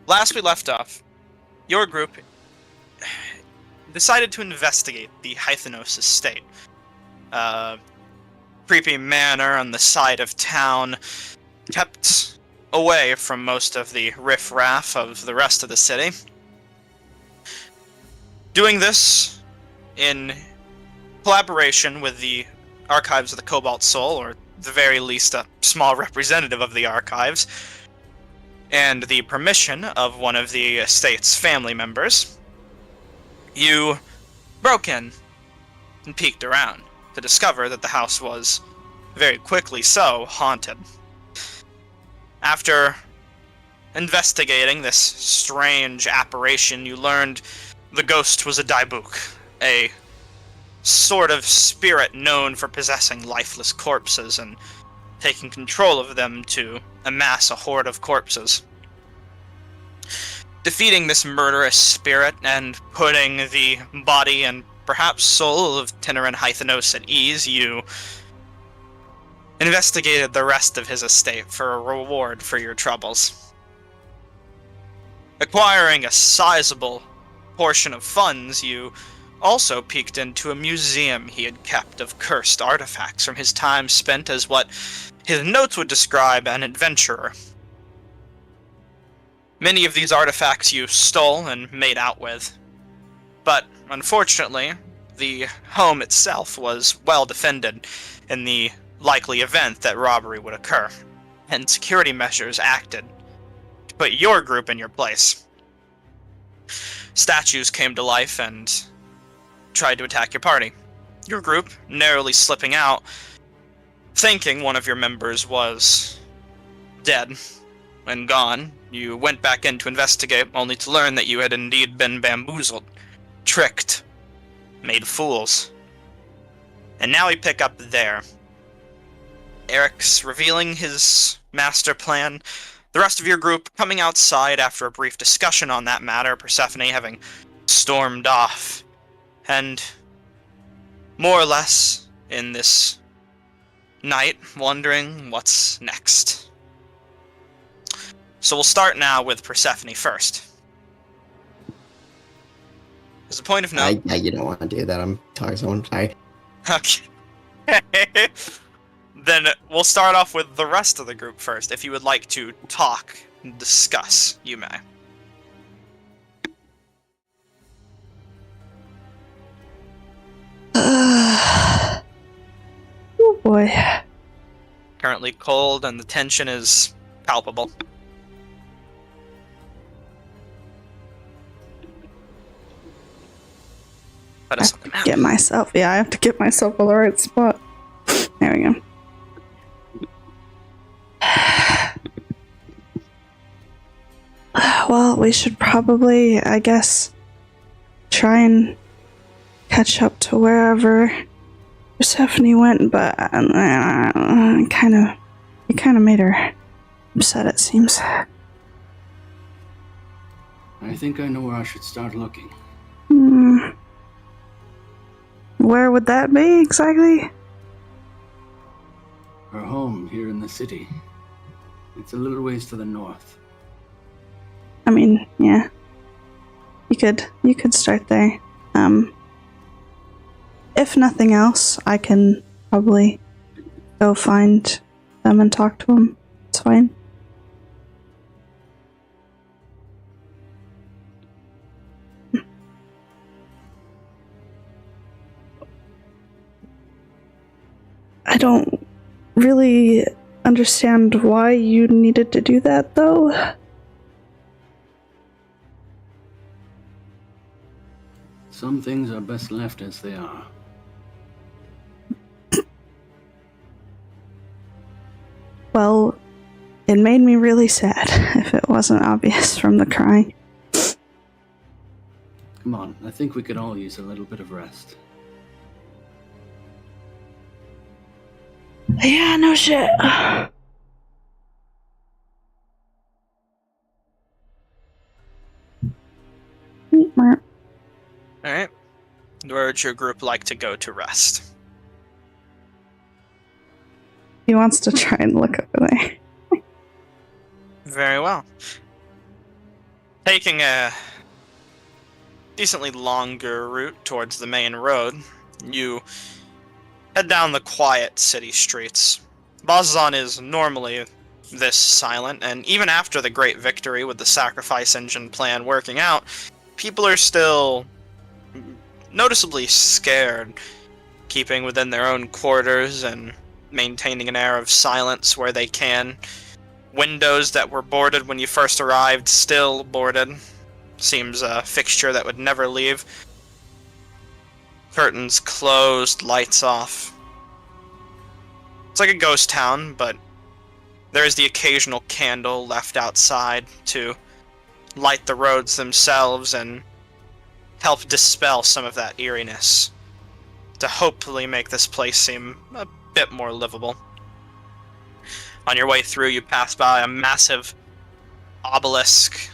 last we left off, your group decided to investigate the Hythenos estate. Creepy manor on the side of town, kept away from most of the riff-raff of the rest of the city. Doing this in collaboration with the Archives of the Cobalt Soul, or at the very least a small representative of the Archives, and the permission of one of the estate's family members, you broke in and peeked around to discover that the house was, very quickly so, haunted. After investigating this strange apparition, you learned the ghost was a Daibuk, a sort of spirit known for possessing lifeless corpses and taking control of them to amass a horde of corpses. Defeating this murderous spirit and putting the body and perhaps soul of Tinaran Hythenos at ease, you investigated the rest of his estate for a reward for your troubles. Acquiring a sizable portion of funds, you also peeked into a museum he had kept of cursed artifacts from his time spent as what his notes would describe an adventurer. Many of these artifacts you stole and made out with, but unfortunately, the home itself was well defended in the likely event that robbery would occur, and security measures acted to put your group in your place. Statues came to life and tried to attack your party. Your group narrowly slipping out, thinking one of your members was dead and gone. You went back in to investigate, only to learn that you had indeed been bamboozled, tricked, made fools. And now we pick up there. Eric's revealing his master plan, the rest of your group coming outside after a brief discussion on that matter, Persephone having stormed off, and more or less in this night wondering what's next. So we'll start now with Persephone first. As a point of note... Yeah, you don't want to do that. I'm talking to someone. Sorry. Okay. Then we'll start off with the rest of the group first. If you would like to talk and discuss, you may. Oh boy. Currently cold and the tension is palpable. Put us on the map. Get myself, I have to get myself on the right spot. There we go. Well, we should probably, I guess, try and catch up to wherever Persephone went, but it kind of made her upset, it seems. I think I know where I should start looking. Where would that be, exactly? Her home here in the city. It's a little ways to the north. I mean, yeah. You could start there. If nothing else, I can probably go find them and talk to them. It's fine. I don't really understand why you needed to do that, though. Some things are best left as they are. Well, it made me really sad, if it wasn't obvious from the crying. Come on, I think we could all use a little bit of rest. Yeah, no shit. Alright. Where would your group like to go to rest? He wants to try and look over there. Very well. Taking a decently longer route towards the main road, you head down the quiet city streets. Bazan is normally this silent, and even after the great victory with the sacrifice engine plan working out, people are still noticeably scared, keeping within their own quarters and maintaining an air of silence where they can. Windows that were boarded when you first arrived, still boarded. Seems a fixture that would never leave. Curtains closed, lights off. It's like a ghost town, but there is the occasional candle left outside to light the roads themselves and help dispel some of that eeriness, to hopefully make this place seem a bit more livable. On your way through, you pass by a massive obelisk,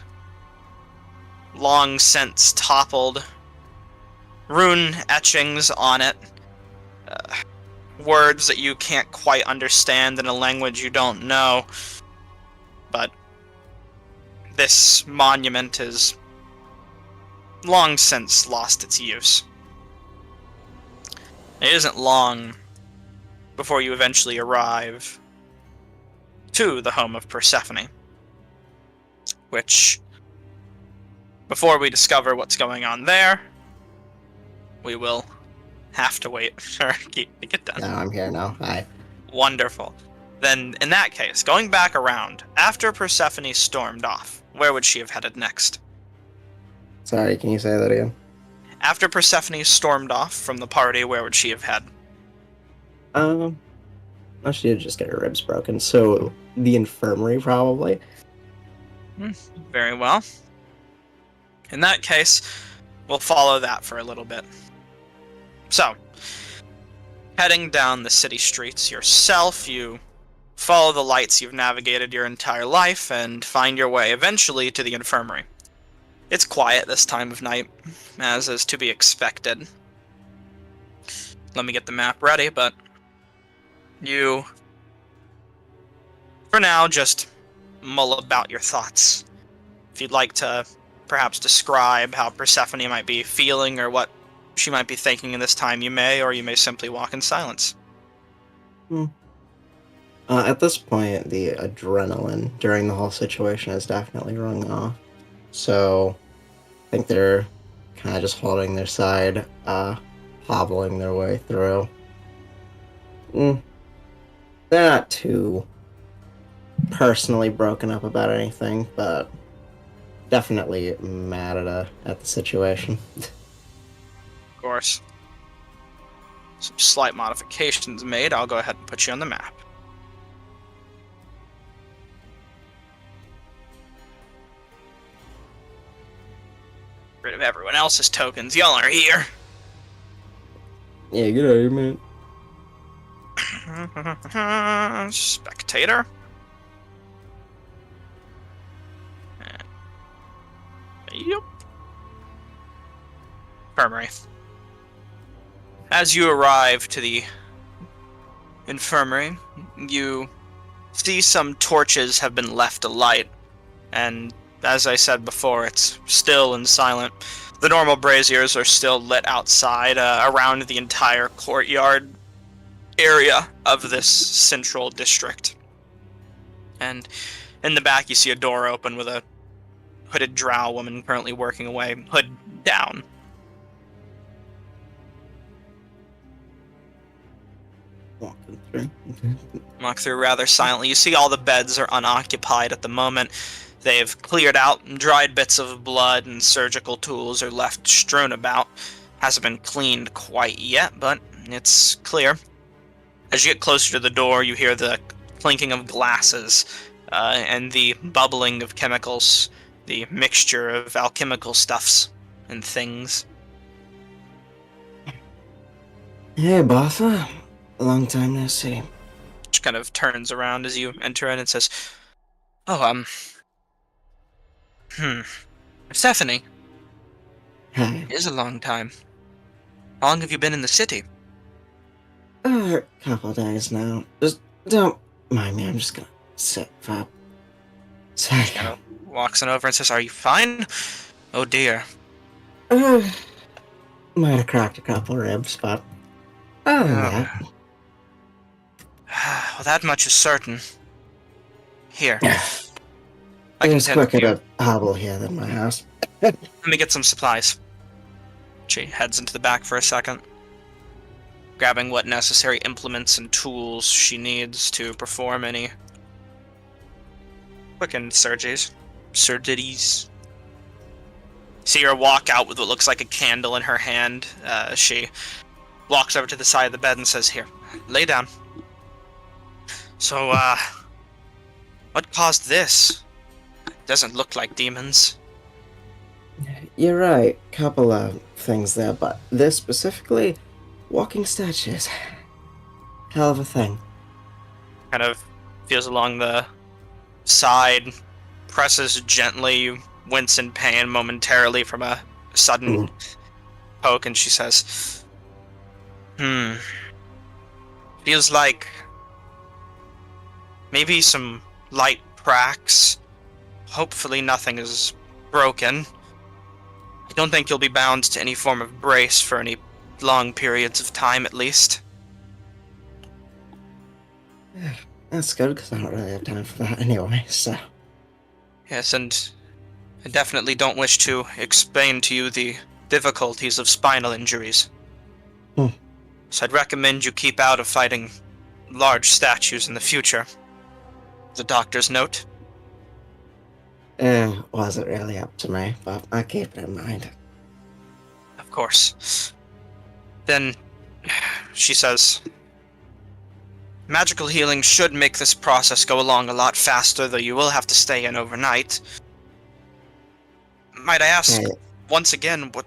long since toppled, rune etchings on it, words that you can't quite understand in a language you don't know, but this monument is long since lost its use. It isn't long before you eventually arrive to the home of Persephone, which, before we discover what's going on there, we will have to wait for Keith to get done. No, I'm here now. Hi. Wonderful. Then, in that case, going back around, after Persephone stormed off, where would she have headed next? Sorry, can you say that again? After Persephone stormed off from the party, where would she have head? Well, she did just get her ribs broken, so the infirmary, probably. Very well. In that case, we'll follow that for a little bit. So, heading down the city streets yourself, you follow the lights you've navigated your entire life and find your way eventually to the infirmary. It's quiet this time of night, as is to be expected. Let me get the map ready, but you, for now, just mull about your thoughts. If you'd like to perhaps describe how Persephone might be feeling or what she might be thinking in this time, you may, or you may simply walk in silence. At this point, the adrenaline during the whole situation has definitely rung off. So, I think they're kind of just holding their side, hobbling their way through. They're not too personally broken up about anything, but definitely mad at the situation. Of course. Some slight modifications made. I'll go ahead and put you on the map. Rid of everyone else's tokens. Y'all are here. Yeah, get out of here, man. Spectator. Yep. Infirmary. As you arrive to the infirmary, you see some torches have been left alight, and as I said before, it's still and silent. The normal braziers are still lit outside around the entire courtyard area of this central district. And in the back you see a door open with a hooded drow woman currently working away, hood down. Walking through. Walk through rather silently. You see all the beds are unoccupied at the moment. They've cleared out, and dried bits of blood and surgical tools are left strewn about. Hasn't been cleaned quite yet, but it's clear. As you get closer to the door, you hear the clinking of glasses and the bubbling of chemicals, the mixture of alchemical stuffs and things. Hey, Bartha. Long time no see. She kind of turns around as you enter in and says, "Oh, Stephanie. Hi. It is a long time. How long have you been in the city?" A couple days now. Just don't mind me. I'm just gonna sit for a second. walks on over and says, "Are you fine?" "Oh dear." Might have cracked a couple ribs, but other than that, Well, that much is certain. Here, I can it's tend quicker to you. to hobble here than my house. Let me get some supplies. She heads into the back for a second, grabbing what necessary implements and tools she needs to perform any quickened surgeries. See her walk out with what looks like a candle in her hand. She walks over to the side of the bed and says, "Here, lay down." "So, what caused this? Doesn't look like demons." You're right, couple of things there, but this specifically, walking statues. Hell of a thing. Kind of feels along the side, presses gently, you wince in pain momentarily from a sudden poke, and she says, feels like maybe some light cracks. Hopefully nothing is broken. I don't think you'll be bound to any form of brace for any long periods of time, at least." That's good, because I don't really have time for that anyway, so... "Yes, and I definitely don't wish to explain to you the difficulties of spinal injuries. Hmm. So I'd recommend you keep out of fighting large statues in the future." The doctor's note. Wasn't really up to me, but I keep it in mind. Of course. Then, she says, "Magical healing should make this process go along a lot faster, though you will have to stay in overnight. Might I ask, Hey, once again, what..."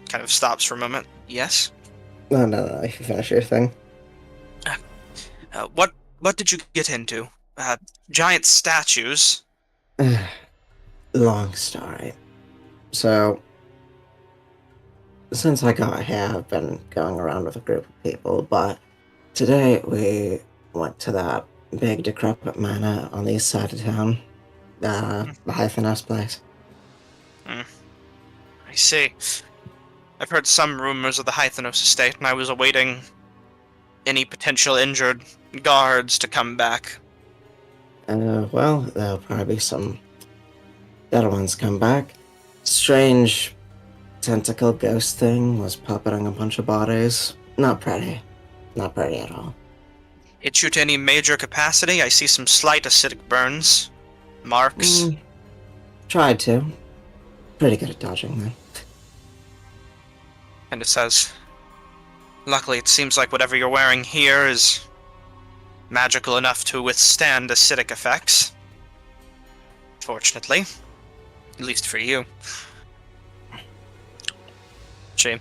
Kind of stops for a moment. "Yes?" no, you can finish your thing. What did you get into? Giant statues?" Long story. So, since I got here, I've been going around with a group of people, but today we went to that big decrepit manor on the east side of town, the Hythanos place. I see. I've heard some rumors of the Hythanos estate, and I was awaiting any potential injured guards to come back. Well, there'll probably be some better ones come back. Strange tentacle ghost thing was puppeting a bunch of bodies. Not pretty. Not pretty at all. Hit you to any major capacity? I see some slight acidic burns. Marks. Tried to. Pretty good at dodging them. And it says, "Luckily, it seems like whatever you're wearing here is magical enough to withstand acidic effects. Fortunately. At least for you." She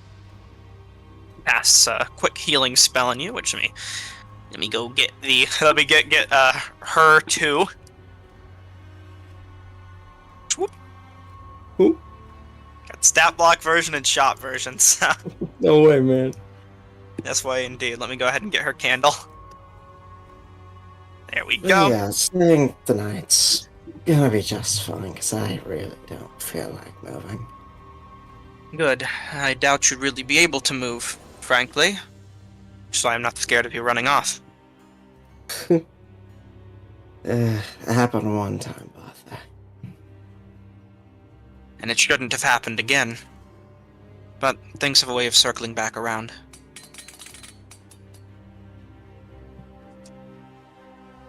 casts a quick healing spell on you, which let me go get her too. Whoop. Whoop. Got stat block version and shot versions. No way, man. That's why, indeed. Let me go ahead and get her candle. There we go. Yeah, staying tonight's gonna be just fine, because I really don't feel like moving. Good. I doubt you'd really be able to move, frankly. So I'm not scared of you running off. It happened one time, Bertha. And it shouldn't have happened again. But things have a way of circling back around.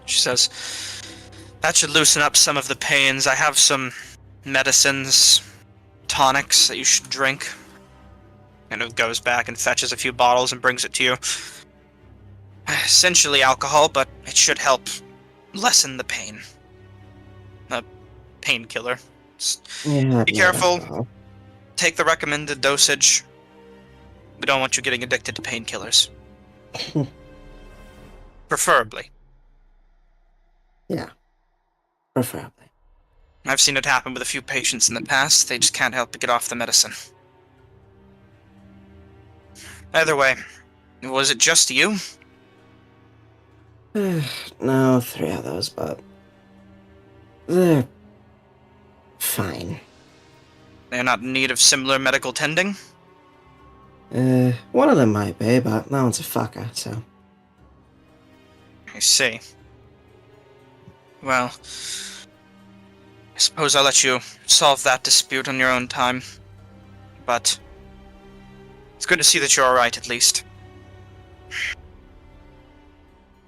She says, "That should loosen up some of the pains. I have some medicines, tonics that you should drink." And it goes back and fetches a few bottles and brings it to you. Essentially alcohol, but it should help lessen the pain. A painkiller. Yeah, Be yeah, careful. alcohol. Take the recommended dosage. We don't want you getting addicted to painkillers. Preferably. Yeah. Preferably. I've seen it happen with a few patients in the past. They just can't help but get off the medicine. Either way, was it just you? No, 3 others, but they're fine. They're not in need of similar medical tending? One of them might be, but that one's a fucker, so... I see. Well, I suppose I'll let you solve that dispute on your own time. But it's good to see that you're alright, at least.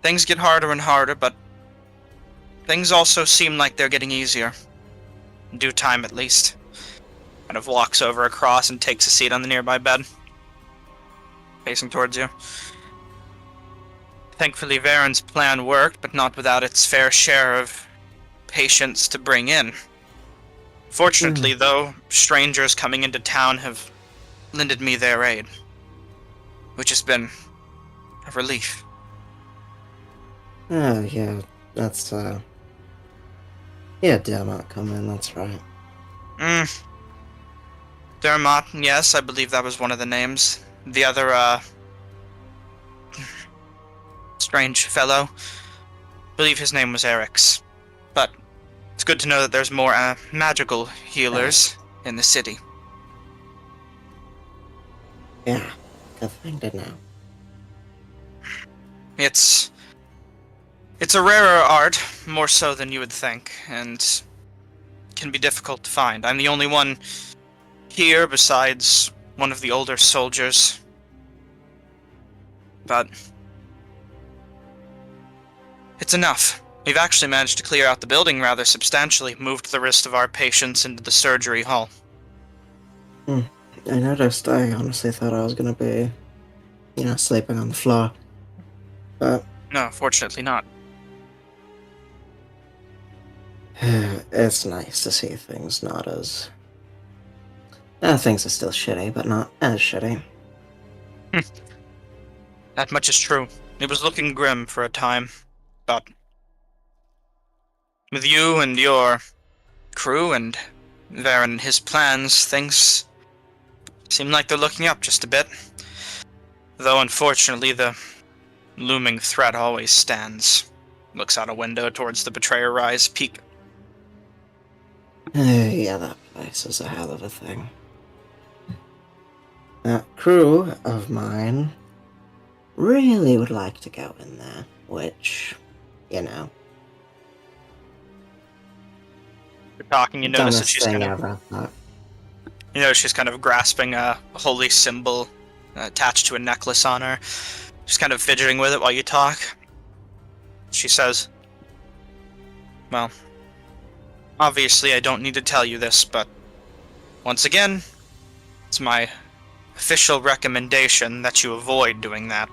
Things get harder and harder, but things also seem like they're getting easier. In due time, at least. Kind of walks over across and takes a seat on the nearby bed. Facing towards you. Thankfully, Varen's plan worked, but not without its fair share of patients to bring in. Fortunately, though, strangers coming into town have lended me their aid, which has been a relief. Oh, yeah, that's, yeah, Dermot come in, that's right. Dermot, yes, I believe that was one of the names. The other, strange fellow, I believe his name was Eric's. But it's good to know that there's more, magical healers in the city. Yeah, good thing to know. It's a rarer art, more so than you would think, and can be difficult to find. I'm the only one here besides one of the older soldiers. But it's enough. We've actually managed to clear out the building rather substantially, moved the rest of our patients into the surgery hall. I noticed. I honestly thought I was gonna be, sleeping on the floor. But No, fortunately not. it's nice to see things not as... things are still shitty, but not as shitty. That much is true. It was looking grim for a time, but with you and your crew and Varen and his plans, things seem like they're looking up just a bit. Though unfortunately the looming threat always stands. Looks out a window towards the Betrayer Rise peak. Yeah, that place is a hell of a thing. That crew of mine really would like to go in there, which, You're talking, you notice that she's kind of grasping a holy symbol attached to a necklace on her. Just kind of fidgeting with it while you talk. She says, well, obviously I don't need to tell you this, but once again, it's my official recommendation that you avoid doing that.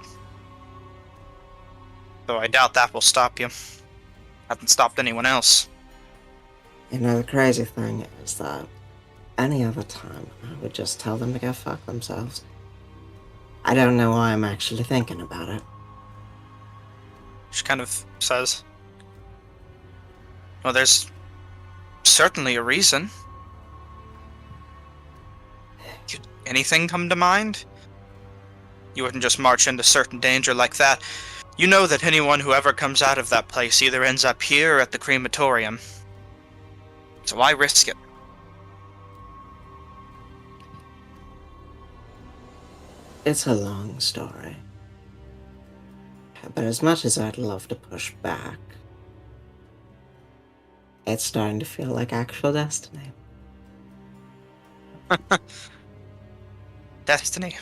Though I doubt that will stop you. Hasn't stopped anyone else. The crazy thing is that any other time I would just tell them to go fuck themselves. I don't know why I'm actually thinking about it. She kind of says, well, there's certainly a reason. Could anything come to mind? You wouldn't just march into certain danger like that. You know that anyone who ever comes out of that place either ends up here or at the crematorium. So why risk it? It's a long story. But as much as I'd love to push back, it's starting to feel like actual destiny. Destiny.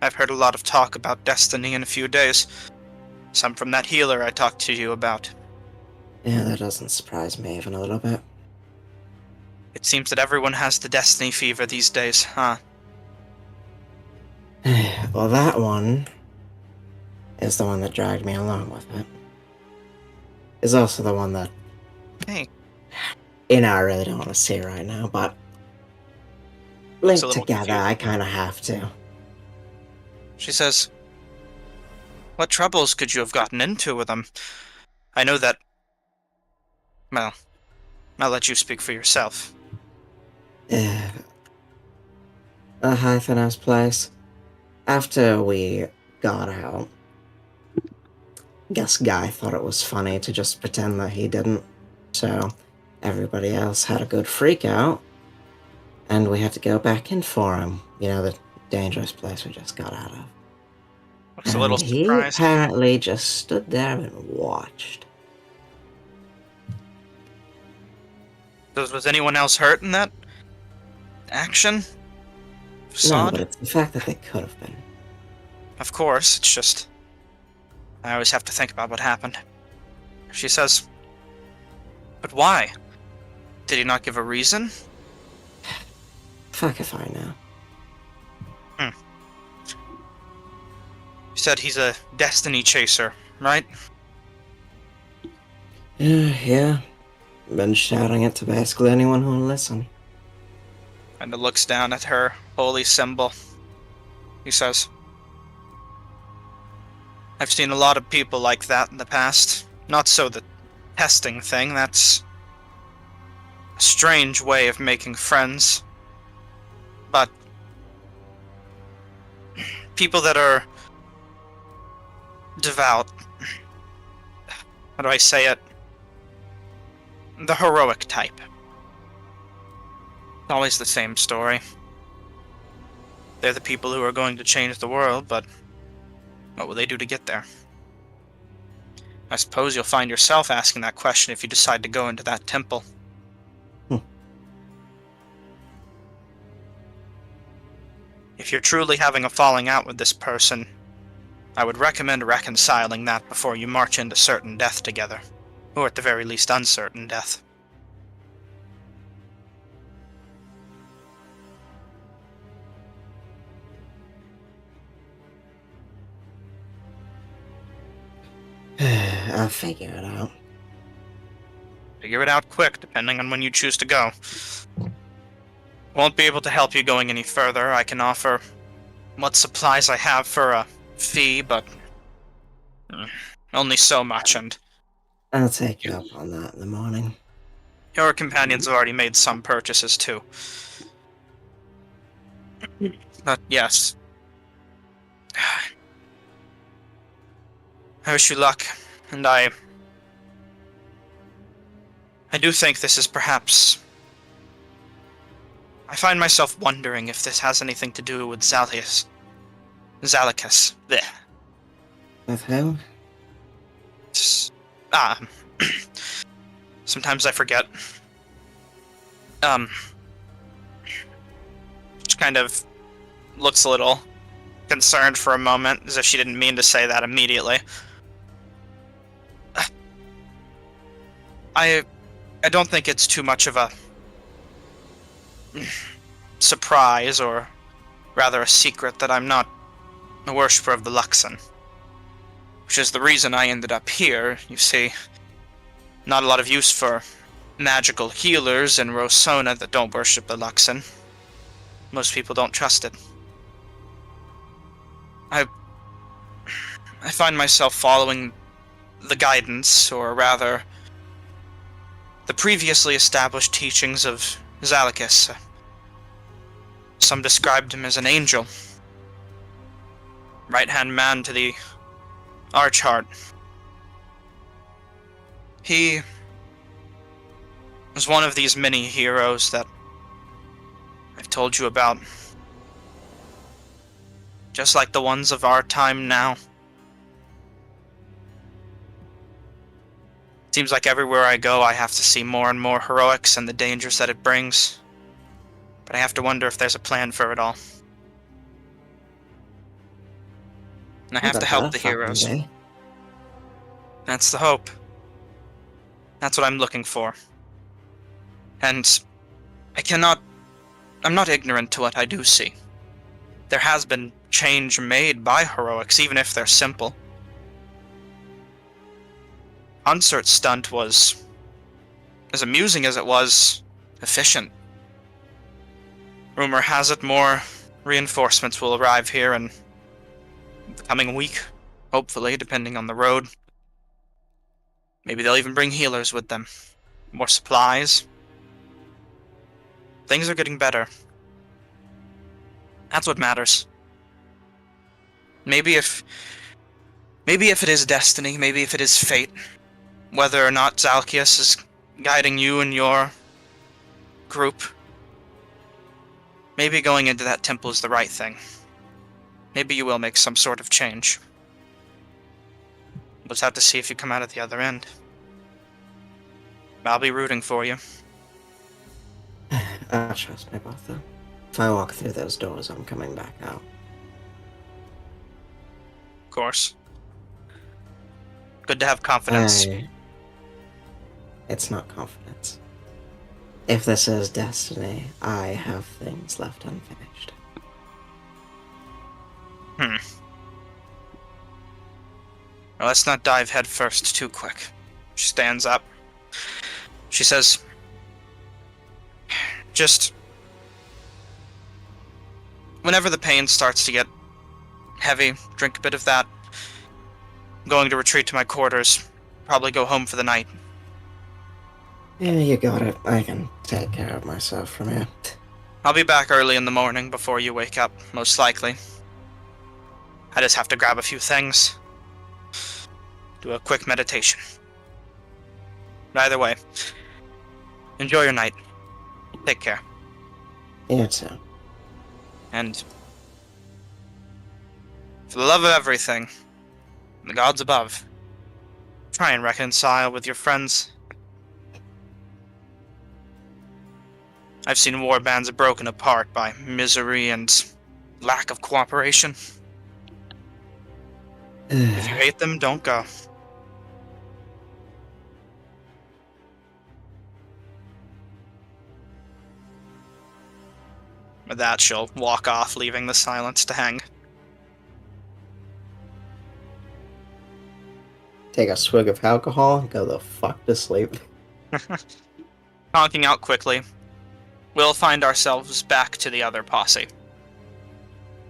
I've heard a lot of talk about destiny in a few days. Some from that healer I talked to you about. Yeah, that doesn't surprise me even a little bit. It seems that everyone has the destiny fever these days, huh? Well, that one is the one that dragged me along with it. Is also the one that... Hey. I really don't want to see right now, but... linked together, confused. I kind of have to. She says, what troubles could you have gotten into with them? I know that... Well, I'll let you speak for yourself. A Hyphenos place. After we got out, guess Guy thought it was funny to just pretend that he didn't. So, everybody else had a good freak out, and we had to go back in for him. You know, the dangerous place we just got out of. Looks a little And he surprised. apparently just stood there and watched. Was anyone else hurt in that action? No, Facade? but it's the fact that they could have been. Of course, it's just... I always have to think about what happened. She says... But why? Did he not give a reason? Fuck if I know. You said he's a destiny chaser, right? Yeah. Been shouting it to basically anyone who'll listen. And looks down at her holy symbol. He says, I've seen a lot of people like that in the past. Not so the testing thing, that's a strange way of making friends. But people that are devout, how do I say it? The heroic type. It's always the same story. They're the people who are going to change the world, but what will they do to get there? I suppose you'll find yourself asking that question if you decide to go into that temple. If you're truly having a falling out with this person, I would recommend reconciling that before you march into certain death together. Or at the very least, uncertain death. I'll figure it out. Figure it out quick, depending on when you choose to go. Won't be able to help you going any further. I can offer what supplies I have for a fee, but only so much, and I'll take you up on that in the morning. your companions have already made some purchases too. But yes. I wish you luck, and I do think this is perhaps... I find myself wondering if this has anything to do with Zalicus. Blech. With who? Sometimes I forget. She kind of looks a little concerned for a moment, as if she didn't mean to say that immediately. I don't think it's too much of a surprise, or rather a secret, that I'm not a worshipper of the Luxon. Which is the reason I ended up here, you see. Not a lot of use for magical healers in Rosona that don't worship the Luxon. Most people don't trust it. I find myself following the guidance, or rather, the previously established teachings of Zalicus. Some described him as an angel. Right-hand man to the Archheart. He was one of these many heroes that I've told you about. Just like the ones of our time now. Seems like everywhere I go I have to see more and more heroics and the dangers that it brings. But I have to wonder if there's a plan for it all. And I have to help the heroes. That's the hope. That's what I'm looking for. And I'm not ignorant to what I do see. There has been change made by heroics, even if they're simple. Uncert's stunt was, as amusing as it was, efficient. Rumor has it more reinforcements will arrive here in the coming week, hopefully, depending on the road. Maybe they'll even bring healers with them. More supplies. Things are getting better. That's what matters. Maybe if it is destiny, maybe if it is fate, whether or not Zalkius is guiding you and your group. Maybe going into that temple is the right thing. Maybe you will make some sort of change. We'll just have to see if you come out at the other end. I'll be rooting for you. Trust me, Martha. If I walk through those doors, I'm coming back out. Of course. Good to have confidence. It's not confidence. If this is destiny, I have things left unfinished. Well, let's not dive headfirst too quick. She stands up. She says, just whenever the pain starts to get heavy, drink a bit of that. I'm going to retreat to my quarters. Probably go home for the night. Yeah, you got it. I can take care of myself from here. I'll be back early in the morning before you wake up, most likely. I just have to grab a few things. Do a quick meditation. Either way, enjoy your night. Take care. You too. And for the love of everything, and the gods above, try and reconcile with your friends. I've seen war bands broken apart by misery and lack of cooperation. If you hate them, don't go. With that, she'll walk off, leaving the silence to hang. Take a swig of alcohol and go the fuck to sleep. Honking out quickly, we'll find ourselves back to the other posse.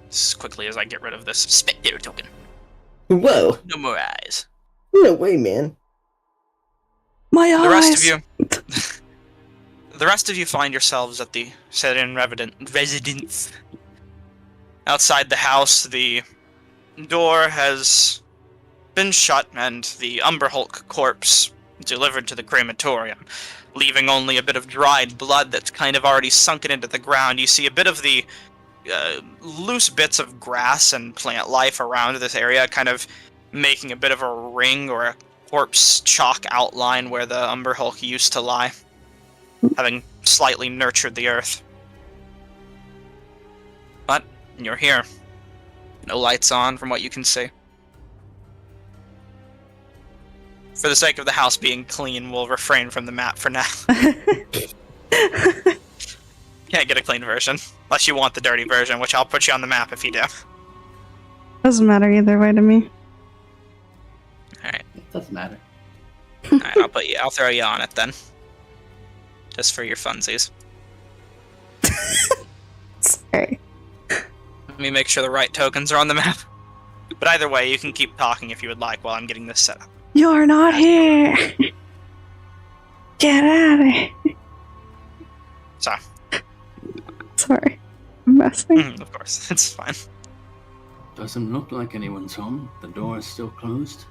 As quickly as I get rid of this spectator token. Whoa! No more eyes. No way, man. My eyes. The rest of you... The rest of you find yourselves at the CotN residence. Outside the house, the door has been shut and the Umberhulk corpse delivered to the crematorium, leaving only a bit of dried blood that's kind of already sunken into the ground. You see a bit of the loose bits of grass and plant life around this area, kind of making a bit of a ring or a corpse chalk outline where the Umberhulk used to lie, having slightly nurtured the earth. But you're here. No lights on from what you can see. For the sake of the house being clean, we'll refrain from the map for now. Can't get a clean version, unless you want the dirty version, which I'll put you on the map if you do. Doesn't matter either way to me. Alright. It doesn't matter. Alright, I'll throw you on it then. Just for your funsies. Sorry. Let me make sure the right tokens are on the map. But either way, you can keep talking if you would like while I'm getting this set up. You're not here. Get out of here. So, Sorry. I'm messing. of course, it's fine. Doesn't look like anyone's home. The door is still closed.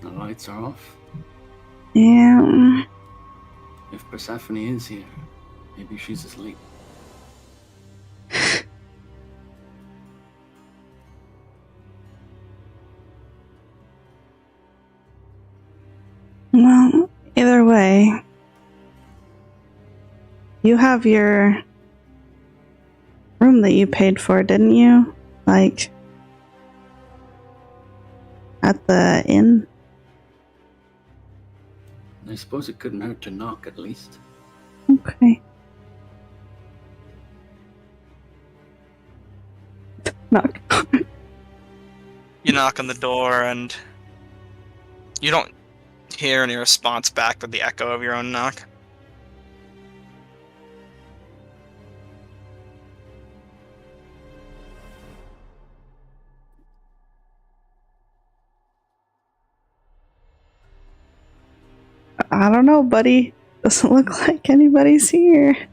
The lights are off. Yeah. If Persephone is here, maybe she's asleep. Well, either way, you have your room that you paid for, didn't you? Like, at the inn? I suppose it couldn't hurt to knock at least. Okay. Knock. You knock on the door and you don't hear any response back with the echo of your own knock. I don't know, buddy. Doesn't look like anybody's here.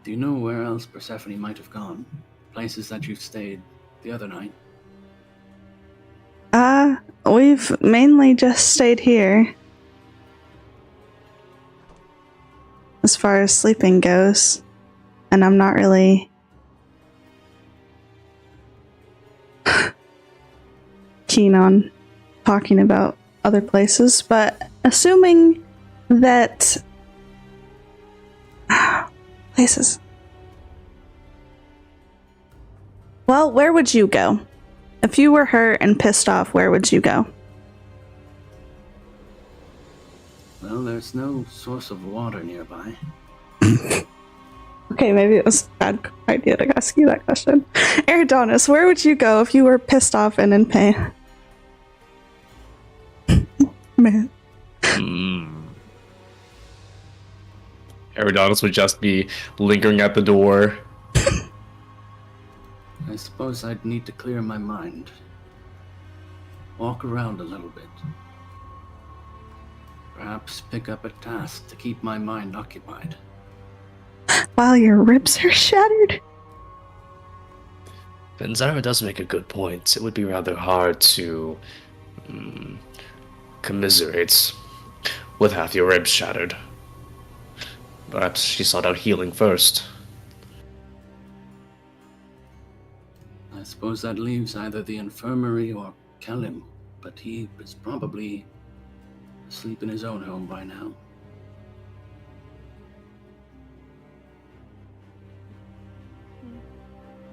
Do you know where else Persephone might have gone? Places that you stayed the other night? We've mainly just stayed here. As far as sleeping goes. And I'm not really keen on talking about other places, but assuming that places. Well, where would you go? If you were hurt and pissed off, where would you go? Well, there's no source of water nearby. Okay, maybe it was a bad idea to ask you that question. Eridonis, where would you go if you were pissed off and in pain? Man. Eridonis would just be lingering at the door. I suppose I'd need to clear my mind. Walk around a little bit. Perhaps pick up a task to keep my mind occupied. While your ribs are shattered? Benzara does make a good point. It would be rather hard to commiserate with half your ribs shattered. Perhaps she sought out healing first. I suppose that leaves either the infirmary or Kelim, but he is probably asleep in his own home by now.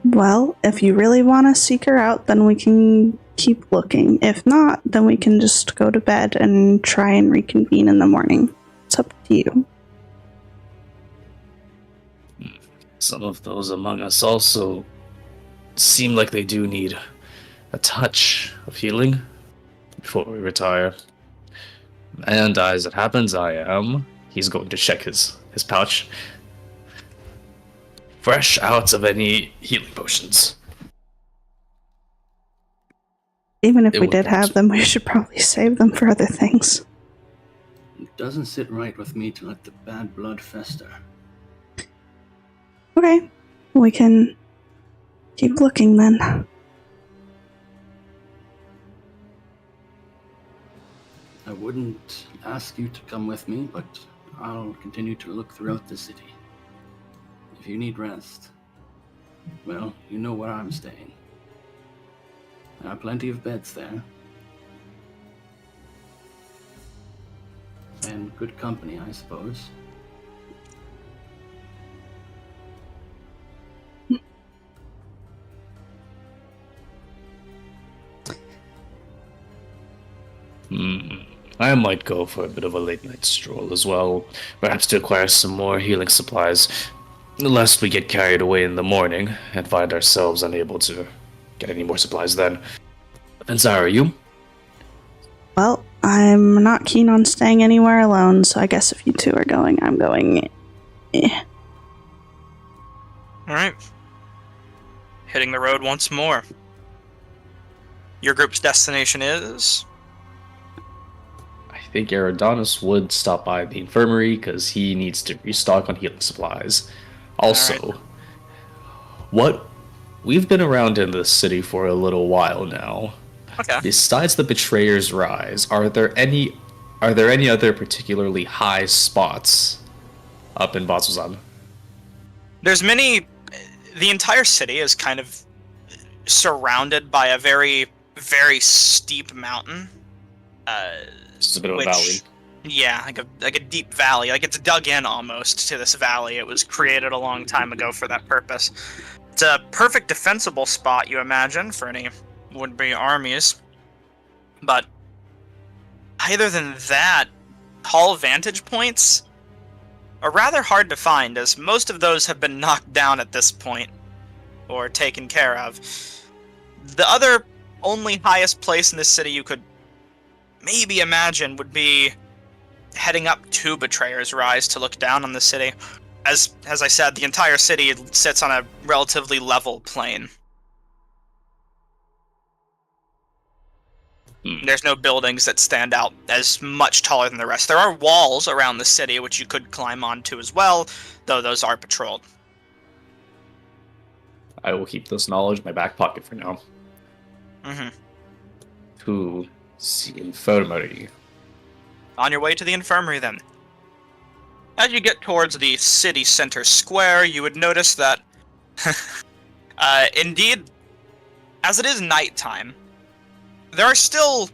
Well, if you really want to seek her out, then we can keep looking. If not, then we can just go to bed and try and reconvene in the morning. It's up to you. Some of those among us also seem like they do need a touch of healing before we retire. And as it happens, he's going to check his pouch. Fresh out of any healing potions. Even if It we would did help. have them, we should probably save them for other things. It doesn't sit right with me to let the bad blood fester. Okay, we can keep looking then. I wouldn't ask you to come with me, but I'll continue to look throughout the city. If you need rest, well, you know where I'm staying. There are plenty of beds there. And good company, I suppose. I might go for a bit of a late night stroll as well, perhaps to acquire some more healing supplies, lest we get carried away in the morning and find ourselves unable to get any more supplies then. And Zara, you? Well, I'm not keen on staying anywhere alone, so I guess if you two are going, I'm going. Alright. Hitting the road once more. Your group's destination is? I think Eridonis would stop by the infirmary because he needs to restock on healing supplies. Also, we've been around in this city for a little while now. Okay. Besides the Betrayer's Rise, are there any other particularly high spots up in Bazuzan? There's many. The entire city is kind of surrounded by a very, very steep mountain. It's a bit of a valley. Yeah, like a deep valley. Like it's dug in almost to this valley. It was created a long time ago for that purpose. It's a perfect defensible spot, you imagine, for any would-be armies. But other than that, tall vantage points are rather hard to find, as most of those have been knocked down at this point, or taken care of. The other only highest place in this city you could maybe imagine would be heading up to Betrayer's Rise to look down on the city. As I said, the entire city sits on a relatively level plain. There's no buildings that stand out as much taller than the rest. There are walls around the city which you could climb onto as well, though those are patrolled. I will keep this knowledge in my back pocket for now. Mm-hmm. To The infirmary. On your way to the infirmary, then. As you get towards the city center square, you would notice that, indeed, as it is nighttime, there are still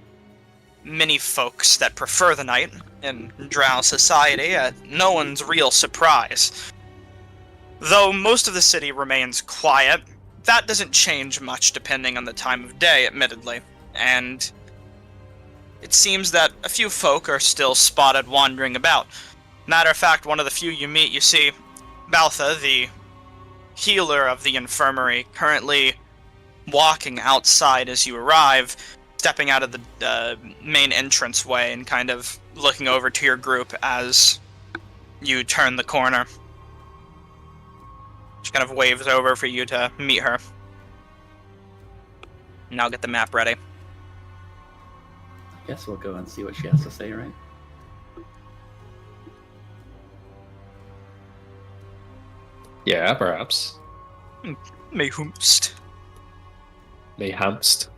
many folks that prefer the night in Drow society, at no one's real surprise. Though most of the city remains quiet, that doesn't change much depending on the time of day, admittedly, and it seems that a few folk are still spotted wandering about. Matter of fact, one of the few you meet, you see Baltha, the healer of the infirmary, currently walking outside as you arrive, stepping out of the main entranceway and kind of looking over to your group as you turn the corner. She kind of waves over for you to meet her. And I'll get the map ready. Guess we'll go and see what she has to say, right? Yeah, perhaps. Mayhumst. Mayhamst.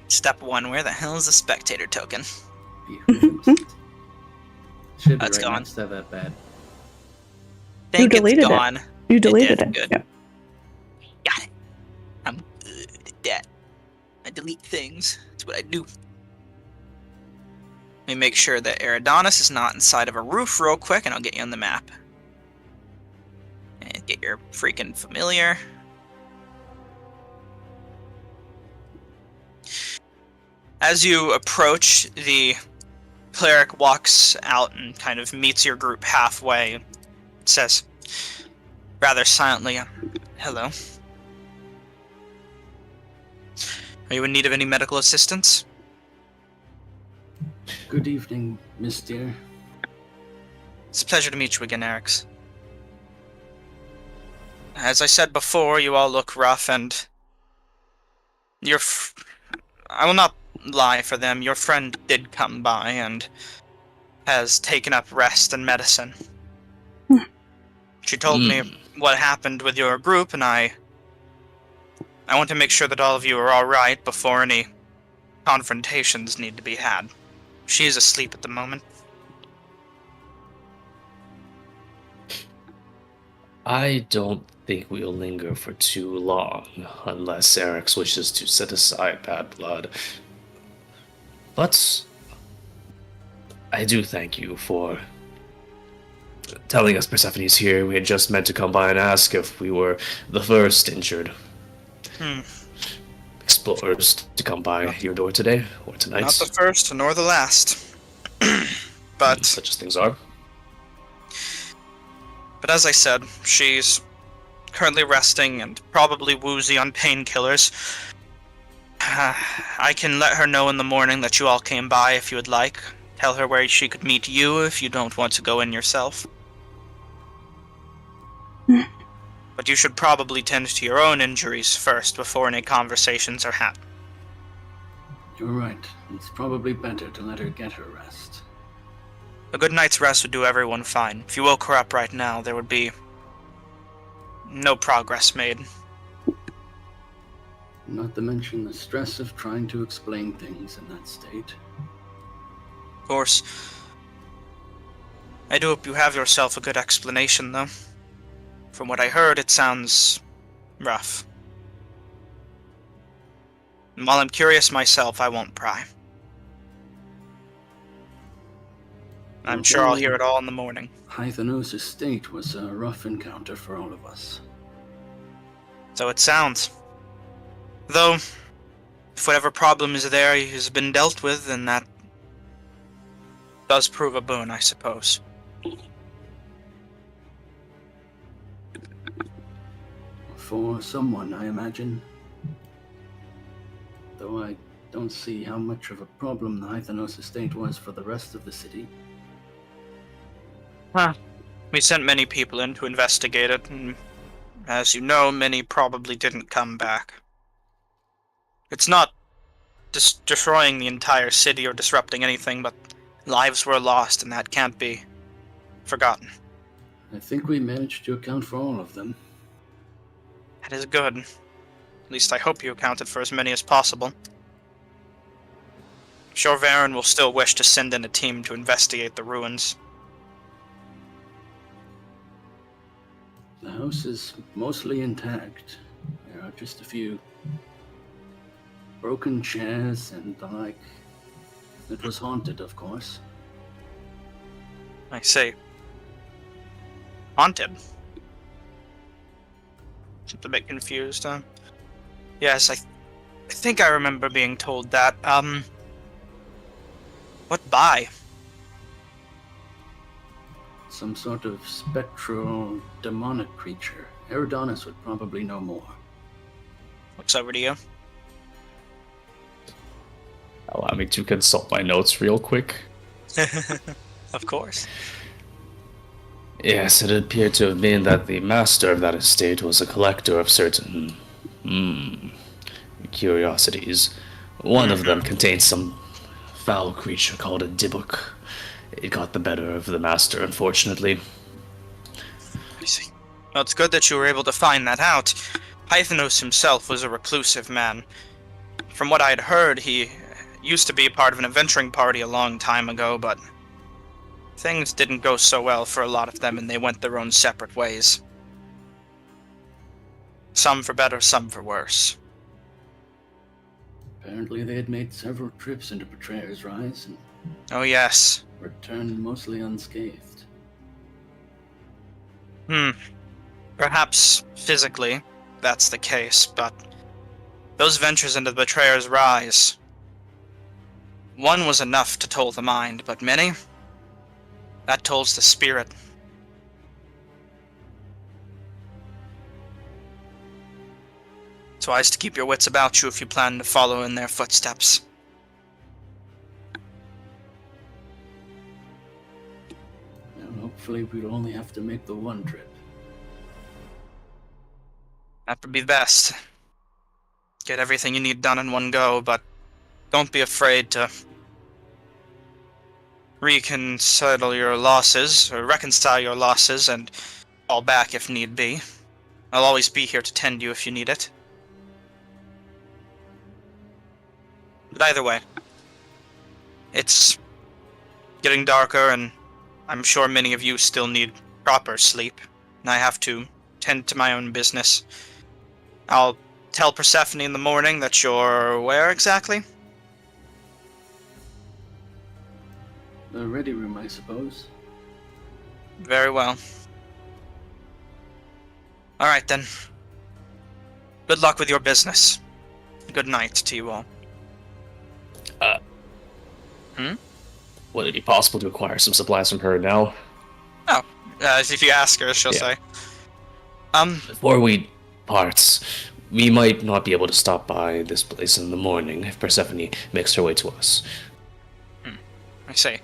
Step 1, where the hell is the spectator token? Should be That's right gone. next to that bed. Think deleted it's it. gone. You deleted did, it. good. Yeah. Got it. I'm good at that. I delete things. That's what I do. Let me make sure that Eridonis is not inside of a roof real quick, and I'll get you on the map. And get your freaking familiar. As you approach, the cleric walks out and kind of meets your group halfway. It says, rather silently, hello. Are you in need of any medical assistance? Good evening, Miss Dear. It's a pleasure to meet you again, Erix. As I said before, you all look rough, and I will not lie for them. Your friend did come by and has taken up rest and medicine. She told me what happened with your group, and I want to make sure that all of you are all right before any confrontations need to be had. She is asleep at the moment. I don't think we'll linger for too long, unless Erix wishes to set aside bad blood. But I do thank you for telling us Persephone's here. We had just meant to come by and ask if we were the first injured explorers to come by your door today or tonight. Not the first, nor the last. But such as things are. But as I said, she's currently resting and probably woozy on painkillers. I can let her know in the morning that you all came by if you would like. Tell her where she could meet you if you don't want to go in yourself. But you should probably tend to your own injuries first before any conversations are had. You're right. It's probably better to let her get her rest. A good night's rest would do everyone fine. If you woke her up right now, there would be no progress made. Not to mention the stress of trying to explain things in that state. Of course. I do hope you have yourself a good explanation, though. From what I heard, it sounds rough. And while I'm curious myself, I won't pry. I'm sure I'll hear it all in the morning. Hythanos estate was a rough encounter for all of us. So it sounds. Though, if whatever problem is there has been dealt with, then that does prove a boon, I suppose. For someone, I imagine. Though I don't see how much of a problem the Hythanos estate was for the rest of the city. We sent many people in to investigate it, and as you know, many probably didn't come back. It's not destroying the entire city or disrupting anything, but lives were lost, and that can't be forgotten. I think we managed to account for all of them. That is good. At least I hope you accounted for as many as possible. sure Varen will still wish to send in a team to investigate the ruins. The house is mostly intact. There are just a few broken chairs and the like. It was haunted, of course. I see. Haunted? Just a bit confused, huh? Yes, I think I remember being told that. What by? Some sort of spectral, demonic creature. Eridanis would probably know more. Looks over to you. Allow me to consult my notes real quick. Of course. Yes, it appeared to have been that the master of that estate was a collector of certain curiosities. One of them contained some foul creature called a Dybbuk. It got the better of the master, unfortunately. I see. Well, it's good that you were able to find that out. Pythanos himself was a reclusive man. From what I had heard, he used to be part of an adventuring party a long time ago, but things didn't go so well for a lot of them, and they went their own separate ways. Some for better, some for worse. Apparently they had made several trips into Betrayer's Rise and Oh yes. returned mostly unscathed. Perhaps physically, that's the case, but those ventures into the Betrayer's Rise, one was enough to toll the mind, but many, that tolls the spirit. It's wise to keep your wits about you if you plan to follow in their footsteps. And hopefully we'll only have to make the one trip. That would be best. Get everything you need done in one go, but don't be afraid to reconcile your losses, and fall back if need be. I'll always be here to tend you if you need it. But either way, it's getting darker, and I'm sure many of you still need proper sleep, and I have to tend to my own business. I'll tell Persephone in the morning that you're where exactly? The ready room, I suppose. Very well. Alright then. Good luck with your business. Good night to you all. Would it be possible to acquire some supplies from her now? Oh, if you ask her, she'll say. Before we part, we might not be able to stop by this place in the morning if Persephone makes her way to us. I see.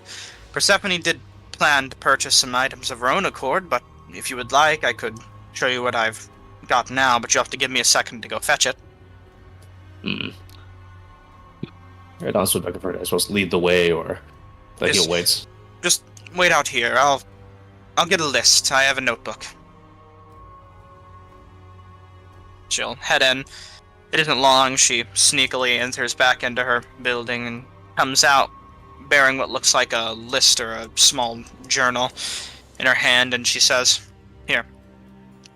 Persephone did plan to purchase some items of her own accord, but if you would like, I could show you what I've got now, but you'll have to give me a second to go fetch it. Right, also, I prefer, I suppose, lead the way, or let Yes. you wait. Just wait out here. I'll get a list. I have a notebook. She'll head in. It isn't long. She sneakily enters back into her building and comes out bearing what looks like a list or a small journal in her hand, and she says, "Here,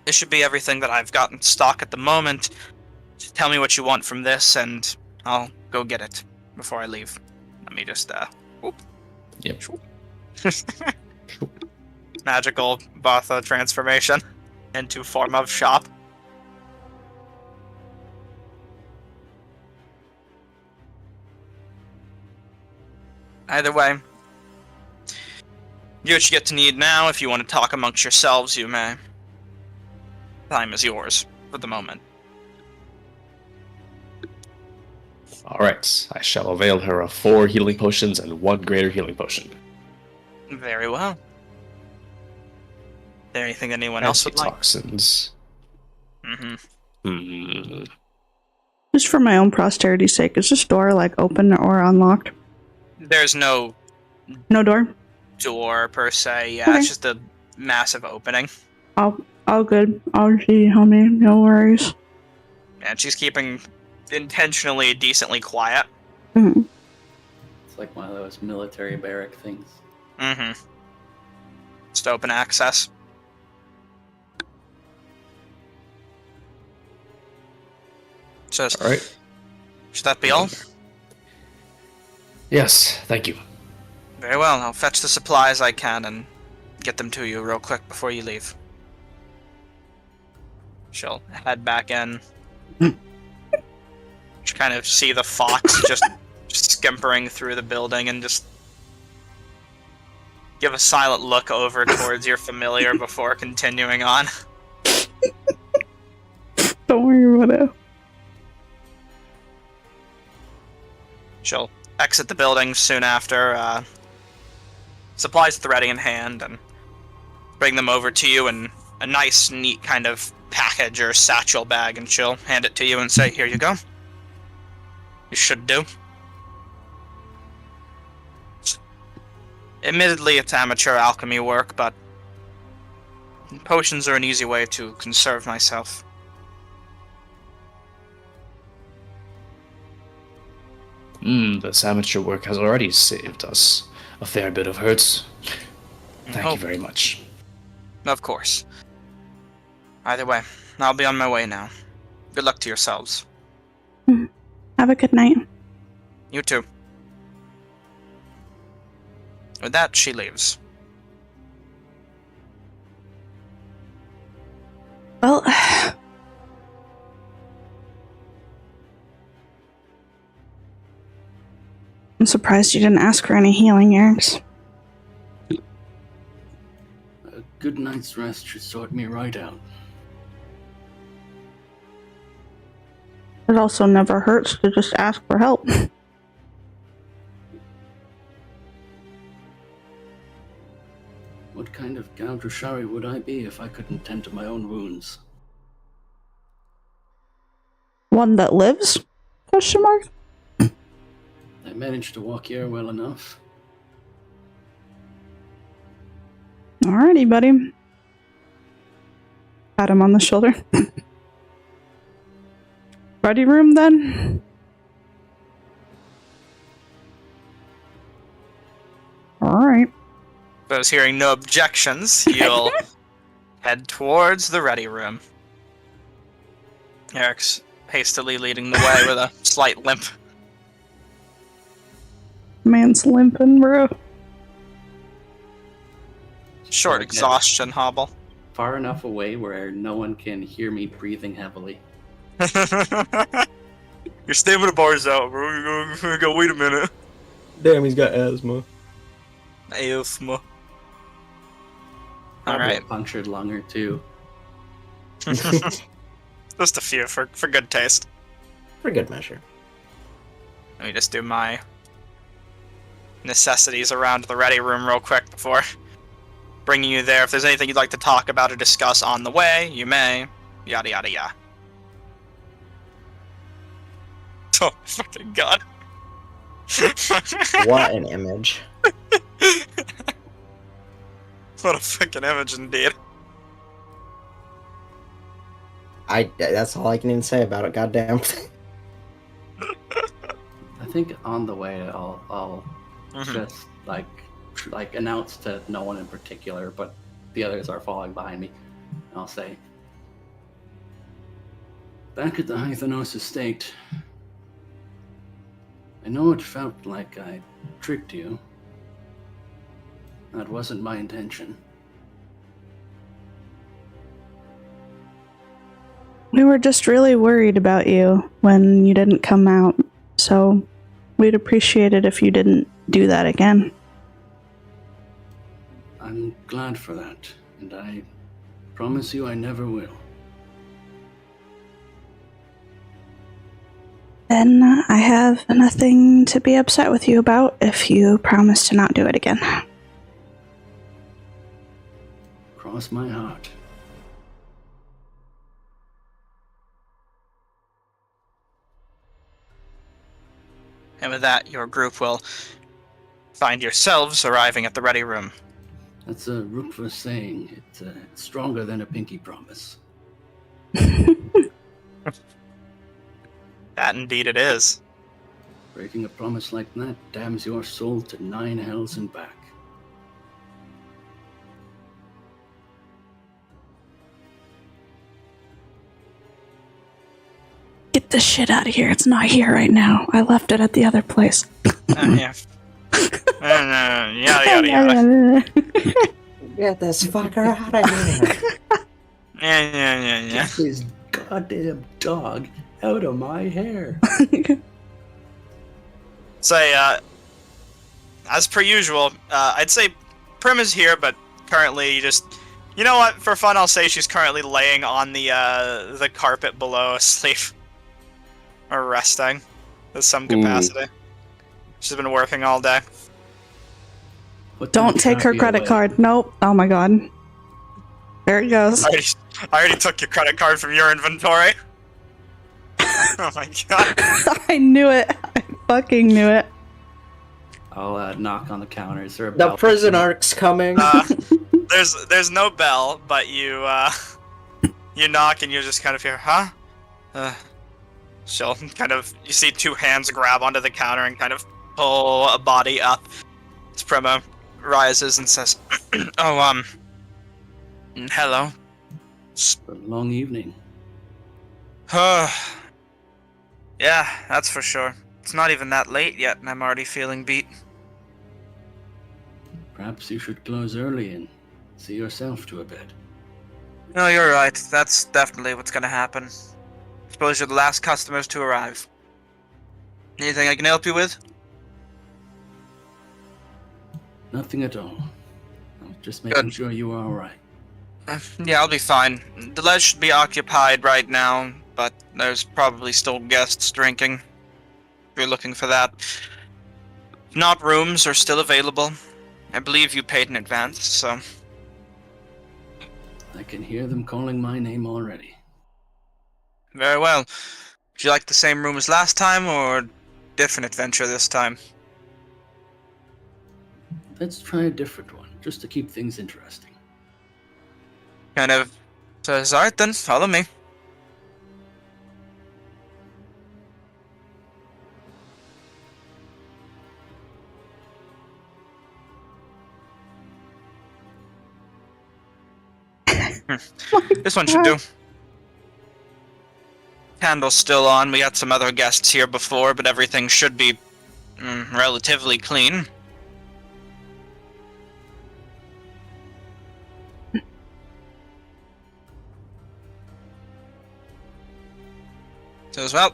this should be everything that I've got in stock at the moment. Just tell me what you want from this, and I'll go get it before I leave." Let me just, Yep. Magical Botha transformation into form of shop. Either way, do what you get to need now. If you want to talk amongst yourselves, you may. Time is yours for the moment. Alright, I shall avail her of 4 healing potions and 1 greater healing potion. Very well. Is there anything anyone else would like? Toxins. Just for my own posterity's sake, is this door like open or unlocked? There's no No door? door per se. Yeah, Okay. it's just a massive opening. All good. I'll see, homie. No worries. And she's keeping intentionally decently quiet. Mhm. It's like one of those military barrack things. Mm-hmm. Just open access. So, All right. should that be all? Yes, thank you. Very well, I'll fetch the supplies I can and get them to you real quick before you leave. She'll head back in. You kind of see the fox just skimpering through the building and just give a silent look over towards your familiar before continuing on. Don't worry about it. She'll exit the building soon after, supplies at the ready in hand, and bring them over to you in a nice, neat kind of package or satchel bag, and she'll hand it to you and say, "Here you go. You should do." Admittedly, it's amateur alchemy work, but potions are an easy way to conserve myself. This amateur work has already saved us a fair bit of hurts. Thank you very much. Of course. Either way, I'll be on my way now. Good luck to yourselves. Have a good night. You too. With that, she leaves. Well, I'm surprised you didn't ask for any healing, Erics. A good night's rest should sort me right out. It also never hurts to just ask for help. What kind of Galdrushari would I be if I couldn't tend to my own wounds? One that lives? Question mark? I managed to walk here well enough. Alrighty, buddy. Pat him on the shoulder. Ready room, then? Alright. Those hearing no objections, you'll head towards the ready room. Eric's hastily leading the way with a slight limp. Man's limping, bro. Short exhaustion hobble. Far enough away where no one can hear me breathing heavily. Your stamina bar's out, bro. You go, wait a minute. Damn, he's got asthma. Asthma. Probably Alright. a punctured lung or two. Just a few for good taste. For good measure. Let me just do my necessities around the ready room real quick before bringing you there. If there's anything you'd like to talk about or discuss on the way, you may. Yada yada yada. Oh, fucking god. What an image. What a fucking image indeed. That's all I can even say about it, goddamn. I think on the way I'll just like announce to no one in particular, but the others are following behind me. And I'll say, back at the Hythanos estate, I know it felt like I tricked you. That wasn't my intention. We were just really worried about you when you didn't come out, so we'd appreciate it if you didn't do that again. I'm glad for that, and I promise you I never will. Then I have nothing to be upset with you about if you promise to not do it again. Cross my heart. And with that, your group will find yourselves arriving at the ready room. That's a Rukva saying. It's stronger than a pinky promise. That indeed it is. Breaking a promise like that damns your soul to 9 hells and back. Get this shit out of here. It's not here right now. I left it at the other place. Yeah. Yada yada yada. Get this fucker out of here. Yeah. Get this goddamn dog out of my hair. Say, as per usual, I'd say Prim is here, but currently just... You know what? For fun, I'll say she's currently laying on the carpet below, asleep. Or resting, in some capacity. She's been working all day. Don't take her credit card. Nope. Oh my god. There it goes. I already took your credit card from your inventory. Oh my god. I knew it. I fucking knew it. I'll knock on the counter. Is there a The bell? prison arc's coming. There's no bell, but you you knock and you just kind of hear, huh? She'll kind of, you see 2 hands grab onto the counter and kind of pull a body up. As Primo rises and says, oh, hello. It's a long evening. Yeah, that's for sure. It's not even that late yet and I'm already feeling beat. Perhaps you should close early and see yourself to a bed. No, you're right. That's definitely what's gonna happen. Suppose you're the last customers to arrive. Anything I can help you with? Nothing at all. I'm just making Good. sure you are alright. Yeah, I'll be fine. The ledge should be occupied right now, but there's probably still guests drinking. If you're looking for that. If not, rooms are still available. I believe you paid in advance, so... I can hear them calling my name already. Very well. Would you like the same room as last time, or different adventure this time? Let's try a different one, just to keep things interesting. Kind of says, alright then, follow me. This one should do. Candle's still on. We got some other guests here before, but everything should be relatively clean. Says, well,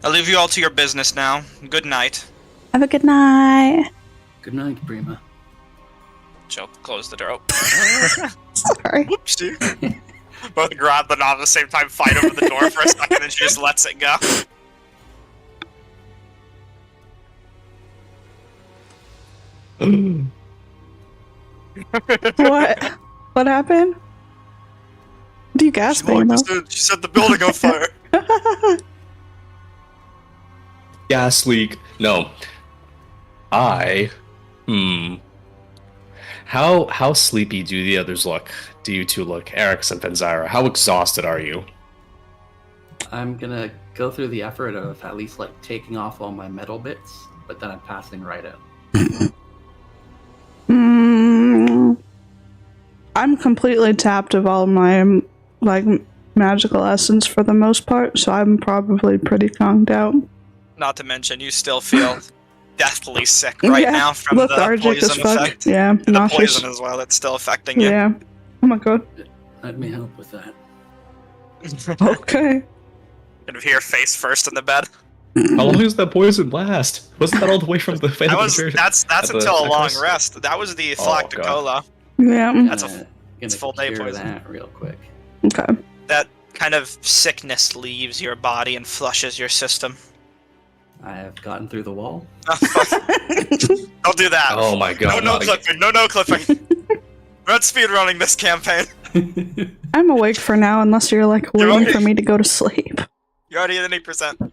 I'll leave you all to your business now. Good night. Have a good night. Good night, Prima. She'll close the door. Sorry. Whoopsie. Both grab the knob at the same time, fight over the door for a second, and she just lets it go. What? What happened? What are you gasping about? She set the building on fire. Gas leak. No. How sleepy do the others look? Do you two look? Eric's and Fenzira. How exhausted are you? I'm gonna go through the effort of at least like taking off all my metal bits, but then I'm passing right out. I'm completely tapped of all my like magical essence for the most part, so I'm probably pretty conked out. Not to mention, you still feel deathly sick right now from the lethargic as poison fuck. effect. Yeah, And the nauseous. poison as well, it's still affecting you. Yeah. Oh my god. Let me help with that. Okay. Kind of hear face first in the bed. How long does that poison last? Wasn't that all the way from the That was, that's at the until a long necklace? rest. That was the Oh, Flacta God. Cola. Yeah. That's Gonna it's full day cure poison. that real quick. Okay. That kind of sickness leaves your body and flushes your system. I have gotten through the wall. Oh, fuck. Don't do that. Oh my god. no not again. clipping. No clipping. We're not speedrunning this campaign. I'm awake for now, unless you're like You're waiting okay. for me to go to sleep. You're already at 8%.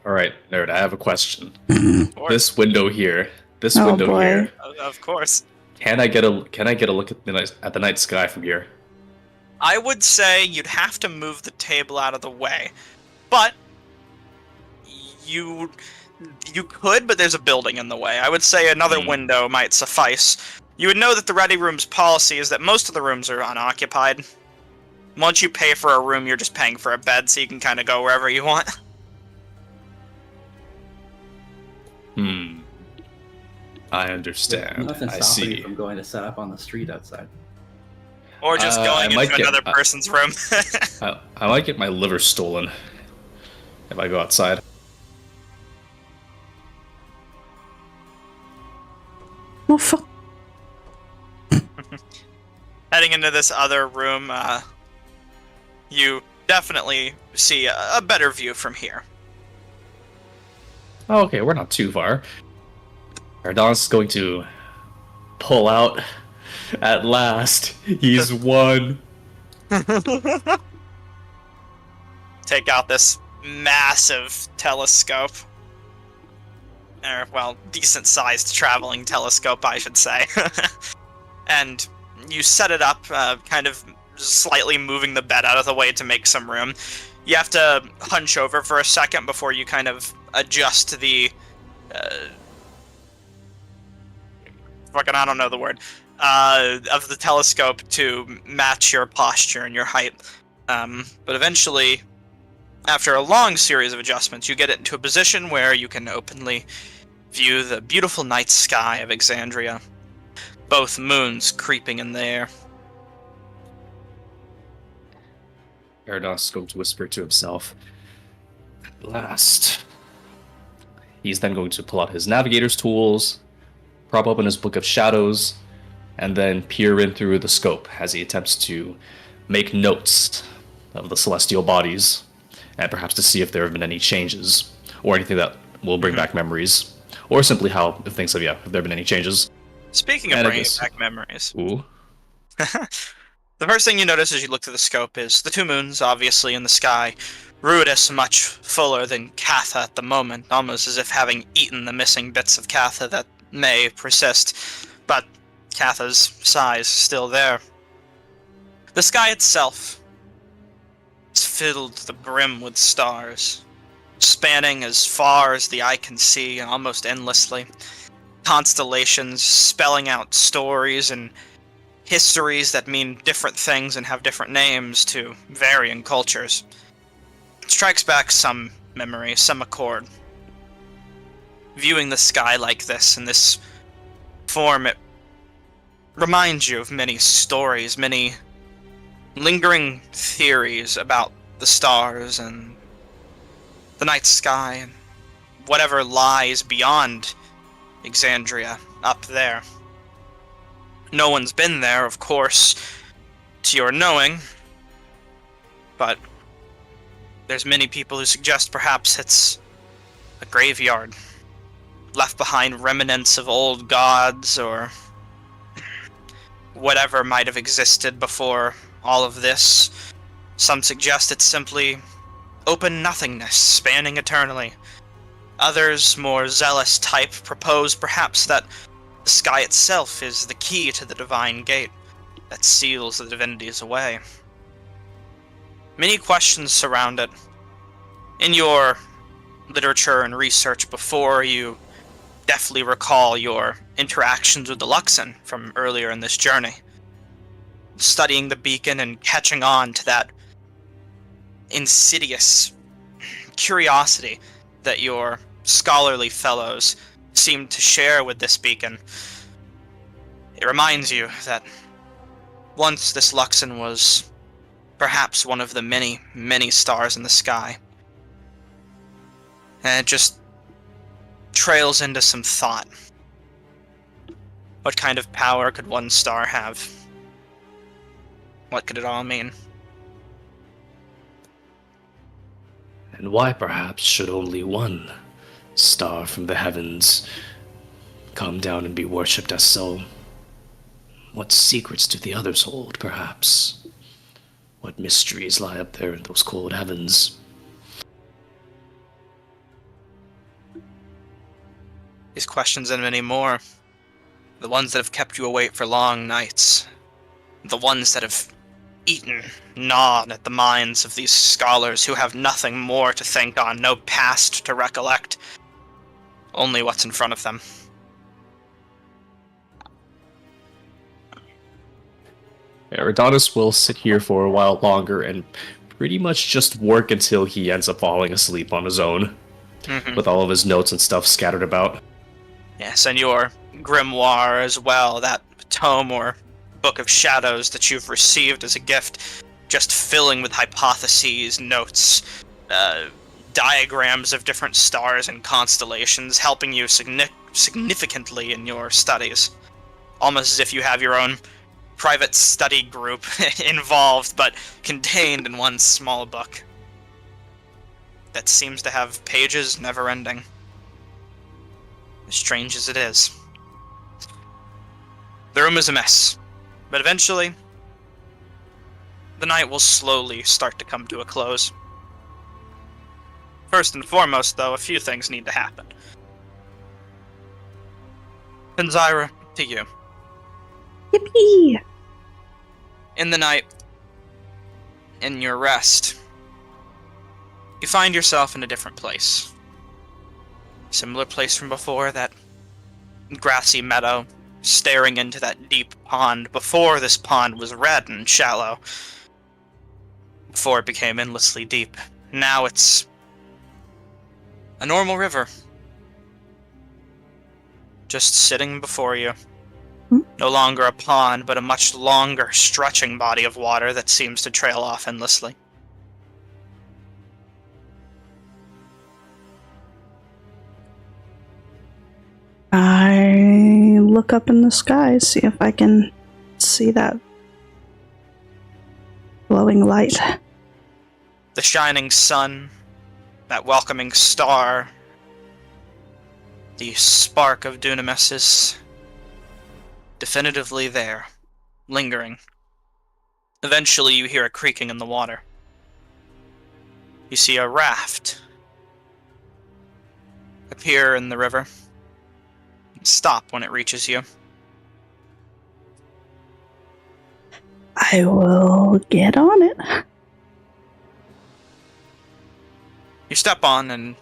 Alright, nerd, I have a question. Or- This window here. This Oh, window boy. here. Of course. Can I get a look at the night sky from here? I would say you'd have to move the table out of the way. but you could, but there's a building in the way. I would say another window might suffice. You would know that the Ready Room's policy is that most of the rooms are unoccupied. Once you pay for a room, you're just paying for a bed, so you can kind of go wherever you want. I understand. Nothing I stopping see. you from going to set up on the street outside. Or just going into another I person's room. I might get my liver stolen if I go outside. Well, fuck. Heading into this other room, you definitely see a better view from here. Oh, okay, we're not too far. Ardon's going to pull out. At last, he's won. Take out this massive telescope. Or, well, decent-sized traveling telescope, I should say. And you set it up, kind of slightly moving the bed out of the way to make some room. You have to hunch over for a second before you kind of adjust the... I don't know the word. Of the telescope to match your posture and your height. But eventually, after a long series of adjustments, you get it into a position where you can openly view the beautiful night sky of Exandria. Both moons creeping in the air. Ardon's going to whisper to himself. At last. He's then going to pull out his navigator's tools, prop open his book of shadows, and then peer in through the scope as he attempts to make notes of the celestial bodies, and perhaps to see if there have been any changes, or anything that will bring back memories, or simply if there have been any changes. Speaking of bringing back memories. Ooh. The first thing you notice as you look through the scope is the two moons, obviously, in the sky. Ruidus much fuller than Katha at the moment, almost as if having eaten the missing bits of Katha that may persist, but Katha's size still there. The sky itself is filled to the brim with stars, spanning as far as the eye can see, almost endlessly. Constellations spelling out stories and histories that mean different things and have different names to varying cultures. It strikes back some memory, some accord. Viewing the sky like this, in this form, it reminds you of many stories, many lingering theories about the stars and the night sky and whatever lies beyond Exandria up there. No one's been there, of course, to your knowing, but there's many people who suggest perhaps it's a graveyard, left behind remnants of old gods or whatever might have existed before all of this. Some suggest it's simply open nothingness, spanning eternally. Others, more zealous type, propose perhaps that the sky itself is the key to the divine gate that seals the divinities away. Many questions surround it. In your literature and research before, you definitely recall your interactions with the Luxon from earlier in this journey. Studying the beacon and catching on to that insidious curiosity that your scholarly fellows seem to share with this beacon. It reminds you that once this Luxon was perhaps one of the many, many stars in the sky. And it just trails into some thought. What kind of power could one star have? What could it all mean? And why perhaps should only one star from the heavens come down and be worshipped as so? What secrets do the others hold, perhaps? What mysteries lie up there in those cold heavens? These questions and many more. The ones that have kept you awake for long nights. The ones that have eaten, gnawed at the minds of these scholars who have nothing more to think on, no past to recollect, only what's in front of them. Eridanis will sit here for a while longer and pretty much just work until he ends up falling asleep on his own, with all of his notes and stuff scattered about. Yes, and your grimoire as well, that tome or book of shadows that you've received as a gift, just filling with hypotheses, notes, diagrams of different stars and constellations, helping you significantly in your studies. Almost as if you have your own private study group involved, but contained in one small book that seems to have pages never ending. As strange as it is. The room is a mess, but eventually, the night will slowly start to come to a close. First and foremost, though, a few things need to happen. Penzira, to you. Yippee! In the night, in your rest, you find yourself in a different place. Similar place from before, that grassy meadow, staring into that deep pond. Before this pond was red and shallow. Before it became endlessly deep. Now it's a normal river. Just sitting before you. No longer a pond, but a much longer, stretching body of water that seems to trail off endlessly. I look up in the sky, see if I can see that glowing light. The shining sun, that welcoming star, the spark of Dunamis is definitively there, lingering. Eventually you hear a creaking in the water. You see a raft appear in the river. Stop when it reaches you. I will get on it. You step on, and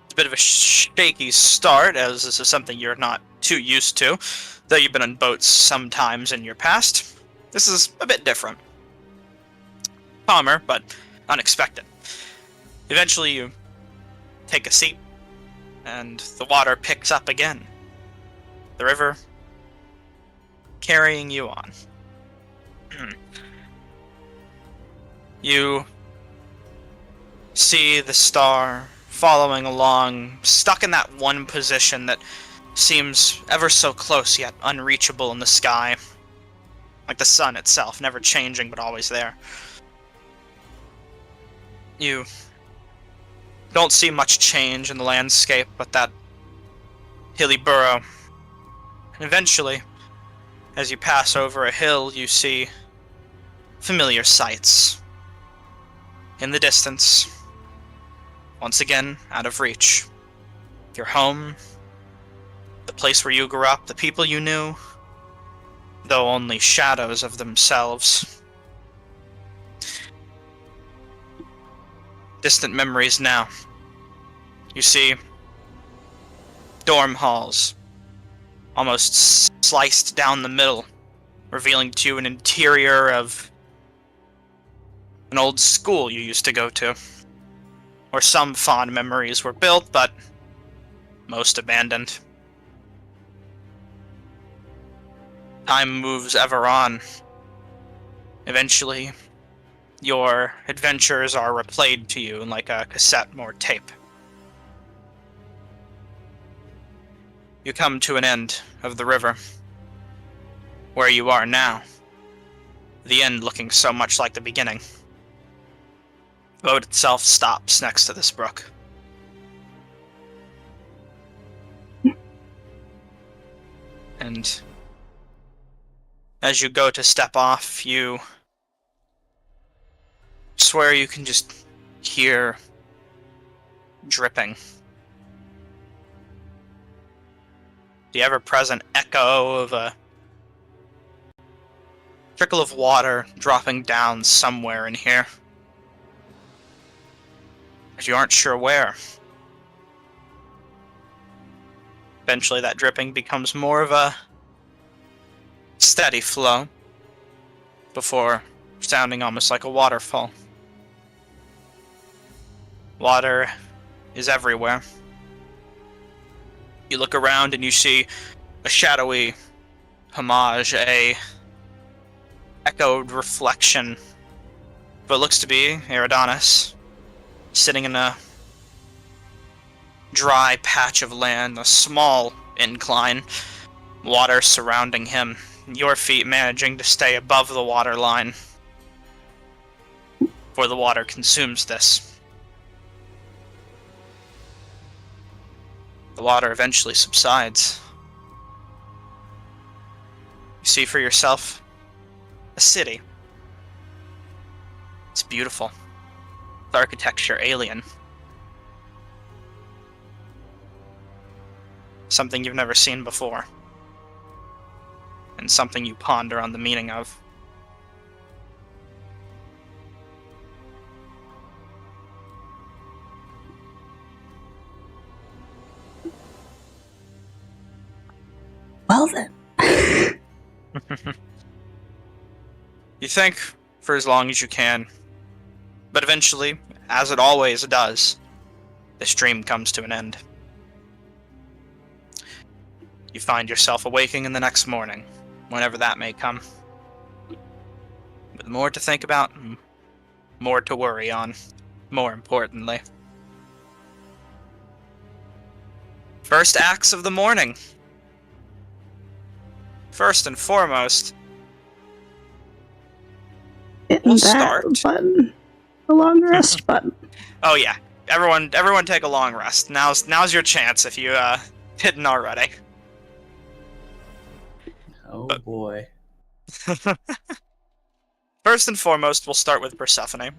it's a bit of a shaky start, as this is something you're not too used to. Though you've been on boats sometimes in your past, this is a bit different. Calmer, but unexpected. Eventually you take a seat, and the water picks up again. The river carrying you on. You see the star following along, stuck in that one position that seems ever so close yet unreachable in the sky. Like the sun itself, never changing but always there. You don't see much change in the landscape, but that hilly burrow. And eventually, as you pass over a hill, you see familiar sights. In the distance, once again, out of reach. Your home, the place where you grew up, the people you knew, though only shadows of themselves. Distant memories now. You see dorm halls, almost sliced down the middle, revealing to you an interior of an old school you used to go to, where some fond memories were built, but most abandoned. Time moves ever on. Eventually, your adventures are replayed to you like a cassette or tape. You come to an end of the river, where you are now. The end looking so much like the beginning. The boat itself stops next to this brook. And as you go to step off, you swear you can just hear dripping. The ever-present echo of a trickle of water dropping down somewhere in here. But you aren't sure where. Eventually that dripping becomes more of a steady flow before sounding almost like a waterfall. Water is everywhere. You look around and you see a shadowy homage, a echoed reflection of what looks to be Eridanis, sitting in a dry patch of land, a small incline, water surrounding him, your feet managing to stay above the water line, for the water consumes this. The water eventually subsides. You see for yourself a city. It's beautiful. With architecture alien. Something you've never seen before. And something you ponder on the meaning of. Well then. You think for as long as you can, but eventually, as it always does, this dream comes to an end. You find yourself awaking in the next morning, whenever that may come. With more to think about, more to worry on, more importantly. First acts of the morning. First and foremost, Hitting We'll that start. button. The long rest button. oh yeah, everyone take a long rest. Now's your chance if you didn't already. Oh boy. First and foremost, we'll start with Persephone.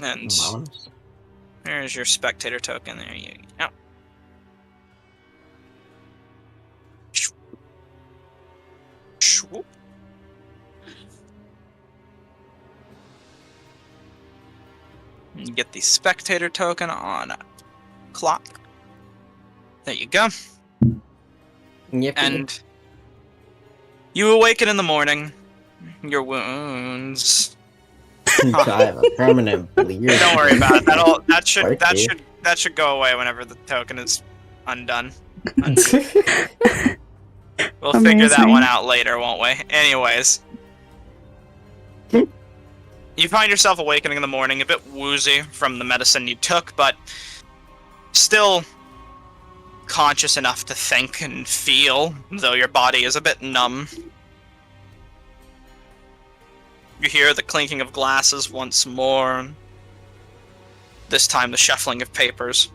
And Bonus. there's your spectator token. There you go. Swoop. You get the spectator token on clock. There you go. Yep. And you awaken in the morning. Your wounds. I have a permanent bleed. Don't worry about it. That Okay. should go away whenever the token is undone. We'll figure that Amazing. one out later, won't we? Anyways. You find yourself awakening in the morning, a bit woozy from the medicine you took, but still conscious enough to think and feel, though your body is a bit numb. You hear the clinking of glasses once more. This time the shuffling of papers.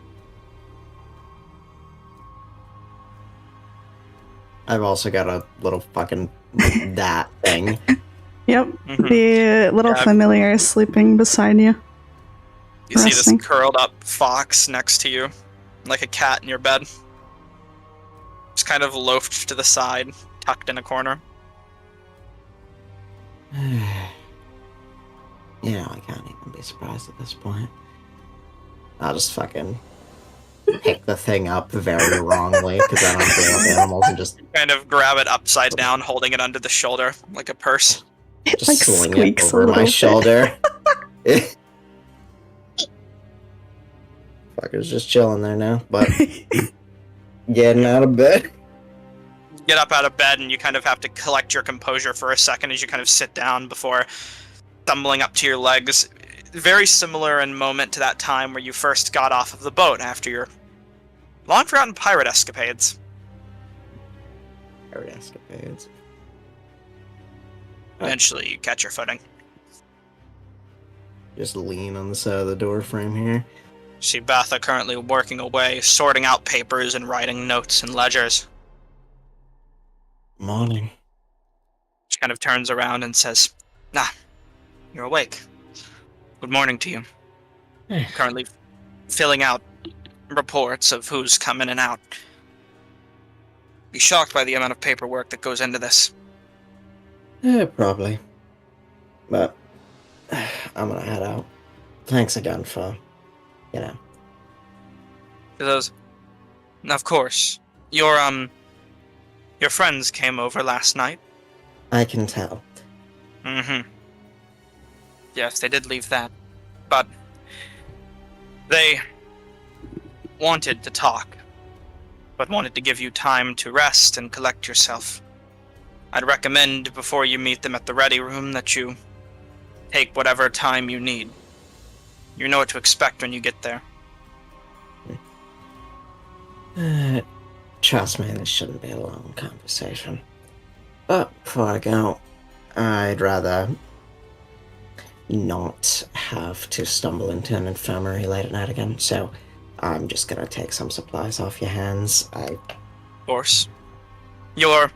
I've also got a little fucking that thing. Yep. Mhm. The little Yeah. familiar is sleeping beside you. You see this Resting. curled up fox next to you, like a cat in your bed. It's kind of loafed to the side, tucked in a corner. Yeah, I can't even be surprised at this point. I'll just fucking pick the thing up very wrongly because I don't deal with animals and just Kind of grab it upside down, holding it under the shoulder, like a purse. It just like sling it squeaks a over little my bit. shoulder. Fucker's just chilling there now, but getting out of bed. Get up out of bed, and you kind of have to collect your composure for a second as you kind of sit down before stumbling up to your legs. Very similar in moment to that time where you first got off of the boat after your long-forgotten pirate escapades. Pirate escapades. Eventually, you catch your footing. Just lean on the side of the door frame here. See Batha currently working away, sorting out papers and writing notes and ledgers. Morning. She kind of turns around and says, "Ah, you're awake. Good morning to you. Currently filling out reports of who's come in and out. Be shocked by the amount of paperwork that goes into this. Probably. But I'm gonna head out. Thanks again for, you know. Those, of course. Your friends came over last night. I can tell. Mm-hmm. Yes, they did leave that. But they wanted to talk, but wanted to give you time to rest and collect yourself. I'd recommend before you meet them at the ready room that you take whatever time you need. You know what to expect when you get there. Trust me, this shouldn't be a long conversation. But before I go, I'd rather not have to stumble into an infirmary late at night again, so I'm just gonna take some supplies off your hands. Of course. Your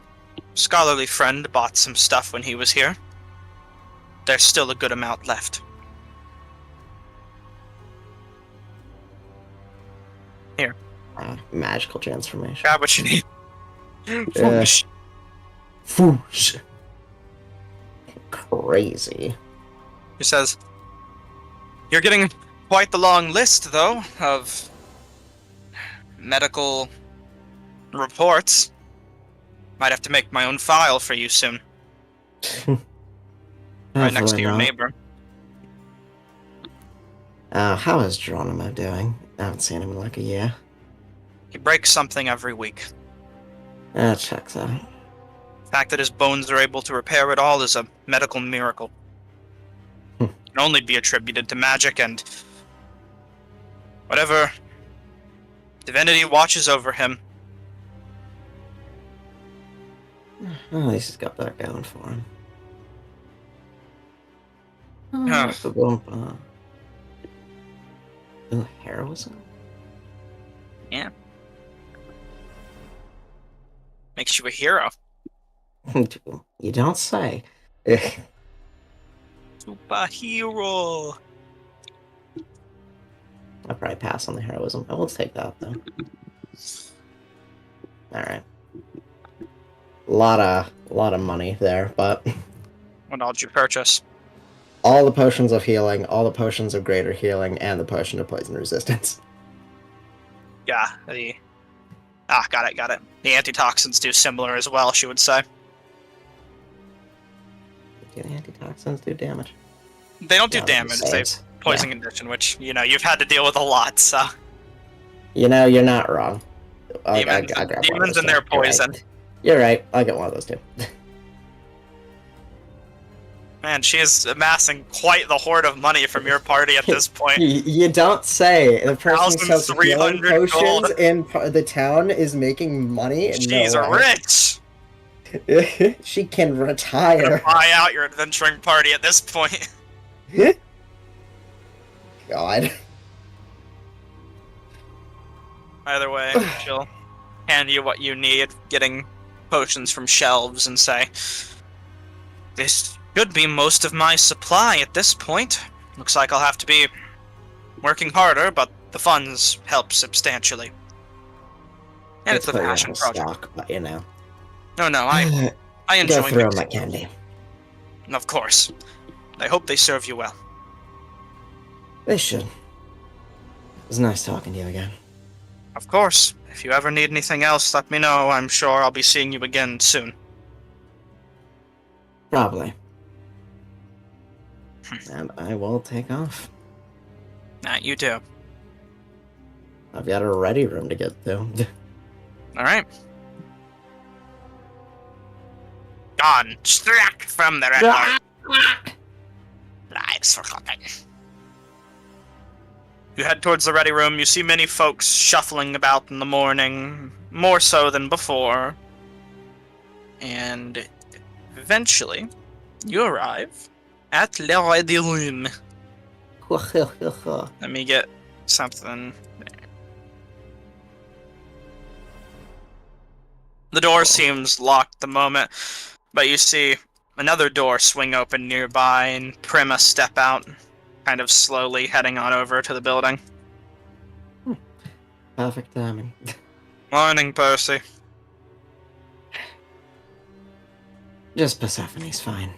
scholarly friend bought some stuff when he was here. There's still a good amount left. Here. Magical transformation. Grab what you need. Yeah. Foosh. Crazy. He says, "You're getting quite the long list, though, of medical reports. Might have to make my own file for you soon. Right next to your neighbor." How is Geronimo doing? I haven't seen him in like a year. He breaks something every week. Checks out. The fact that his bones are able to repair it all is a medical miracle. It can only be attributed to magic and whatever divinity watches over him. Well, at least he's got that going for him. Ugh. Ooh, heroism? Yeah. Makes you a hero. You don't say. Superhero. I'll probably pass on the heroism. I will take that, though. Alright. Lot of money there, but What all did you purchase? all the potions of healing, all the potions of greater healing, and the potion of poison resistance. Yeah, got it. The antitoxins do similar as well, she would say. Do the antitoxins do damage? They don't do No, damage, they have saves. poison condition, which, you've had to deal with a lot, so. You're not wrong. Demons, I'll grab one of demons those and their too. You're poison. right. You're right. I'll get one of those too. Man, she is amassing quite the hoard of money from your party at this point. You don't say. The person who sells healing 1,300 potions gold. in the town is making money. She's No way. rich! She can Gonna retire. buy out your adventuring party at this point. God. Either way, she'll hand you what you need, getting potions from shelves, and say, "This should be most of my supply at this point. Looks like I'll have to be working harder, but the funds help substantially. And it's a put you passion on project." stock, but you know. No, I Go enjoy through mixing. my candy. Of course. I hope they serve you well. They should. It was nice talking to you again. Of course. If you ever need anything else, let me know. I'm sure I'll be seeing you again soon. Probably. And I will take off. You do. I've got a ready room to get to. Alright. Gone. Struck from the red light. Lives forgotten. You head towards the ready room. You see many folks shuffling about in the morning, more so than before. And eventually, you arrive at Le Ready Room. Let me get something there. The door seems locked the moment, but you see another door swing open nearby and Prima step out, kind of slowly heading on over to the building. Perfect timing. Morning, Percy. Just Persephone's fine.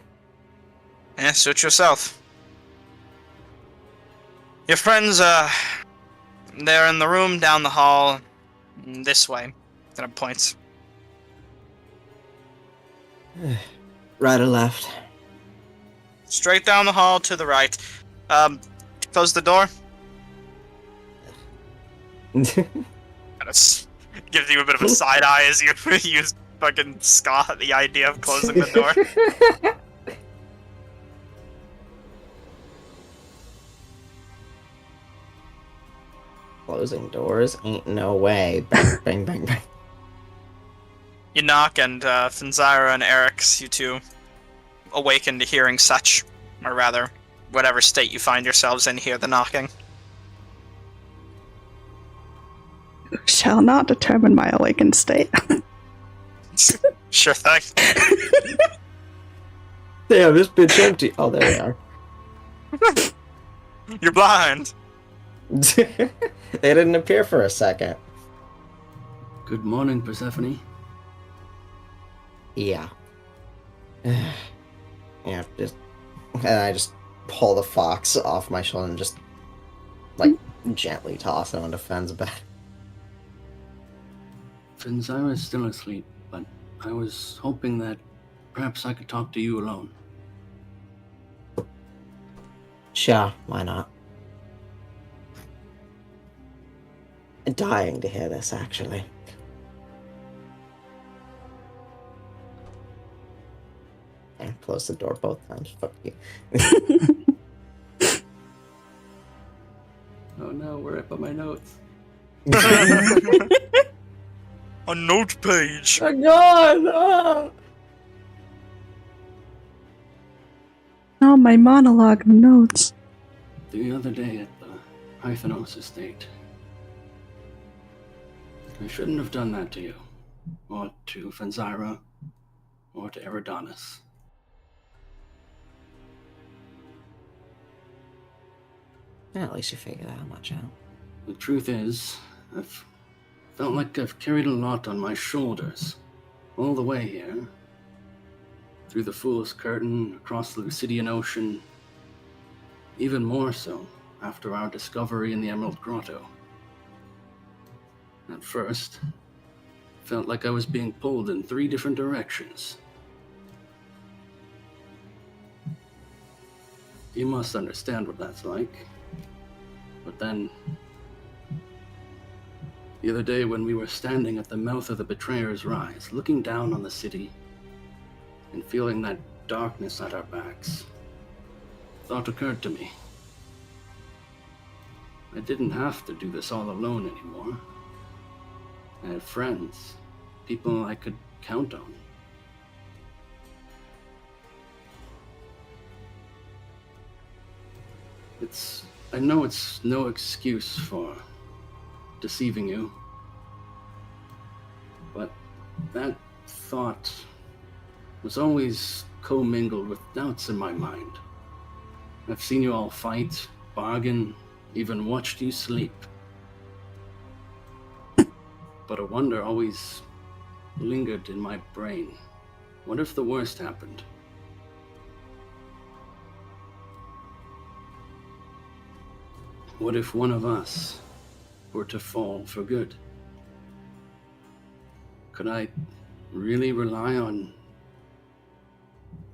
Suit yourself. Your friends, they're in the room down the hall, this way. Kind of points. Right or left? Straight down the hall to the right. Close the door. Kind of gives you a bit of a side eye as you use fucking scoff at the idea of closing the door. Closing doors? Ain't no way. Bang, bang, bang, bang. You knock, and Finzyra and Eric's, you two, awaken to hearing such, or rather, whatever state you find yourselves in, hear the knocking. Shall not determine my awakened state. Sure thing. Damn, this bitch empty. Oh, there they are. You're blind. They didn't appear for a second. Good morning, Persephone. Yeah. Yeah, and I just pull the fox off my shoulder and just, like, gently toss it onto Fenn's bed. Finzyra is still asleep, but I was hoping that perhaps I could talk to you alone. Sure, why not? Dying to hear this, actually. And close the door both times. Fuck you. Oh no, where I put my notes? A note page. Oh god! Oh. Oh, my monologue notes. The other day at the Hyphenos estate. I shouldn't have done that to you, or to Finzyra, or to Eridanis. Yeah, at least you figured that much out. The truth is, I've felt like I've carried a lot on my shoulders, all the way here. Through the Fool's Curtain, across the Lucidian Ocean, even more so after our discovery in the Emerald Grotto. At first, felt like I was being pulled in 3 different directions. You must understand what that's like. But then, the other day when we were standing at the mouth of the Betrayer's Rise, looking down on the city, and feeling that darkness at our backs, a thought occurred to me. I didn't have to do this all alone anymore. I had friends, people I could count on. I know it's no excuse for deceiving you, but that thought was always commingled with doubts in my mind. I've seen you all fight, bargain, even watched you sleep. But a wonder always lingered in my brain. What if the worst happened? What if one of us were to fall for good? Could I really rely on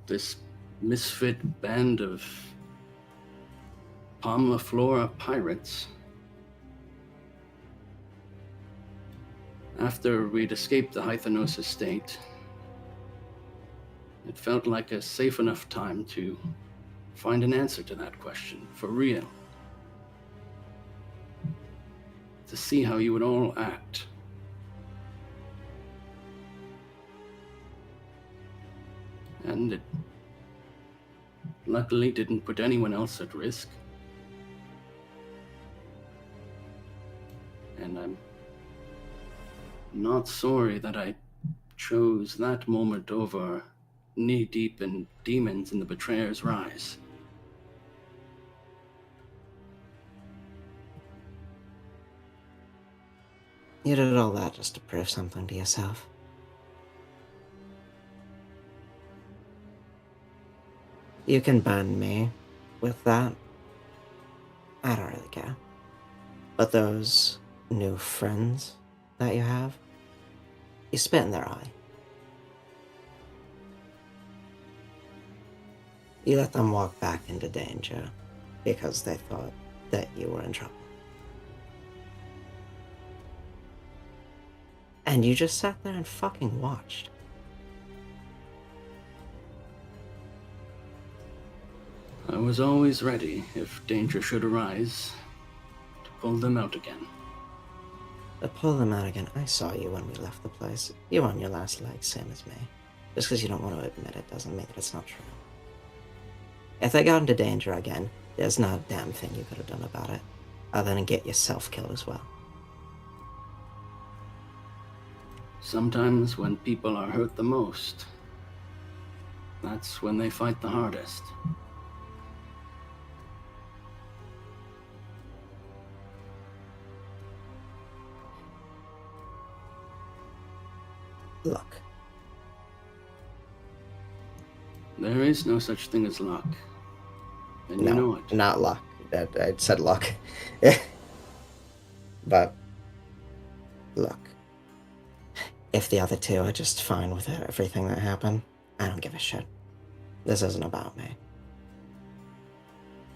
this misfit band of Palmaflora pirates? After we'd escaped the Hyphenos estate, it felt like a safe enough time to find an answer to that question, for real. To see how you would all act. And it luckily didn't put anyone else at risk. And I'm not sorry that I chose that moment over knee-deep in demons in the Betrayer's Rise. You did all that just to prove something to yourself. You can burn me with that. I don't really care. But those new friends that you have, you spit in their eye. You let them walk back into danger because they thought that you were in trouble. And you just sat there and fucking watched. I was always ready, if danger should arise, to pull them out again. But pull them out again. I saw you when we left the place. You were on your last leg, same as me. Just because you don't want to admit it doesn't mean that it's not true. If they got into danger again, there's not a damn thing you could have done about it, other than get yourself killed as well. Sometimes when people are hurt the most, that's when they fight the hardest. Look, There is no such thing as luck. And you know it. not luck. I said luck. But, look. If the other two are just fine with it, everything that happened, I don't give a shit. This isn't about me.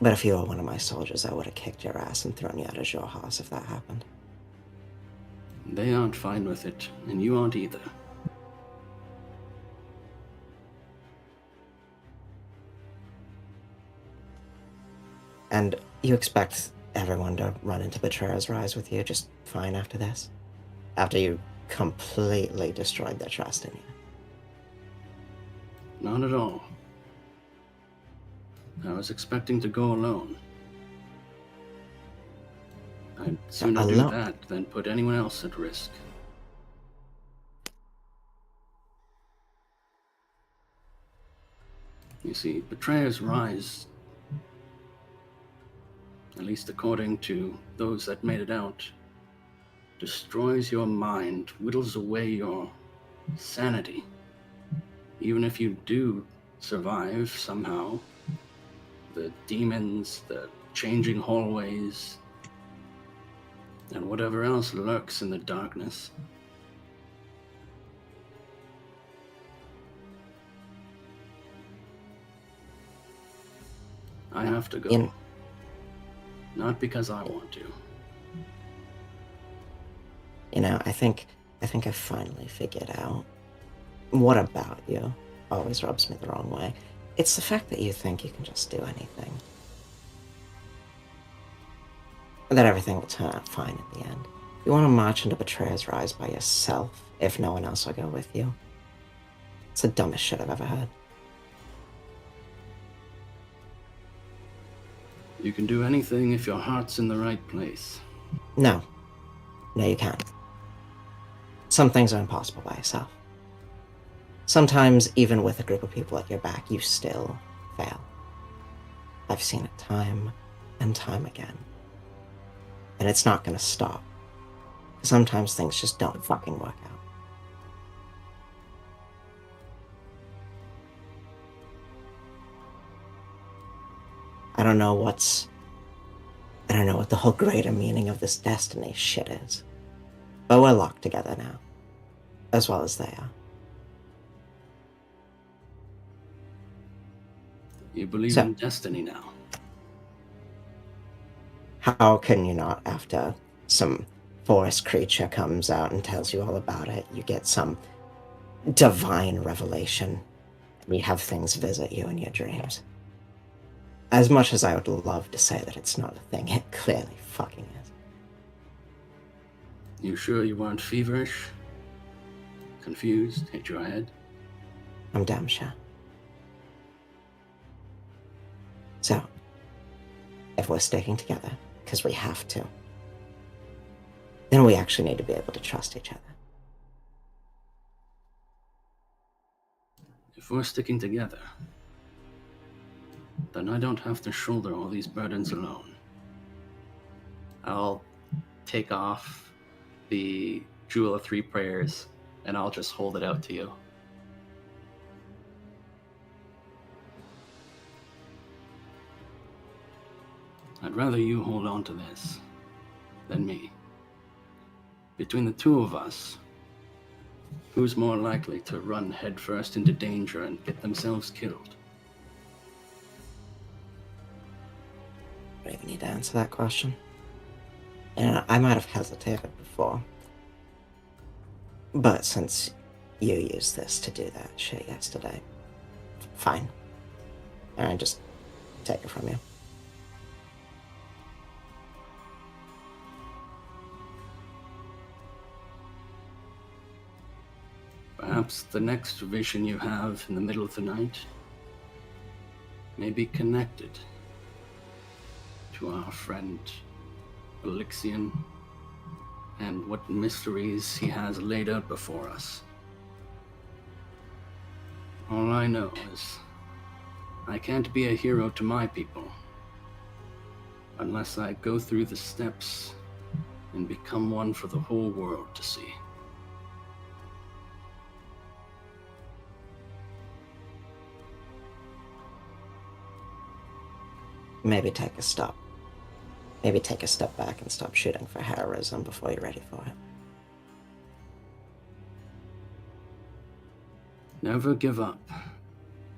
But if you were one of my soldiers, I would have kicked your ass and thrown you out of your house if that happened. They aren't fine with it, and you aren't either. And you expect everyone to run into Betrayer's Rise with you just fine after this? After you completely destroyed their trust in you? Not at all. I was expecting to go alone. I'd sooner do Alone? that than put anyone else at risk. You see, Betrayer's Rise, at least according to those that made it out, destroys your mind, whittles away your sanity. Even if you do survive somehow, the demons, the changing hallways, and whatever else lurks in the darkness. I have to go. Not because I want to. You know, I think I finally figured out what about you always rubs me the wrong way. It's the fact that you think you can just do anything. That everything will turn out fine at the end. You want to march into Betrayer's Rise by yourself if no one else will go with you. It's the dumbest shit I've ever heard. You can do anything if your heart's in the right place. No. No, you can't. Some things are impossible by yourself. Sometimes, even with a group of people at your back, you still fail. I've seen it time and time again. And it's not gonna stop. Sometimes things just don't fucking work out. I don't know what the whole greater meaning of this destiny shit is. But we're locked together now. As well as they are. You believe in destiny now. How can you not after some forest creature comes out and tells you all about it? You get some divine revelation. And you have things visit you in your dreams. As much as I would love to say that it's not a thing, it clearly fucking is. You sure you weren't feverish? Confused? Hit your head? I'm damn sure. So, if we're sticking together, because we have to, then we actually need to be able to trust each other. If we're sticking together, then I don't have to shoulder all these burdens alone. I'll take off the Jewel of Three Prayers, and I'll just hold it out to you. I'd rather you hold on to this than me. Between the two of us, who's more likely to run headfirst into danger and get themselves killed? I don't even need to answer that question. And I might have hesitated before. But since you used this to do that shit yesterday, fine. And I just take it from you. Perhaps the next vision you have in the middle of the night may be connected to our friend Elixion and what mysteries he has laid out before us. All I know is I can't be a hero to my people unless I go through the steps and become one for the whole world to see. Maybe take a stop. Maybe take a step back and stop shooting for heroism before you're ready for it. Never give up.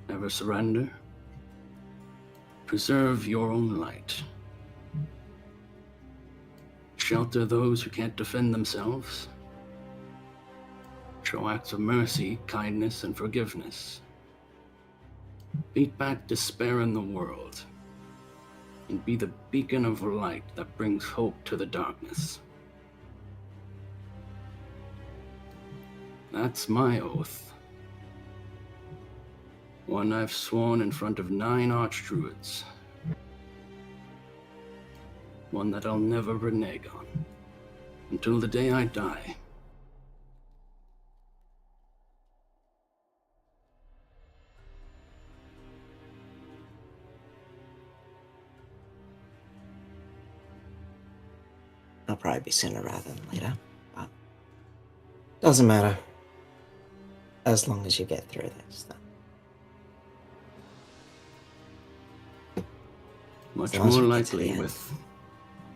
Never surrender. Preserve your own light. Shelter those who can't defend themselves. Show acts of mercy, kindness, and forgiveness. Beat back despair in the world. And be the beacon of light that brings hope to the darkness. That's my oath. One I've sworn in front of 9 archdruids. One that I'll never renege on. Until the day I die. It'll probably be sooner rather than later, but doesn't matter. As long as you get through this, then. Much As long as more we get to the likely end. with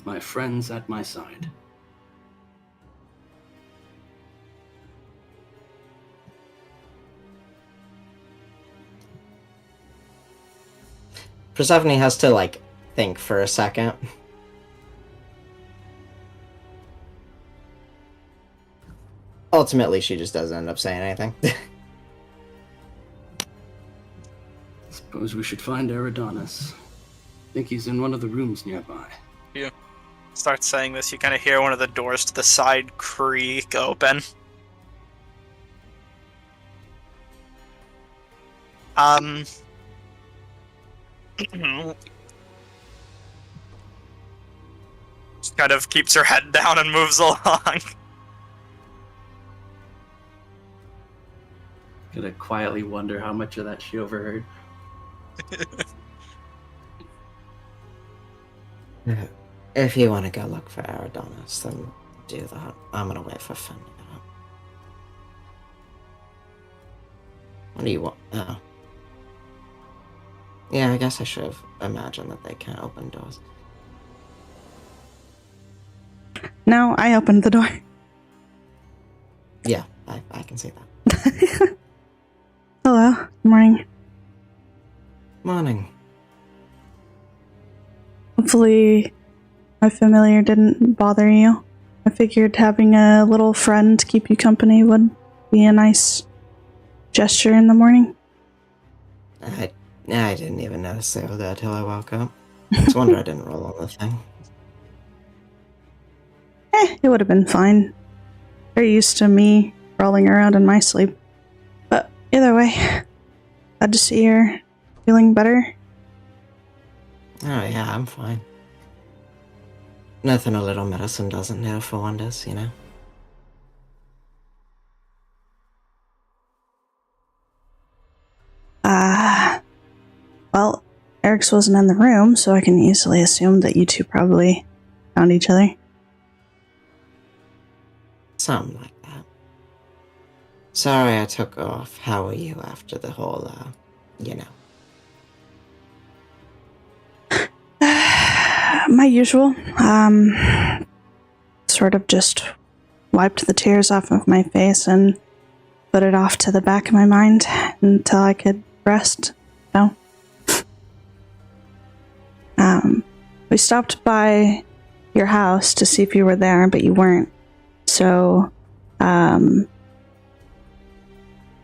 my friends at my side. Persephone has to, think for a second. Ultimately, she just doesn't end up saying anything. Suppose we should find Eridanos. Think he's in one of the rooms nearby. Start saying this, you kind of hear one of the doors to the side creak open. Just kind of keeps her head down and moves along. Gonna quietly wonder how much of that she overheard. If you want to go look for Eridanos, then do that. I'm gonna wait for Finn to get up. What do you want? Oh. Yeah, I guess I should have imagined that they can't open doors. No, I opened the door. Yeah, I can see that. Hello. Good morning. Morning. Hopefully my familiar didn't bother you. I figured having a little friend to keep you company would be a nice gesture in the morning. I didn't even notice they were there till I woke up. It's a wonder I didn't roll on the thing. It would have been fine. They're used to me rolling around in my sleep. But either way, glad to see you're feeling better. Oh yeah, I'm fine. Nothing a little medicine doesn't do for wonders, you know? Well, Eric's wasn't in the room, so I can easily assume that you two probably found each other. Something like that. Sorry I took off. How are you after the whole, you know? My usual. Sort of just wiped the tears off of my face and put it off to the back of my mind until I could rest. No. We stopped by your house to see if you were there, but you weren't. So, I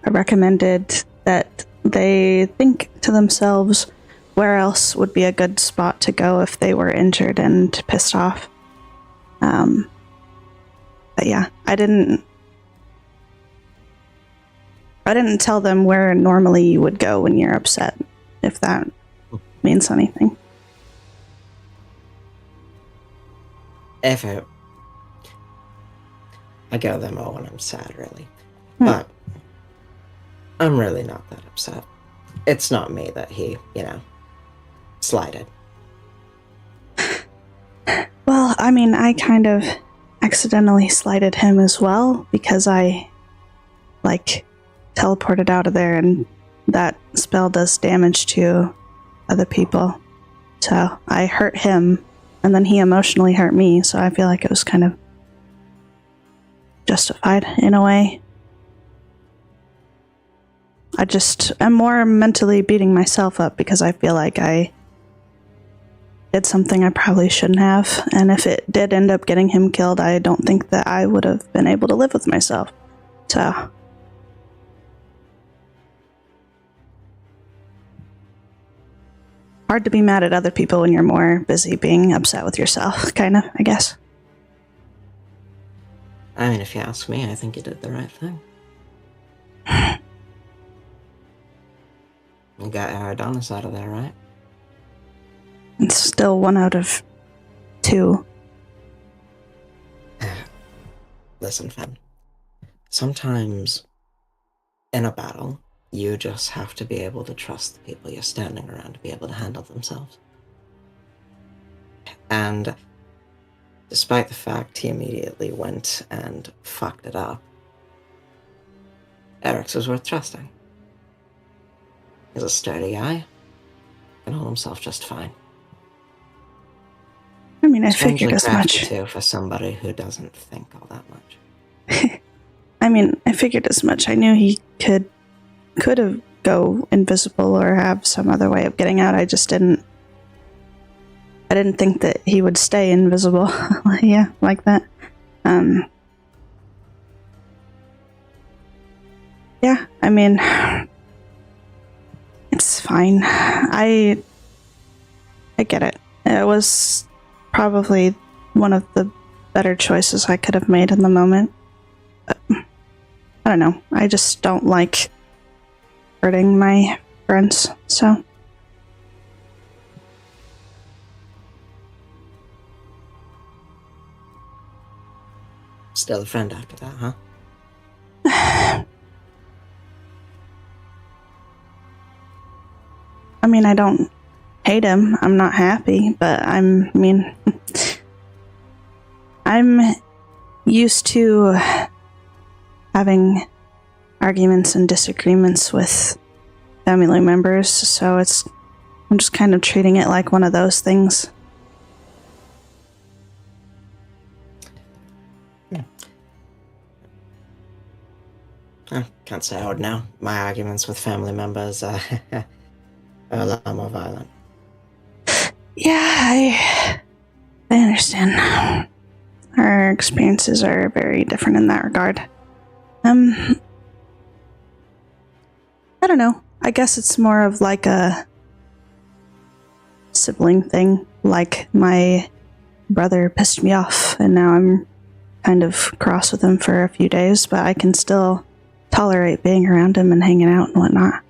recommended that they think to themselves where else would be a good spot to go if they were injured and pissed off. But yeah, I didn't tell them where normally you would go when you're upset, if that means anything. I go there more when I'm sad, really. But I'm really not that upset. It's not me that he, slighted. Well, I mean, I kind of accidentally slighted him as well because I, teleported out of there and that spell does damage to other people. So I hurt him and then he emotionally hurt me, so I feel like it was kind of justified in a way. I'm more mentally beating myself up because I feel like I did something I probably shouldn't have, and if it did end up getting him killed, I don't think that I would have been able to live with myself. So hard to be mad at other people when you're more busy being upset with yourself, kind of, I guess. I mean, if you ask me, I think you did the right thing. You got Adonis out of there, right? It's still 1 out of 2. Listen, Finn. Sometimes in a battle, you just have to be able to trust the people you're standing around to be able to handle themselves. And despite the fact he immediately went and fucked it up, Eric's was worth trusting. He's a sturdy guy, can hold himself just fine. I mean, I figured as much. Too, for somebody who doesn't think all that much. I mean, I figured as much. I knew he could have go invisible or have some other way of getting out. I didn't think that he would stay invisible. Yeah, like that. Yeah, I mean, it's fine. I get it. It was probably one of the better choices I could have made in the moment. But, I don't know. I just don't like hurting my friends, so. Still a friend after that, huh? I mean, I don't hate him. I'm not happy, but I'm used to having arguments and disagreements with family members, so I'm just kind of treating it like one of those things. I can't say I would now. My arguments with family members are a lot more violent. Yeah, I understand. Our experiences are very different in that regard. I don't know. I guess it's more of like a sibling thing. Like my brother pissed me off, and now I'm kind of cross with him for a few days, but I can still tolerate being around him and hanging out and whatnot.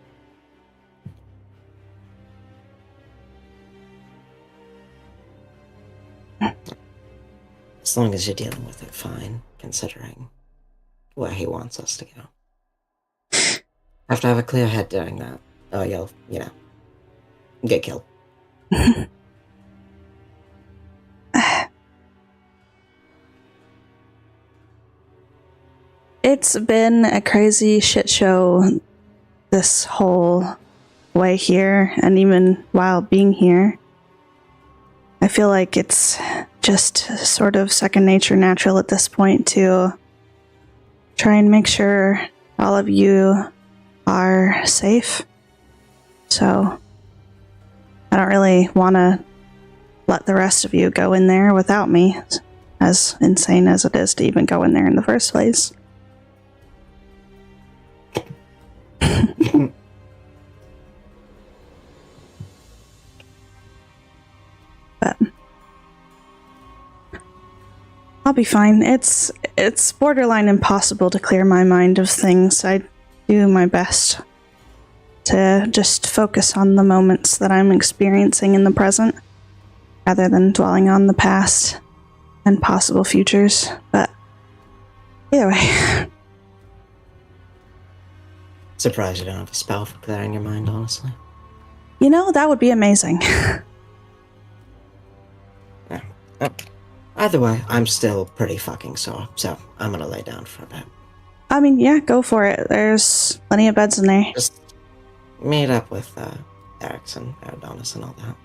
As long as you're dealing with it fine, considering where he wants us to go. Have to have a clear head doing that, or you'll, get killed. It's been a crazy shit show this whole way here, and even while being here. I feel like it's just sort of second nature natural at this point to try and make sure all of you are safe. So I don't really want to let the rest of you go in there without me, as insane as it is to even go in there in the first place. But I'll be fine. It's borderline impossible to clear my mind of things. I do my best to just focus on the moments that I'm experiencing in the present, rather than dwelling on the past and possible futures. But either way. Surprised you don't have a spell for clearing your mind, honestly. You know, that would be amazing. Yeah. Either way, I'm still pretty fucking sore, so I'm gonna lay down for a bit. I mean, yeah, go for it. There's plenty of beds in there. Just meet up with Erickson, Adonis, and all that.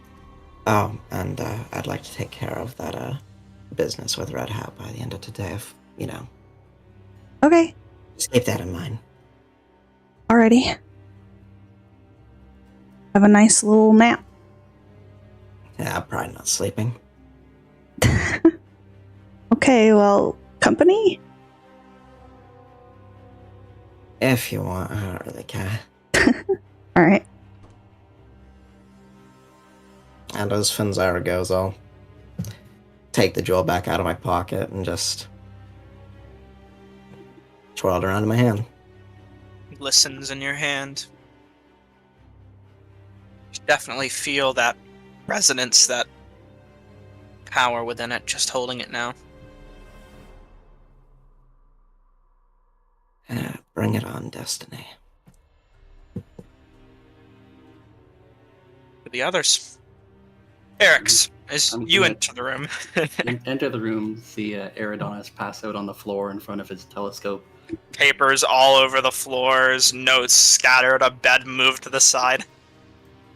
Oh, and I'd like to take care of that business with Red Hat by the end of today, if, you know. Okay. Just keep that in mind. Alrighty. Have a nice little nap. Yeah, I'm probably not sleeping. Okay, well, company? If you want, I don't really care. Alright. And as Finzara goes, I'll take the jewel back out of my pocket and just twirl it around in my hand. Listens in your hand. You definitely feel that resonance, that power within it, just holding it now. Bring it on, Destiny. For the others. Eric's, as I'm you good. enter the room. Enter the room, see Eridonis pass out on the floor in front of his telescope. Papers all over the floors, notes scattered, a bed moved to the side.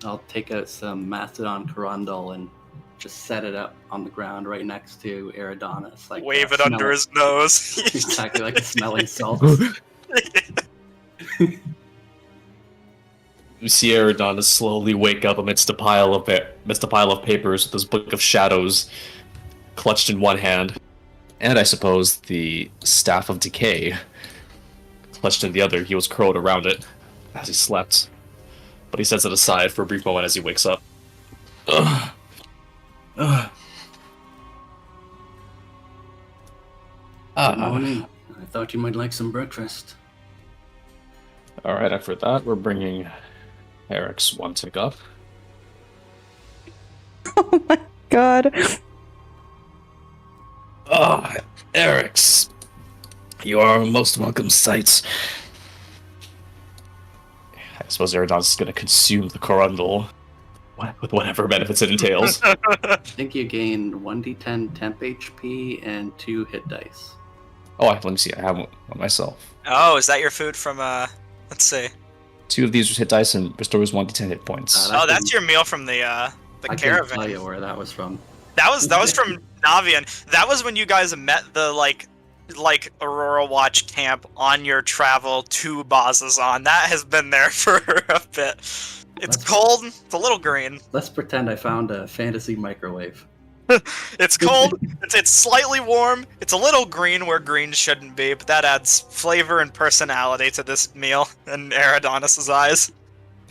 I'll take out some Mastodon Corundal and just set it up on the ground right next to Eridonis. Like Wave it under his nose. Exactly like a smelling salt. You see Aerodon slowly wake up amidst a pile of papers with this book of shadows clutched in one hand, and I suppose the staff of decay clutched in the other. He was curled around it as he slept, but he sets it aside for a brief moment as he wakes up. Good morning. I thought you might like some breakfast. Alright, after that, we're bringing Eric's one tick up. Oh my god. Eric's. You are a most welcome sight. I suppose Aerodon's is going to consume the Corundal with whatever benefits it entails. I think you gain 1d10 temp HP and 2 hit dice. Oh, let me see. I have one myself. Oh, is that your food from, let's see. 2 of these hit dice and restores 1d10 hit points. Oh, that's your meal from the I couldn't caravan. tell you where that was from. That was from Navian. That was when you guys met the, like Aurora Watch camp on your travel to Bazazan. That has been there for a bit. It's cold. It's a little green. Let's pretend I found a fantasy microwave. It's cold. It's slightly warm. It's a little green where green shouldn't be, but that adds flavor and personality to this meal in Aerodonis' eyes.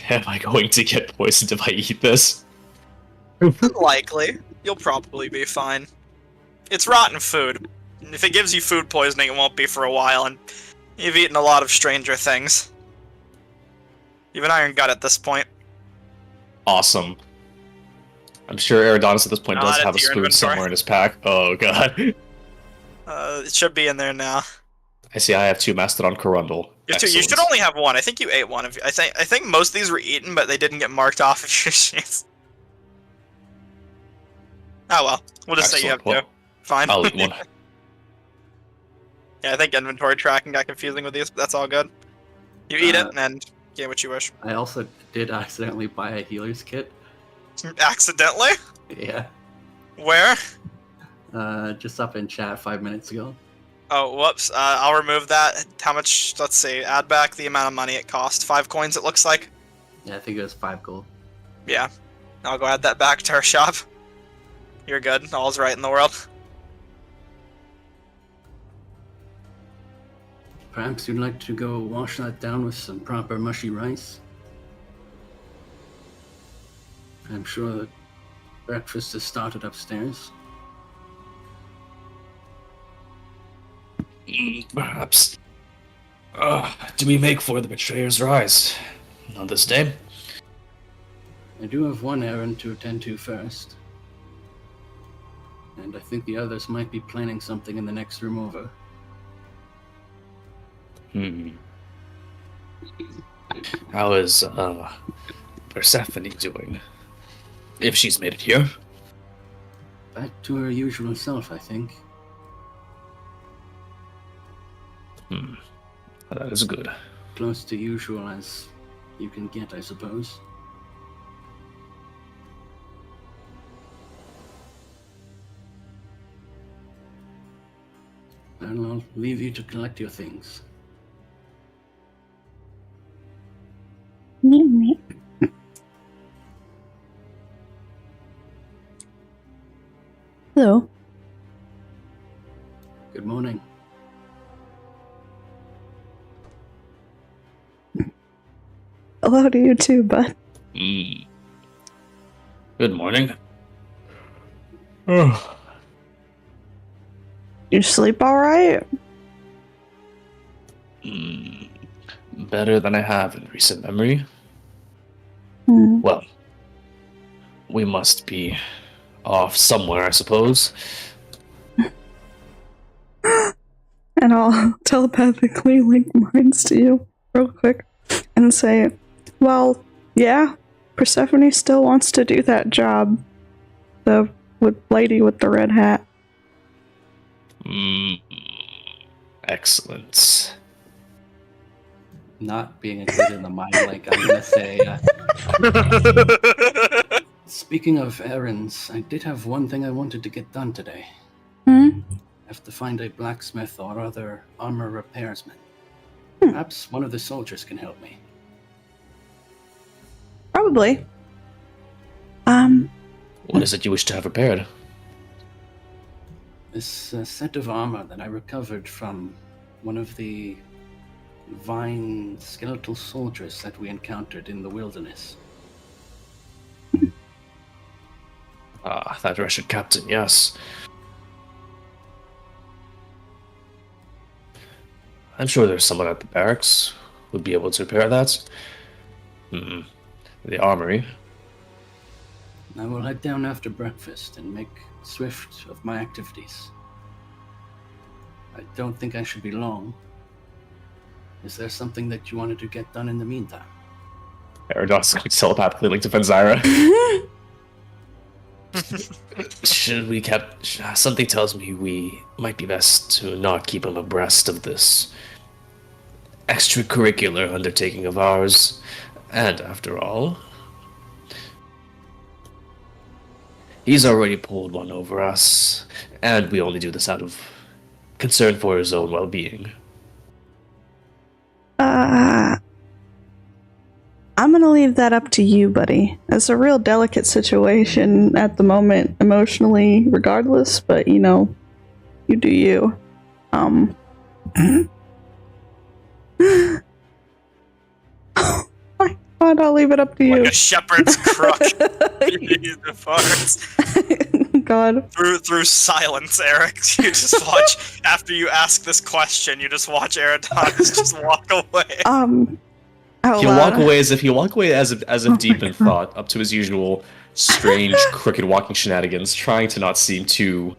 Am I going to get poisoned if I eat this? Likely. You'll probably be fine. It's rotten food. If it gives you food poisoning, it won't be for a while, and you've eaten a lot of stranger things. Even Iron Gut at this point. Awesome. I'm sure Aerodonus at this point does Add it have a to your spoon inventory. somewhere in his pack. Oh god. It should be in there now. I see I have 2 Mastodon Corundal. You have two. You should only have one. I think you ate one of. I think most of these were eaten, but they didn't get marked off of your sheets. Oh well, we'll just say you have Excellent. two. Fine. I'll eat one. Yeah, I think inventory tracking got confusing with these, but that's all good. You eat it and get what you wish. I also did accidentally buy a healer's kit. Accidentally? Yeah. Where? Just up in chat 5 minutes ago. Oh, whoops. I'll remove that. How much? Let's see. Add back the amount of money it cost. 5 coins, it looks like. Yeah, I think it was 5 gold. Yeah. I'll go add that back to our shop. You're good. All's right in the world. Perhaps you'd like to go wash that down with some proper mushy rice? I'm sure that breakfast has started upstairs. Perhaps. Do we make for the Betrayer's Rise on this day? I do have one errand to attend to first. And I think the others might be planning something in the next room over. How is Persephone doing? If she's made it here. Back to her usual self, I think. That is good. Close to usual as you can get, I suppose. And I'll leave you to collect your things. Hello. Good morning. Hello to you too, bud. Good morning. You sleep alright? Better than I have in recent memory. Well, we must be off somewhere, I suppose. And I'll telepathically link minds to you real quick and say, well, yeah, Persephone still wants to do that job. The lady with the red hat. Excellent. Not being a good in the mind, like I'm gonna say. Speaking of errands, I did have one thing I wanted to get done today. Hmm? I have to find a blacksmith or other armor repairsman. Perhaps one of the soldiers can help me. Probably. What is it you wish to have repaired? This set of armor that I recovered from one of the vine skeletal soldiers that we encountered in the wilderness. That Russian captain, yes. I'm sure there's someone at the barracks who'd be able to repair that. The armory. I will head down after breakfast and make swift of my activities. I don't think I should be long. Is there something that you wanted to get done in the meantime? Paradox telepathically linked to Fenzira. Should we something tells me we might be best to not keep him abreast of this extracurricular undertaking of ours. And after all, he's already pulled one over us, and we only do this out of concern for his own well-being. I'm gonna leave that up to you, buddy. It's a real delicate situation at the moment, emotionally, regardless, but you know, you do you. Oh my god, I'll leave it up to you. Like a shepherd's crook. He departs. God. Through silence, Eric. You just watch, after you ask this question, you just watch Eridanus just walk away. He'll walk away as if deep in thought, up to his usual strange, crooked walking shenanigans, trying to not seem too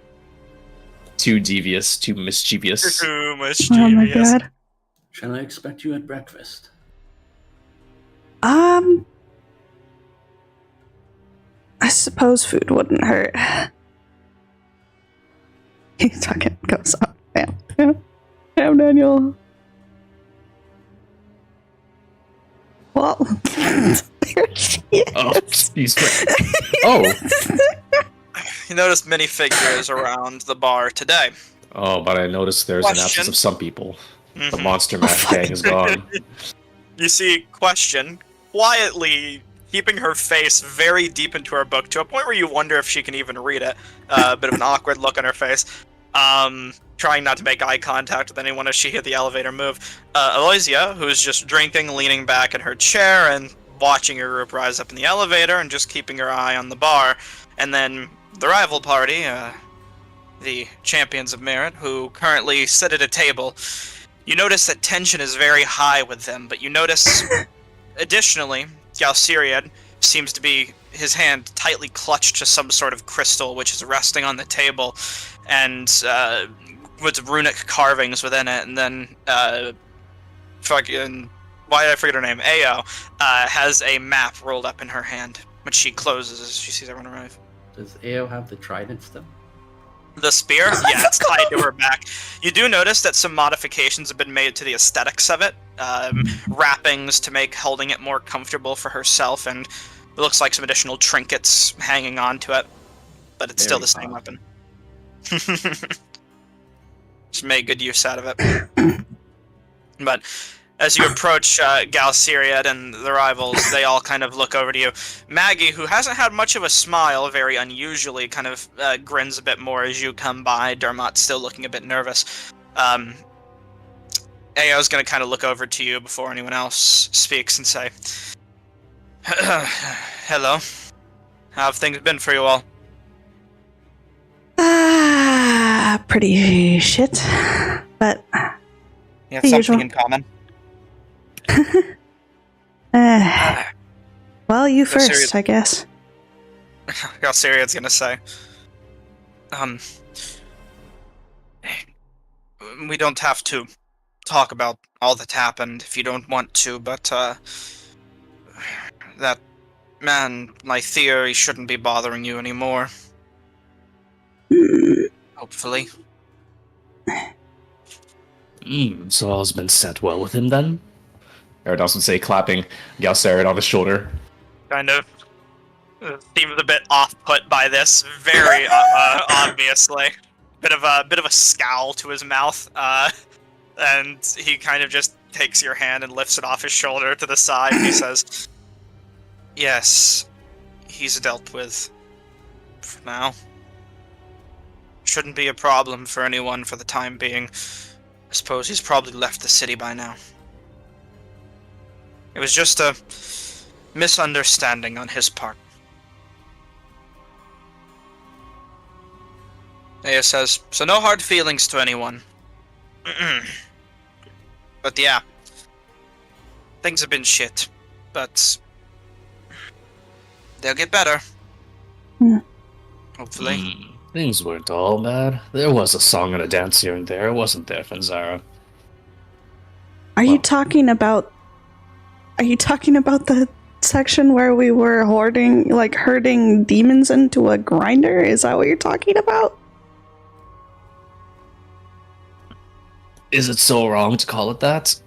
devious, too mischievous. Too mischievous. Oh my god. Shall I expect you at breakfast? I suppose food wouldn't hurt. He fucking goes up. Damn, Daniel. Well, there she is. Oh, excuse me. Oh. You noticed many figures around the bar today. Oh, but I noticed there's an absence Question. of some people. The Mhm. Monster Mash gang is gone. You see Question quietly keeping her face very deep into her book to a point where you wonder if she can even read it. A bit of an awkward look on her face. Trying not to make eye contact with anyone as she hear the elevator move. Aloysia, who's just drinking, leaning back in her chair and watching her group rise up in the elevator and just keeping her eye on the bar. And then the rival party, the Champions of Merit, who currently sit at a table. You notice that tension is very high with them, but you notice, additionally, Galceriad seems to be his hand tightly clutched to some sort of crystal which is resting on the table, and with runic carvings within it, and then fucking, why did I forget her name? Ao has a map rolled up in her hand, which she closes as she sees everyone arrive. Does Ao have the trident still? The spear? Yeah, it's tied to her back. You do notice that some modifications have been made to the aesthetics of it. Wrappings to make holding it more comfortable for herself, and it looks like some additional trinkets hanging onto it. But it's still the same weapon. Just made good use out of it. But as you approach Galceriad and the rivals, they all kind of look over to you. Maggie, who hasn't had much of a smile, very unusually, kind of grins a bit more as you come by. Dermot's still looking a bit nervous. Ao's going to kind of look over to you before anyone else speaks and say, hello. How have things been for you all? Pretty shit. But You have the something usual. in common? Well, you So first, serious. I guess. Galceriad's going to say, we don't have to talk about all that happened if you don't want to, but that man, my theory, shouldn't be bothering you anymore. Hopefully. So all's been set well with him then? Eridos would say, clapping Galceriad on the shoulder. Kind of seems a bit off-put by this, very obviously. Bit of a scowl to his mouth, and he kind of just takes your hand and lifts it off his shoulder to the side. And he says, "Yes, he's dealt with for now. Shouldn't be a problem for anyone for the time being. I suppose he's probably left the city by now. It was just a misunderstanding on his part." Aya says, "So no hard feelings to anyone. But yeah, things have been shit, but they'll get better. Hopefully." Things weren't all bad. There was a song and a dance here and there, wasn't there, Fanzara? Are you talking about the section where we were herding demons into a grinder? Is that what you're talking about? Is it so wrong to call it that?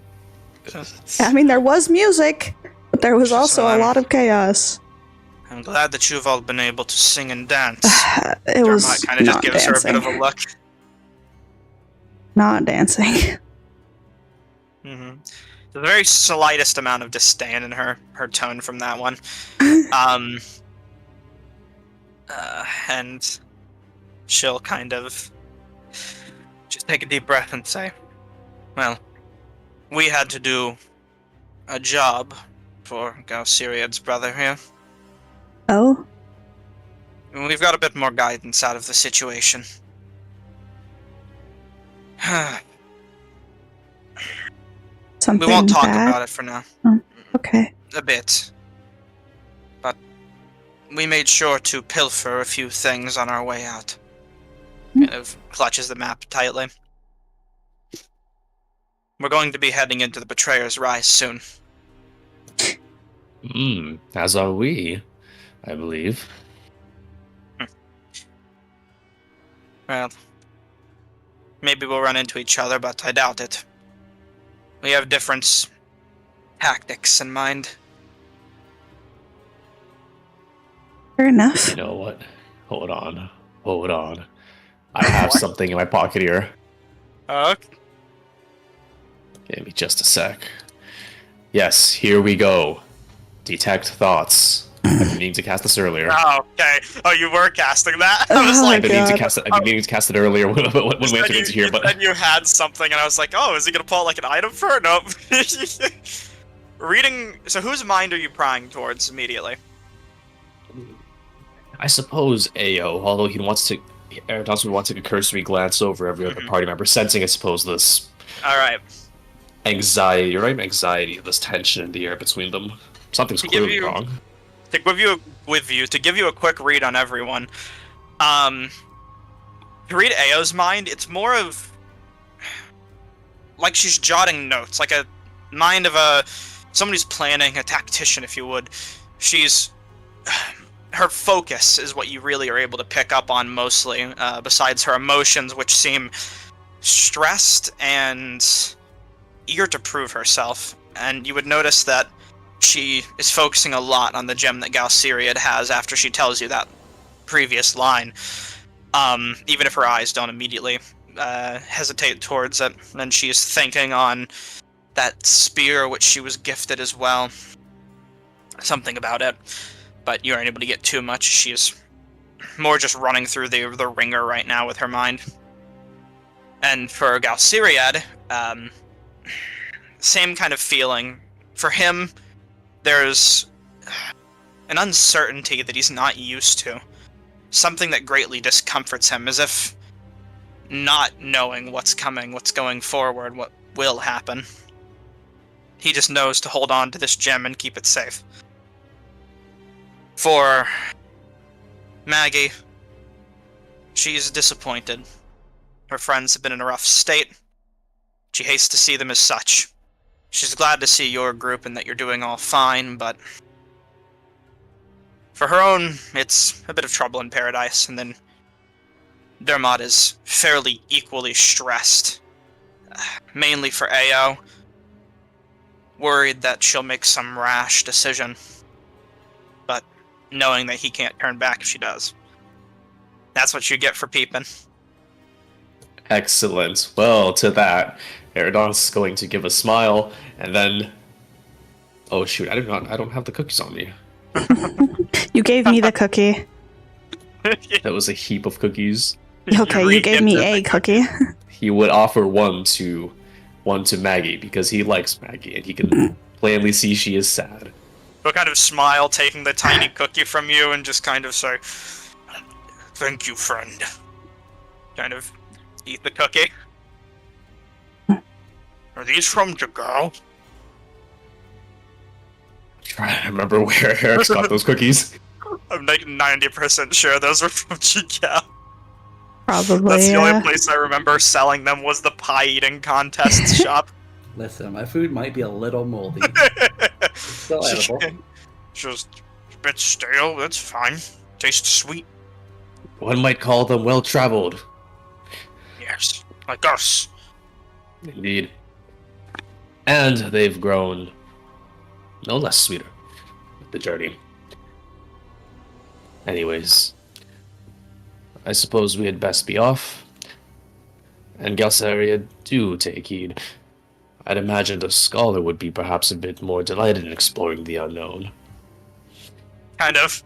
I mean, there was music, but there was also a lot of chaos. I'm glad that you've all been able to sing and dance. It was kind of just not gives her a dancing. bit of a look. Not dancing. Mm-hmm. The very slightest amount of disdain in her tone from that one. And she'll kind of just take a deep breath and say, "Well, we had to do a job for Galceriad's brother here. Oh? And we've got a bit more guidance out of the situation." Something We won't talk bad? about it for now. Okay. A bit. But we made sure to pilfer a few things on our way out. Kind of clutches the map tightly. We're going to be heading into the Betrayer's Rise soon. As are we, I believe. Well, maybe we'll run into each other, but I doubt it. We have different tactics in mind. Fair enough. You know what? Hold on. hold on. I have What? something in my pocket here. Okay. Give me just a sec. Yes, here we go. Detect thoughts. I've been needing to cast this earlier. Oh, okay. Oh, you were casting that? I Oh was my like, I've been needing to God. cast it. I've been needing to cast it earlier when we said entered into here, but said you had something, and I was like, oh, is he gonna pull out like an item for it? Nope. Reading. So, whose mind are you prying towards immediately? I suppose Ao, although he wants to, Eridans would want to take a cursory glance over every other party member, sensing, I suppose, this All right. anxiety, right? Anxiety, this tension in the air between them. Something's To give clearly you- wrong. To give you a quick read on everyone. To read Ao's mind, it's more of like she's jotting notes, like a mind of someone who's planning, a tactician, if you would. Her focus is what you really are able to pick up on mostly, besides her emotions, which seem stressed and eager to prove herself. And you would notice that she is focusing a lot on the gem that Galceriad has after she tells you that previous line. Even if her eyes don't immediately hesitate towards it, and she's thinking on that spear which she was gifted as well. Something about it, but you aren't able to get too much. She's more just running through the ringer right now with her mind. And for Galceriad, same kind of feeling. For him, there's an uncertainty that he's not used to. Something that greatly discomforts him, as if not knowing what's coming, what's going forward, what will happen. He just knows to hold on to this gem and keep it safe. For Maggie, she's disappointed. Her friends have been in a rough state. She hates to see them as such. She's glad to see your group and that you're doing all fine, but for her own, it's a bit of trouble in paradise, and then Dermot is fairly equally stressed. Mainly for Ao. Worried that she'll make some rash decision, but knowing that he can't turn back if she does. That's what you get for peeping. Excellent. Well, to that, Eridon's going to give a smile, and then... Oh shoot, I don't have the cookies on me. You gave me the cookie. That was a heap of cookies. Okay, you gave me a cookie. He would offer one to Maggie, because he likes Maggie, and he can plainly see she is sad. He'll kind of smile, taking the tiny cookie from you, and just kind of say, "Thank you, friend." Kind of eat the cookie. Are these from Jagal? Trying to remember where Eric's got those cookies. I'm like 90% sure those were from Jagal. Probably. That's the only place I remember selling them was the pie eating contest shop. Listen, my food might be a little moldy. Still edible. Just a bit stale, that's fine. Tastes sweet. One might call them well-traveled. Yes, like us. Indeed. And they've grown no less sweeter with the journey. Anyways, I suppose we had best be off. And Galceria, do take heed. I'd imagine the scholar would be perhaps a bit more delighted in exploring the unknown. Kind of.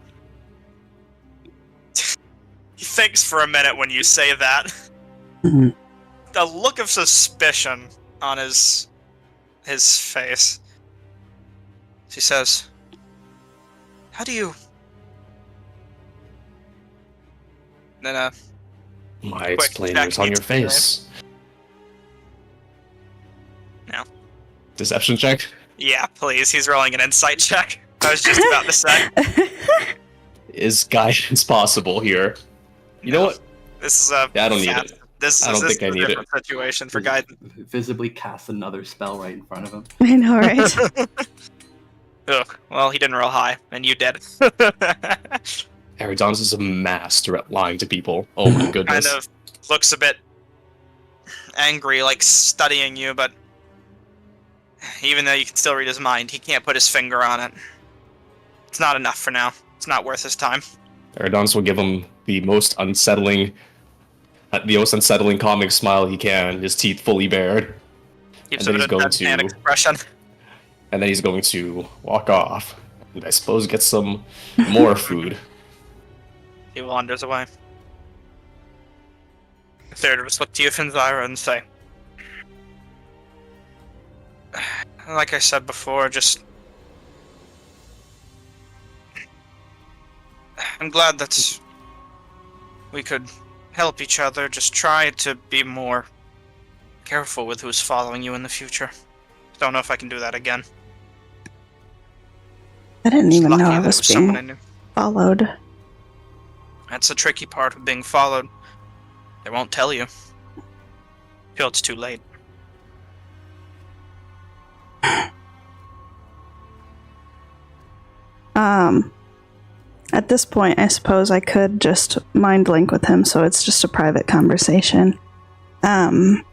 He thinks for a minute when you say that. Mhm. The look of suspicion on his face. She says, "How do you?" Then Why, it's Quick plain check it's on your needs to be face. No. Deception check? Yeah, please. He's rolling an insight check. I was just about to say. Is guidance possible here? You know what? This is a. Yeah, I don't need it. This I don't is think I a need different situation for guidance. Visibly cast another spell right in front of him. I know, right? Ugh. Well, he didn't roll high, and you did. Eridon's is a master at lying to people. Oh my goodness. Kind of looks a bit angry, like studying you, but even though you can still read his mind, he can't put his finger on it. It's not enough for now. It's not worth his time. Erdonis will give him the most unsettling comic smile he can, his teeth fully bared. Keeps And a then bit he's of going deadpan to, expression. and then he's going to walk off, and I suppose get some more food. He wanders away. The third of us look to you, Finzyra, and say, like I said before, I'm glad that we could help each other. Just try to be more careful with who's following you in the future. Don't know if I can do that again. I didn't Just even know lucky I that it was someone I being knew. followed. That's the tricky part of being followed. They won't tell you. Till it's too late. At this point, I suppose I could just mind link with him, so it's just a private conversation. And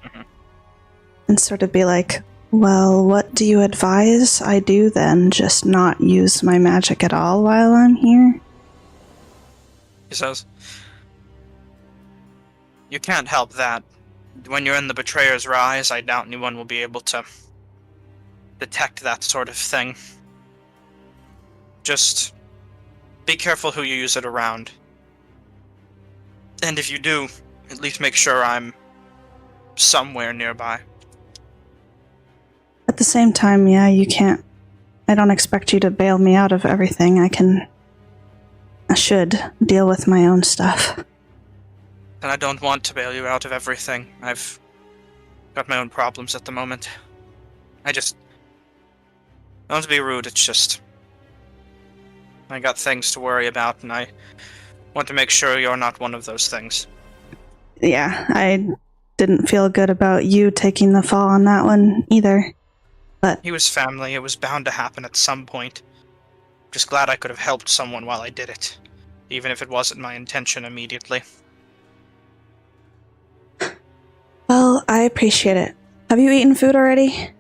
sort of be like, well, what do you advise I do then? Just not use my magic at all while I'm here? He says, you can't help that. When you're in the Betrayer's Rise, I doubt anyone will be able to detect that sort of thing. Just be careful who you use it around. And if you do, at least make sure I'm somewhere nearby. At the same time, yeah, you can't. I don't expect you to bail me out of everything. I should deal with my own stuff. And I don't want to bail you out of everything. I've got my own problems at the moment. I don't want to be rude, it's just I got things to worry about, and I want to make sure you're not one of those things. Yeah, I didn't feel good about you taking the fall on that one either. But He was family, it was bound to happen at some point. Just glad I could have helped someone while I did it, even if it wasn't my intention immediately. well, I appreciate it. Have you eaten food already?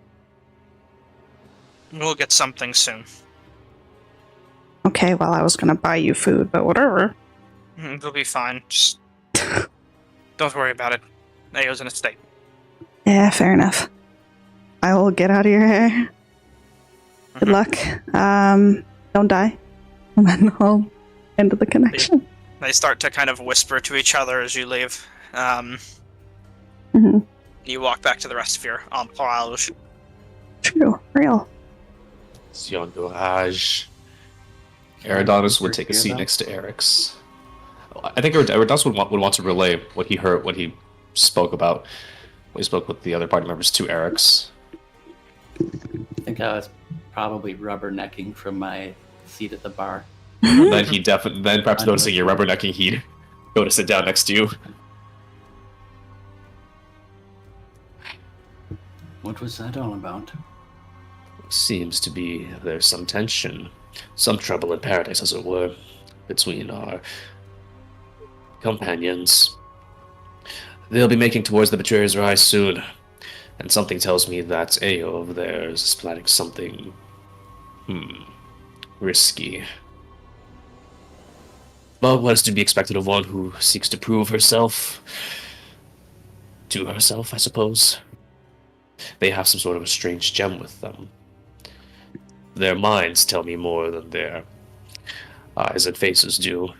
We'll get something soon. Okay, well, I was gonna buy you food, but whatever. It'll be fine, just don't worry about it. Ao's in a state. Yeah, fair enough. I will get out of your hair. Good luck. Don't die. And then I'll end the connection. They start to kind of whisper to each other as you leave. You walk back to the rest of your entourage. True. Real. Your entourage. Eridanos would take a seat next to Eric's. I think Eridanos would want to relay what he heard, what he spoke about, when he spoke with the other party members to Eric's. I think I was probably rubbernecking from my seat at the bar. Then then perhaps noticing you're rubbernecking, he'd go to sit down next to you. What was that all about? Seems to be there's some tension, some trouble in paradise, as it were, between our companions. They'll be making towards the Betrayer's Rise soon, and something tells me that Ao over there is planning something, risky. But what is to be expected of one who seeks to prove herself to herself, I suppose? They have some sort of a strange gem with them. Their minds tell me more than their eyes and faces do.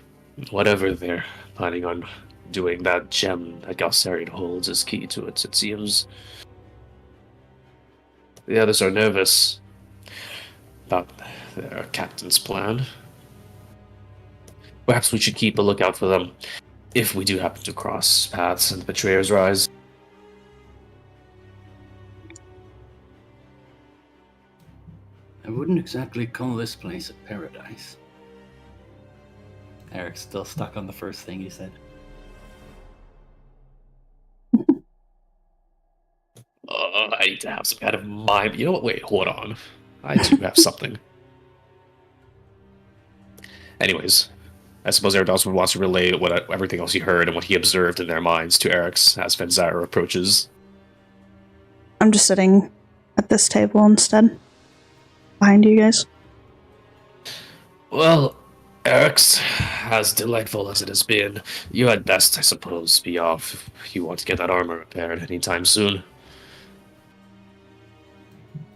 Whatever they're planning on doing, that gem that Galcerian holds is key to it seems. The others are nervous about their captain's plan. Perhaps we should keep a lookout for them if we do happen to cross paths in the Betrayer's Rise. I wouldn't exactly call this place a paradise. Eric's still stuck on the first thing he said. I need to have some kind of mind. You know what? Wait, hold on. I do have something. Anyways, I suppose Eridanos would want to relay everything else he heard and what he observed in their minds to Eric's as Finzyra approaches. I'm just sitting at this table instead. Behind you guys. Well, Eric's, as delightful as it has been, you had best, I suppose, be off if you want to get that armor repaired anytime soon.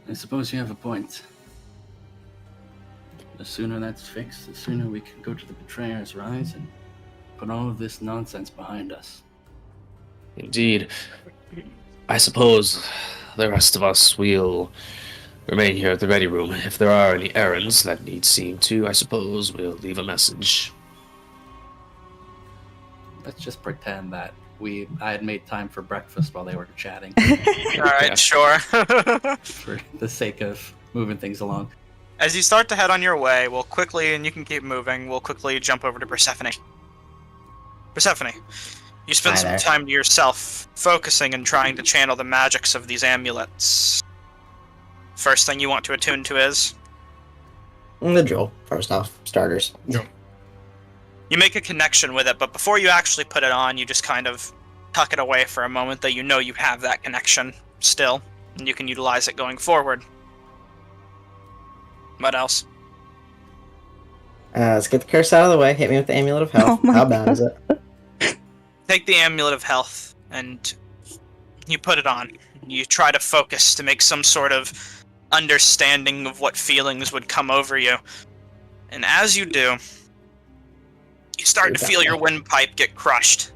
I suppose you have a point. The sooner that's fixed, the sooner we can go to the Betrayer's Rise and put all of this nonsense behind us. Indeed. I suppose the rest of us will remain here at the ready room. If there are any errands that need seeing to, I suppose we'll leave a message. Let's just pretend that I had made time for breakfast while they were chatting Alright, Yeah. sure. for the sake of moving things along. As you start to head on your way, we'll quickly, and you can keep moving, we'll quickly jump over to Persephone. Persephone, you spend Hi some there. time to yourself, focusing and trying to channel the magics of these amulets. First thing you want to attune to is? The jewel, first off, starters. You make a connection with it, but before you actually put it on, you just kind of tuck it away for a moment, though you know you have that connection still, and you can utilize it going forward. What else? Let's get the curse out of the way. Hit me with the amulet of health. Oh my How bad is it? Take the amulet of health, and you put it on. You try to focus to make some sort of understanding of what feelings would come over you. And as you do, you start to feel your windpipe get crushed.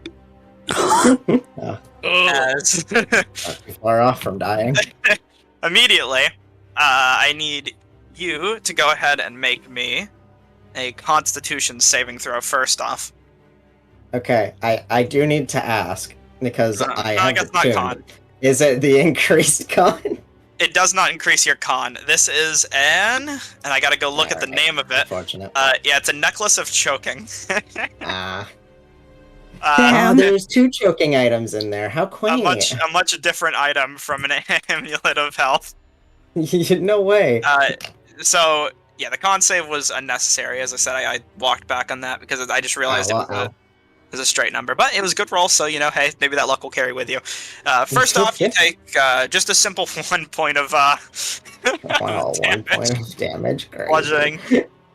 Oh, As not too far off from dying. immediately, I need you to go ahead and make me a Constitution saving throw first off. Okay, I do need to ask, because I I have guess the not tune. con. Is it the increased con? It does not increase your con. This is and I gotta go look at the Alright, name of it. Unfortunate. Yeah, it's a necklace of choking. Ah. Damn. There's 2 choking items in there. How a quaint. much different item from an amulet of health. No way. So yeah, the con save was unnecessary. As I said, I walked back on that because I just realized Oh, it was a straight number. But it was a good roll, so you know, hey, maybe that luck will carry with you. First off, you take just a simple 1 point of Wow, 1 point of damage. Great. bludgeoning.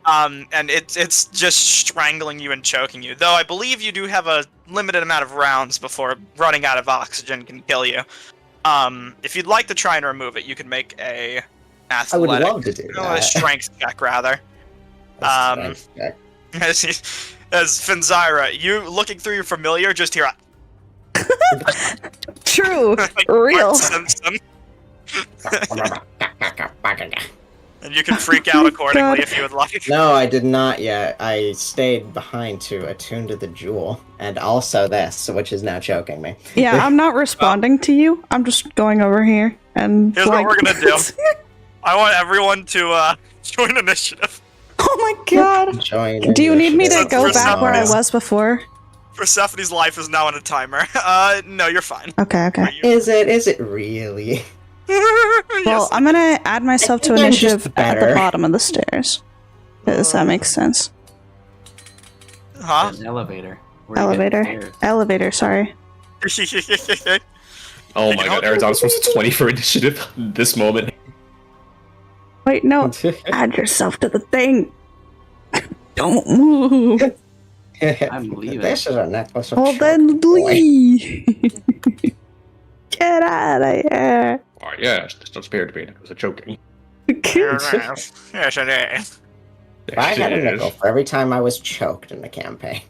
And it's just strangling you and choking you. Though I believe you do have a limited amount of rounds before running out of oxygen can kill you. If you'd like to try and remove it, you can make a I would athletic, love to do a that. strength check rather. A strength check. As Finzyra, you looking through your familiar, just hear a True. like, Real. Bart Simpson, and you can freak out accordingly God. if you would like. No, I did not yet. I stayed behind to attune to the jewel, and also this, which is now choking me. Yeah, I'm not responding to you. I'm just going over here and Here's what we're gonna do. I want everyone to join initiative. Oh my god. Join Do you need me to initiative. go For back where I some was before? Persephone's life is now on a timer. No, you're fine. Okay, okay. Is it really? Well, Yes. I'm gonna add myself to think I'm just initiative at the better. bottom of the stairs. Does that make sense? Huh? An elevator. Where do you get Elevator. upstairs? Elevator, sorry. Oh Can my you god, hold Arizona's supposed to 20 for initiative this moment. Wait, no. Add yourself to the thing. Don't move. I'm leaving. This is a necklace of Well, choking then boy. leave. Get out of here. Oh yeah, it's not spared to me. It was a choking. Yes, it is. If I had a nickel for every time I was choked in the campaign.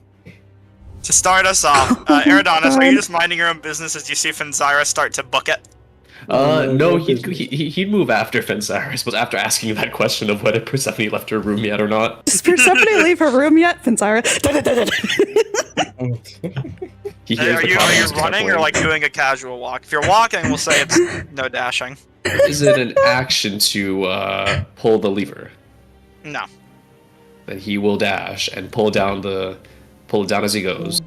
To start us off, Oh my Eridonis, are you God. just minding your own business as you see Finzyra start to book it? No, he'd move after Fensaris, but after asking you that question of whether Persephone left her room yet or not. Does Persephone leave her room yet? Finzyra. He Hey, hears are the you comments running or carefully. like doing a casual walk? If you're walking, we'll say it's no dashing. Is it an action to pull the lever? No. Then he will dash and pull it down as he goes.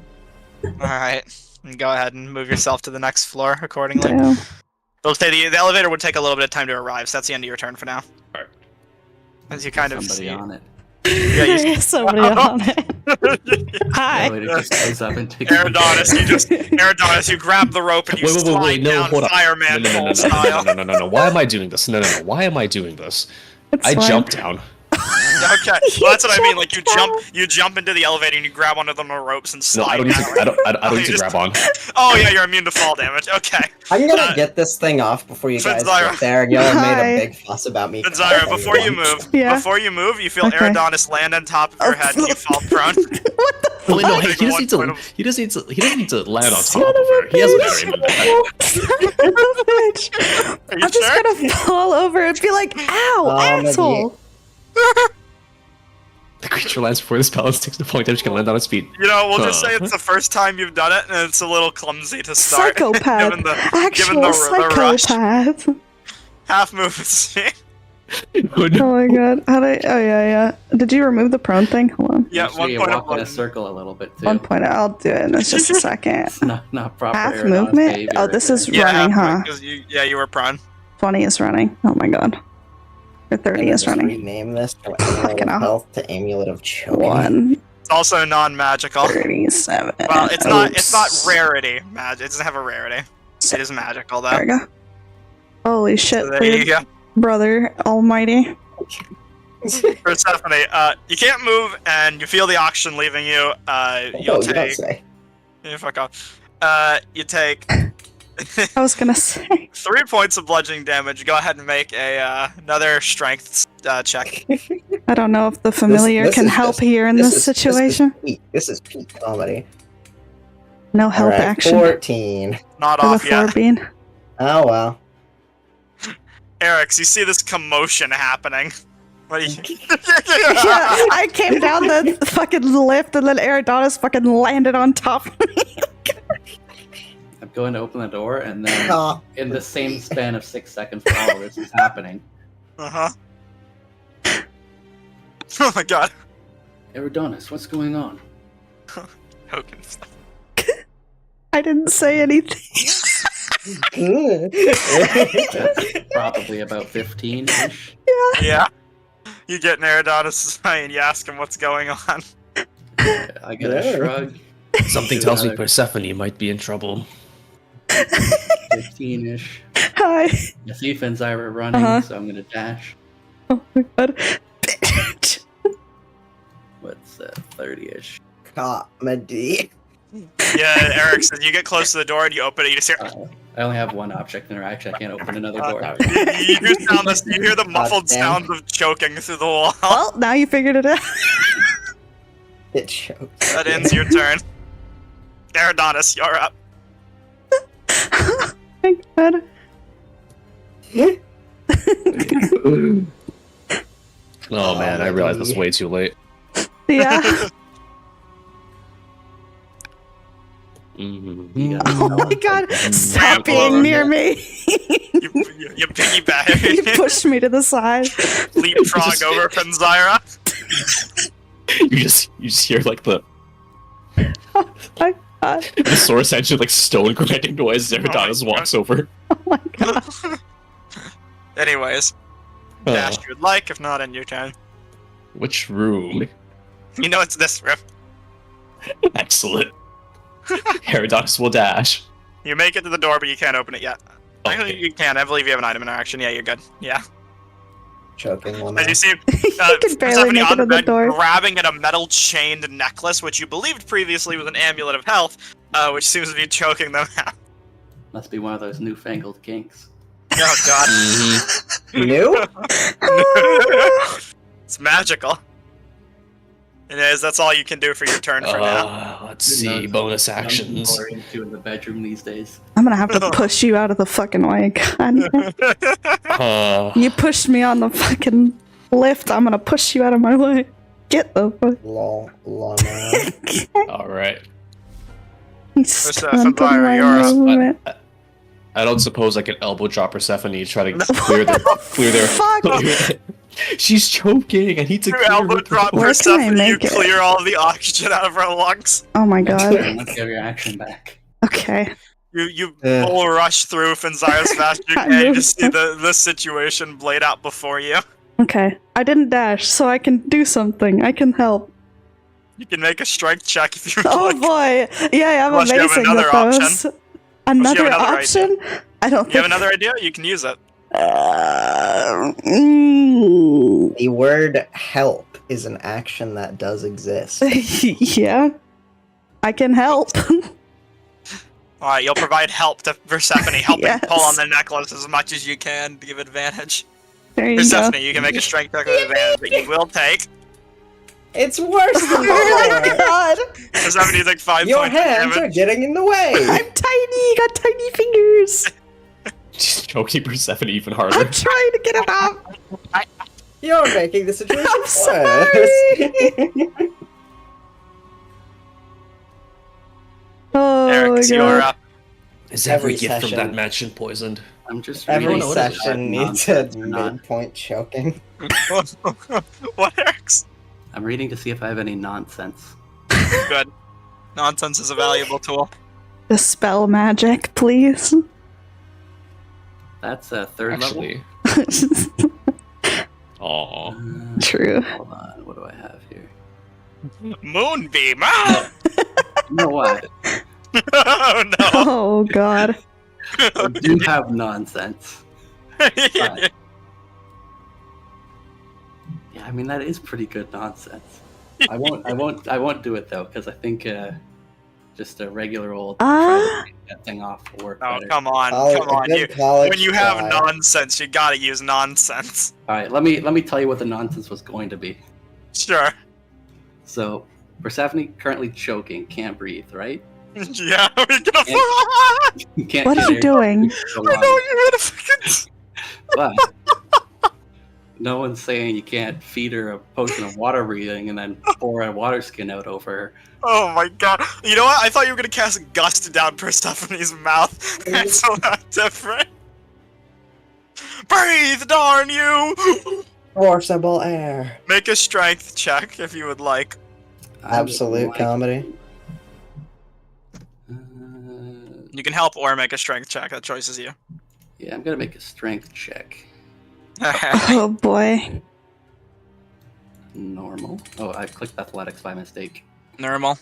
Alright. Go ahead and move yourself to the next floor accordingly. Damn. It'll say the elevator would take a little bit of time to arrive, so that's the end of your turn for now. Alright. As you kind of Somebody see. on it. Yeah, you There's somebody on it. The Hi. elevator just goes up and takes Eridonis, you grab the rope and you slide no, down hold on. fireman No. style. Why am I doing this? No. Why am I doing this? It's I fine. jump down. Okay, well that's what I mean. Like you jump into the elevator and you grab onto the ropes and No, slide. I don't need to. I don't need to grab on. Oh yeah, you're immune to fall damage. Okay. I'm gonna get this thing off before you guys Finzyra. get there, and y'all have made Hi. a big fuss about me. Zyra, before you move, you feel Okay. Eridonis land on top of your head and you fall prone. What the Oh, wait, no, Big he doesn't one need to. point of- He doesn't need to land on Son top of of a her. He has bitch. better aim than that. Son of a bitch. Are you I'm just sure? gonna fall over and be like, ow, maybe. asshole. The creature lands before the spell and sticks to point damage can land on its feet. You know, we'll just Huh. say it's the first time you've done it, and it's a little clumsy to start. Psychopath. given the Actual the rush. psychopath. Half movement speed. Oh, no. Oh my god. How did I? Oh yeah. Did you remove the prone thing? Hold on. Yeah, Make sure 1 you point of walk in a button. circle a little bit too. 1 point. I'll do it in just a second. Not proper Half Eridonis movement? behavior Oh, right this there. is Yeah, running, huh? because you were prone. 20 is running. Oh my god. Or 30 is running. Rename this from Amulet Fucking of hell. Health to Amulet of Choking. 1, It's also non-magical. 37. Well, it's not Oops. rarity. It doesn't have a rarity. It is magical though. There we go. Holy shit, So there you weird go. brother almighty. Persephone, you can't move, and you feel the oxygen leaving you. You'll Oh, you don't take. say. Yeah, fuck off. You take I was gonna say. 3 points of bludgeoning damage. Go ahead and make a another strength check. I don't know if the familiar this can is help just- here in this situation. This is peak comedy. No help Alright, action 14. Not for the off yet. 4-bean. Oh well. Eric's, you see this commotion happening. What do you? Yeah, I came down the fucking lift and then Eridonis fucking landed on top of me. I'm going to open the door, and then Ah, in the same span of 6 seconds while all this is happening, Uh huh. Oh my god. Eridonis, what's going on? Hogan. I didn't say anything. That's probably about 15-ish. Yeah. You get near Adonis' eye and you ask him what's going on. I get a Yeah. shrug. Something tells me Persephone might be in trouble. 15-ish. Hi. I see Finzyra running, Uh-huh. so I'm gonna dash. Oh my god. Bitch. What's 30-ish? comedy. Yeah, Eric says you get close to the door and you open it, you just hear. I only have one object interaction. I can't open another door. You do sound this, you hear the muffled Goddamn. sounds of choking through the wall. Well, now you figured it out. It shows. That ends your turn. Eridonis, you're up. Oh my god. Oh man, I realized that's way too late. Yeah. Mhm. Oh my god. Stop Ramp being over. near me. You piggyback. You pushed me to the side. Leapfrog over Fenzira. You just hear like the Oh my god. source engine like stone grinding noise as Eridonis walks over. Oh my god. Anyways, dash you would like, if not, end your turn. Which room? You know it's this room. Excellent. Eridonis will dash. You make it to the door, but you can't open it yet. Actually, Okay. you can. I believe you have an item interaction. Yeah, you're good. Yeah. Choking one. As you see, You can barely Persephone make on it the to the bed, door. grabbing at a metal chained necklace, which you believed previously was an amulet of health, which seems to be choking them out. Must be one of those newfangled kinks. Oh god. Mhm. New? It's magical. Anyways, that's all you can do for your turn for now. Let's see, bonus I'm actions. more into in the bedroom these days. I'm gonna have to push you out of the fucking way. God. You pushed me on the fucking lift. I'm gonna push you out of my way. Get the fuck. Lol. Lol. Alright. You Fenzira, stunted my you're up. movement. I don't suppose I can elbow drop Persephone to try to clear their Fuck. She's choking. I need to You clear elbow her. drop Where can I Persephone, you make it? clear all of the oxygen out of her lungs. Oh my god. Let's get your action back. Okay. You Ugh. bull rush through Fenzira's fast you I can. You moved. just see the situation played out before you. Okay. I didn't dash, so I can do something. I can help. You can make a strength check if you Oh like. boy. Yeah, I'm Unless you have amazing another with those. option. Another another option? I don't You have think. another idea? You can use it. The word help is an action that does exist. Yeah. I can help. Alright, you'll provide help to Persephone, helping Yes. pull on the necklace as much as you can to give advantage. There you Persephone, go. you can make a strength check with advantage, but you will take. It's worse than Oh my before! god! Persephone, you take 5 Your points of hands are damage. getting in the way! I'm tiny, got tiny fingers. Just choking Persephone even I'm harder. trying to get it off. You're making the situation I'm worse! sorry. Oh Eric, my you're god. up. Is Every every gift from session- that mansion poisoned? I'm just Every reading know what it is. session needs a nonsense or not. midpoint choking. What, Eric's? I'm reading to see if I have any nonsense. Good. Nonsense is a valuable tool. Dispel magic, please. That's a third Actually. Aww. level. True. Hold on, what do I have here? Moonbeam! Ah! You know what? Oh no! Oh god. I do have nonsense. But, yeah, I mean that is pretty good nonsense. I won't do it though because I think just a regular old try to take that thing off will work Oh, better. come on, Oh, come a on. good college When you have try. nonsense, you gotta use nonsense. All right, let me tell you what the nonsense was going to be. Sure. So Persephone currently choking, can't breathe, right? Yeah, we're gonna And- You can't What get are you air doing? for I long. know you had a fucking. But no one's saying you can't feed her a potion of water breathing and then pour a water skin out over her. Oh my god. You know what? I thought you were gonna cast Gust down Persephone's mouth. That's a lot different. Breathe, darn you! Forcible air. Make a strength check if you would like. I would Absolute like- comedy. You can help or make a strength check. That choice is you. Yeah, I'm gonna make a strength check. Oh boy. Normal. Oh, I clicked athletics by mistake. Normal.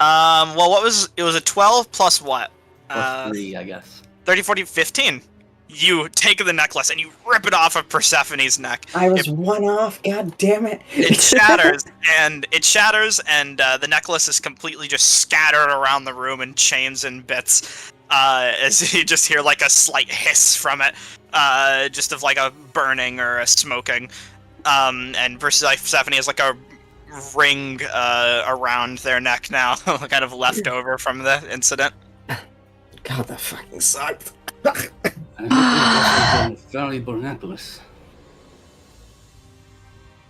Well, what was it? Was a 12 plus what? Plus 3, I guess. 30, 40, 15. You take the necklace and you rip it off of Persephone's neck. I was one off, god damn it. It shatters, and the necklace is completely just scattered around the room in chains and bits. As you just hear like a slight hiss from it, just of like a burning or a smoking. And Persephone has like a ring around their neck now, kind of left over from the incident. God, that fucking sucked. I hope that wasn't a valuable necklace.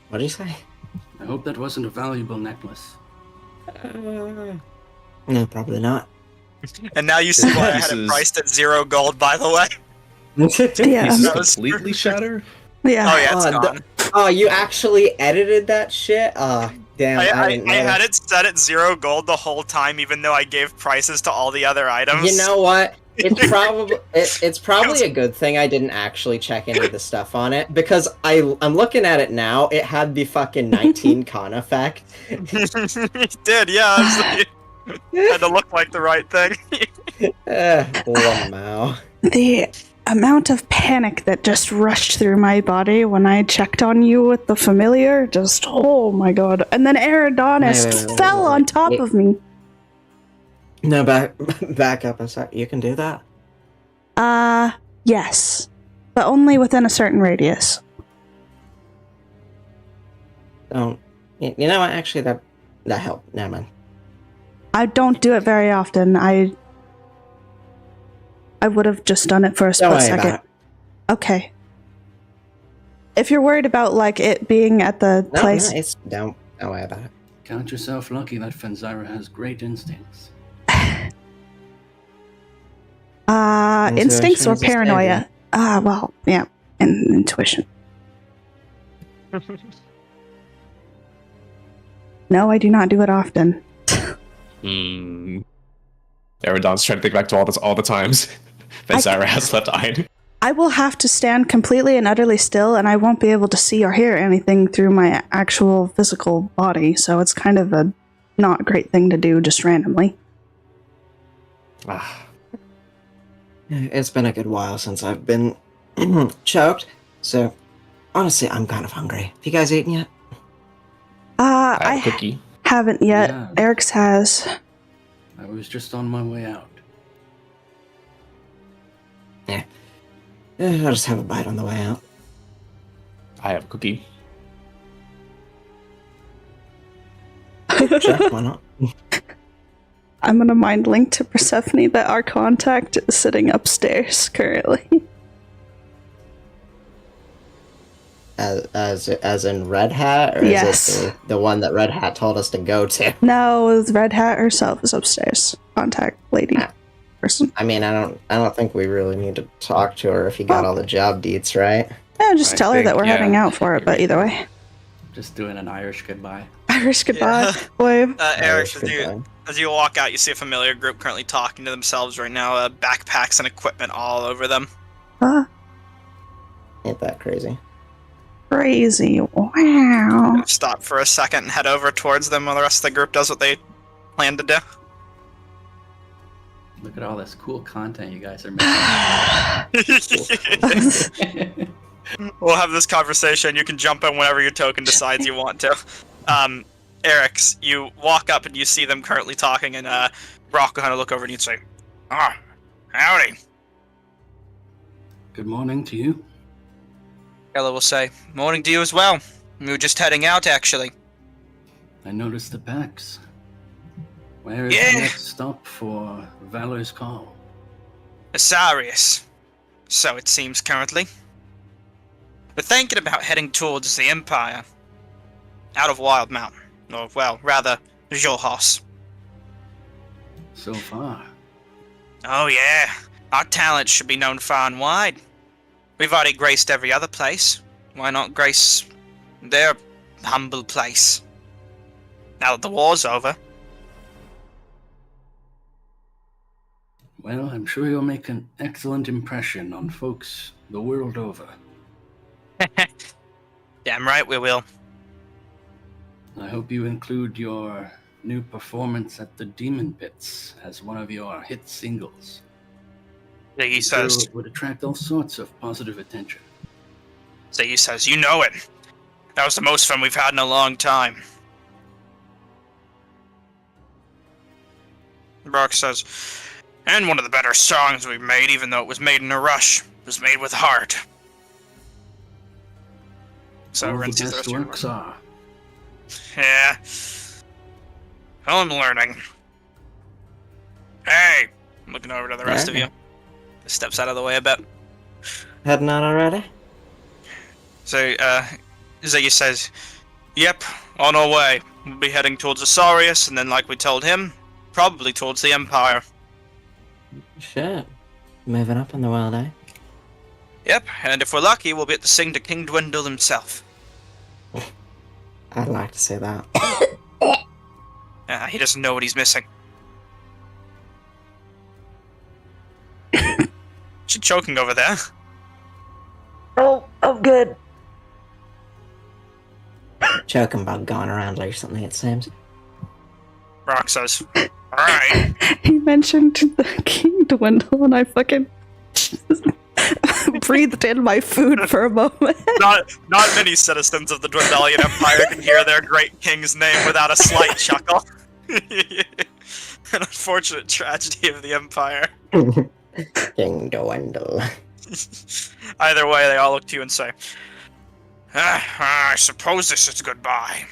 What did you say? I hope that wasn't a valuable necklace. No, probably not. And now you see why I had it Pieces. priced at 0 gold, by the way. Yeah. Pieces That was- completely shatter? Yeah. Oh yeah, it's Oh, gone. Oh, you actually edited that shit? Oh, damn, I didn't know I that. had it set at 0 gold the whole time, even though I gave prices to all the other items. You know what? It's probably a good thing I didn't actually check any of the stuff on it, because I'm looking at it now. It had the fucking 19 con effect. It did, yeah. I was like, had to look like the right thing. Lamau. The amount of panic that just rushed through my body when I checked on you with the familiar, just oh my god. And then Eridonis Wait, fell on top wait. of me. No, back up a sec. You can do that? Yes. But only within a certain radius. Don't. You know what? Actually, that helped. Never mind. I don't do it very often. I would have just done it for a Don't split worry second. about it. Okay. If you're worried about like it being at the No, place, no, it's don't worry about it. Count yourself lucky that Fenzira has great instincts. instincts or Intuition is a paranoia? Well, yeah, and intuition. No, I do not do it often. Eridon's trying to think back to all the times that Zyra has left behind. I will have to stand completely and utterly still, and I won't be able to see or hear anything through my actual physical body, so it's kind of a not great thing to do just randomly. Ah, It's been a good while since I've been choked, so Honestly, I'm kind of hungry. Have you guys eaten yet? I have a I cookie. haven't yet. Yeah. Eric's has. I was just on my way out. Yeah. I'll just have a bite on the way out. I have a cookie. Sure, why not? I'm gonna mind link to Persephone that our contact is sitting upstairs currently. As in Red Hat, or Yes. is it the one that Red Hat told us to go to? No, the Red Hat herself is upstairs. Contact lady person. I mean, I don't think we really need to talk to her if you got all the job deets, right? Yeah, just I tell her that think, we're yeah, heading out for it. But either way, Just doing an Irish goodbye. Irish goodbye, Yeah. wave. Eric, Goodbye. as you walk out, you see a familiar group currently talking to themselves right now. Backpacks and equipment all over them. Ain't that crazy? Crazy! Wow. Stop for a second and head over towards them while the rest of the group does what they plan to do. Look at all this cool content you guys are making. We'll have this conversation. You can jump in whenever your token decides you want to. Eric's, you walk up and you see them currently talking, and Brock will kind of look over and you'd say, "Ah, howdy." Good morning to you. Ella will say, "Morning to you as well. We were just heading out, actually." I noticed the packs. Where is Yeah. the next stop for Valor's Call? Asarius. So it seems currently. We're thinking about heading towards the Empire. Out of Wild Mountain. Or, well, rather, Jolhos. So far. Oh yeah, our talent should be known far and wide. We've already graced every other place. Why not grace their humble place? Now that the war's over. Well, I'm sure you'll make an excellent impression on folks the world over. Damn right we will. I hope you include your new performance at the Demon Pits as one of your hit singles. Ziggy I'm sure says, it would attract all sorts of positive attention. you know it. That was the most fun we've had in a long time. Brock says, and one of the better songs we've made, even though it was made in a rush. It was made with heart. So all the Ren sees the best rest of your works are. Yeah. Well, I'm learning. Hey! I'm looking over to the rest of you. Steps out of the way a bit. Heading out already? So, Ziggy says, yep, on our way. We'll be heading towards Asarius, and then like we told him, probably towards the Empire. Shit. Moving up in the world, eh? Yep, and if we're lucky, we'll be at the sing to King Dwindle himself. I'd like to say that. He doesn't know what he's missing. She's choking over there. Oh, I'm good. Choking about going around recently, it seems. Rock says, alright. He mentioned the King Dwindle, and I fucking breathed in my food for a moment. Not many citizens of the Dwindalian Empire can hear their great king's name without a slight chuckle. An unfortunate tragedy of the Empire. King Dwindle. Either way, they all look to you and say, I suppose this is goodbye.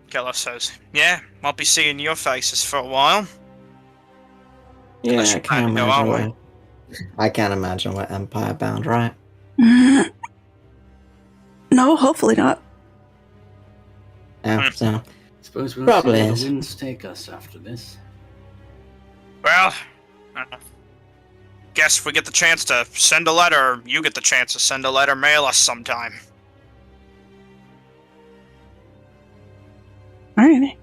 Keller says, yeah, I'll be seeing your faces for a while. Yeah, Unless I you can't kinda know our imagine I can't imagine we're Empire bound, right? No, hopefully not. Yeah, so Suppose we'll Probably see where is. the winds take us after this. Well, guess if we get the chance to send a letter, or you get the chance to send a letter, mail us sometime. Alright.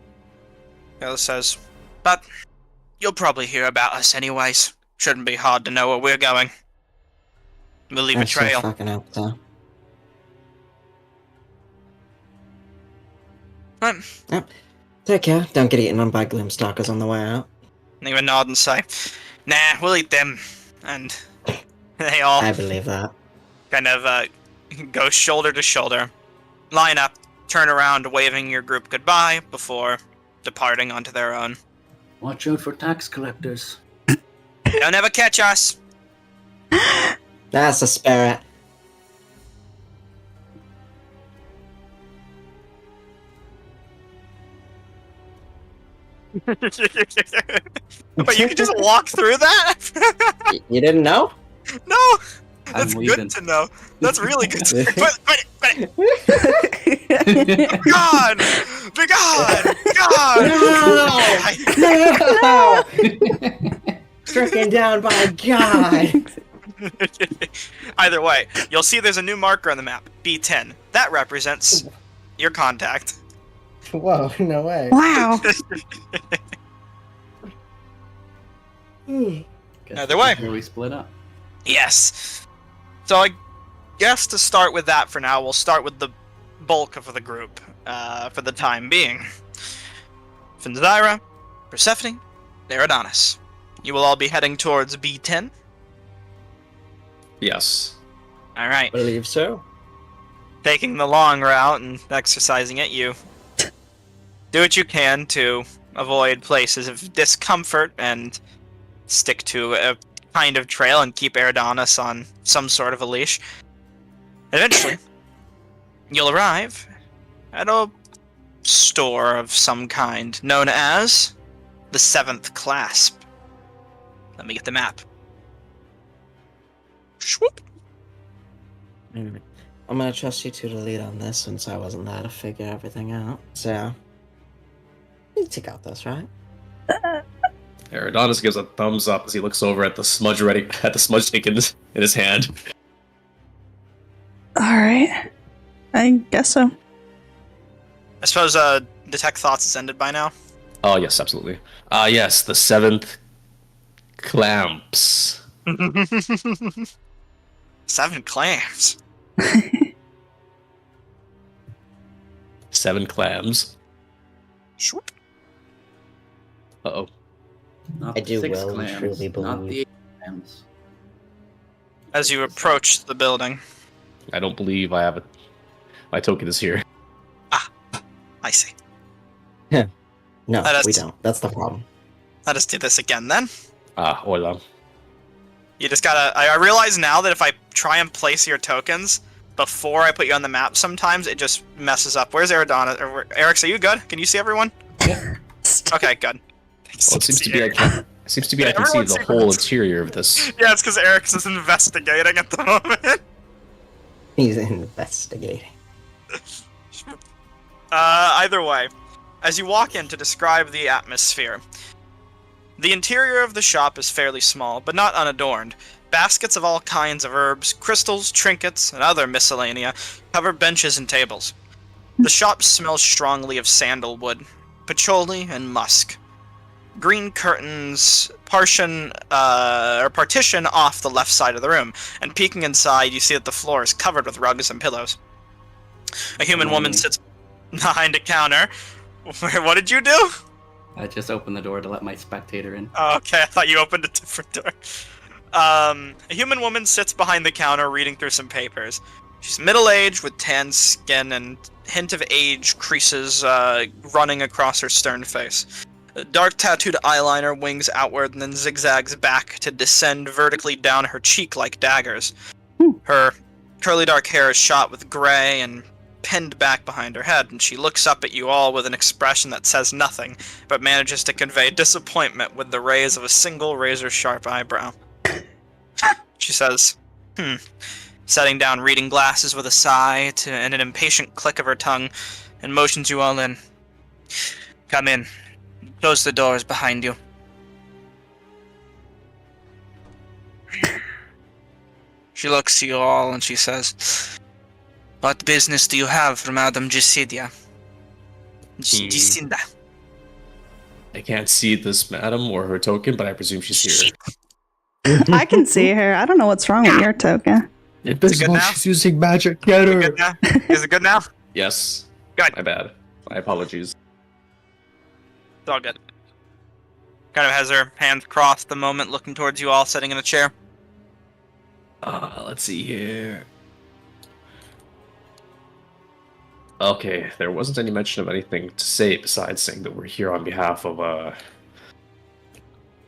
Keller says, but you'll probably hear about us anyways. Shouldn't be hard to know where we're going. We'll leave a I sure trail. fucking hope so. Take care. Don't get eaten on by gloomstalkers on the way out. Leave a nod and say, nah, we'll eat them. And they all I believe that. kind of go shoulder to shoulder, line up, turn around, waving your group goodbye before departing onto their own. Watch out for tax collectors. They'll never catch us. That's the spirit. But you can just walk through that? You didn't know? No! That's I'm good leaving. to know. That's really good to know. Be gone! Be gone! Gone! No! Stricken down by God. Either way, you'll see there's a new marker on the map, B10. That represents your contact. Whoa, no way. Wow. Guess Either way. this is where we split up. Yes. So I guess to start with that for now, we'll start with the bulk of the group, for the time being. Finzyra, Persephone, Eridanis. You will all be heading towards B10. Yes. Alright. Believe so. Taking the long route and exercising it, you do what you can to avoid places of discomfort and stick to a kind of trail and keep Eridanis on some sort of a leash. Eventually, you'll arrive at a store of some kind known as the Seventh Clasp. Let me get the map. Swoop. I'm gonna trust you two to lead on this since I wasn't there to figure everything out. So, you take out this, right? Eridanis gives a thumbs up as he looks over at the smudge stick in his hand. Alright. I guess so. I suppose Detect Thoughts is ended by now. Oh yes, absolutely. Yes, the seventh clamps. 7 clams. 7 clams. Swoop. Uh-oh. Not I the do 6 well and clams, truly not believe. the 8 clams. As you approach the building. I don't believe I have it. My token is here. I see. No, That we is- don't. That's the problem. Let us do this again then. Hola. You just gotta. I realize now that if I try and place your tokens before I put you on the map, sometimes it just messes up. Where's Eridanis? Eric's, are you good? Can you see everyone? Okay, good. Well, it seems to be I can see Everyone the seems- whole interior of this. Yeah, it's because Eric's is investigating at the moment. He's investigating. Either way, as you walk in to describe the atmosphere, the interior of the shop is fairly small, but not unadorned. Baskets of all kinds of herbs, crystals, trinkets, and other miscellanea cover benches and tables. The shop smells strongly of sandalwood, patchouli, and musk. Green curtains partition off the left side of the room, and peeking inside, you see that the floor is covered with rugs and pillows. A human woman sits behind a counter. What did you do? I just opened the door to let my spectator in. Oh, okay, I thought you opened a different door. A human woman sits behind the counter reading through some papers. She's middle-aged with tan skin and hint of age creases running across her stern face. A dark tattooed eyeliner wings outward and then zigzags back to descend vertically down her cheek like daggers. Her curly dark hair is shot with gray and pinned back behind her head, and she looks up at you all with an expression that says nothing, but manages to convey disappointment with the raise of a single razor-sharp eyebrow. She says, setting down reading glasses with a sigh and an impatient click of her tongue, and motions you all in. Come in. Close the doors behind you. She looks to you all and she says, "What business do you have for Madame Gissidia?" Gisinda. I can't see this madam or her token, but I presume she's here. I can see her. I don't know what's wrong with your token. Invisible, now? she's using magic. Get her. Good now? Is it good now? Yes. Good. My bad. My apologies. It's all good. Kind of has her hands crossed the moment, looking towards you all, sitting in a chair. Let's see here. Okay, there wasn't any mention of anything to say besides saying that we're here on behalf of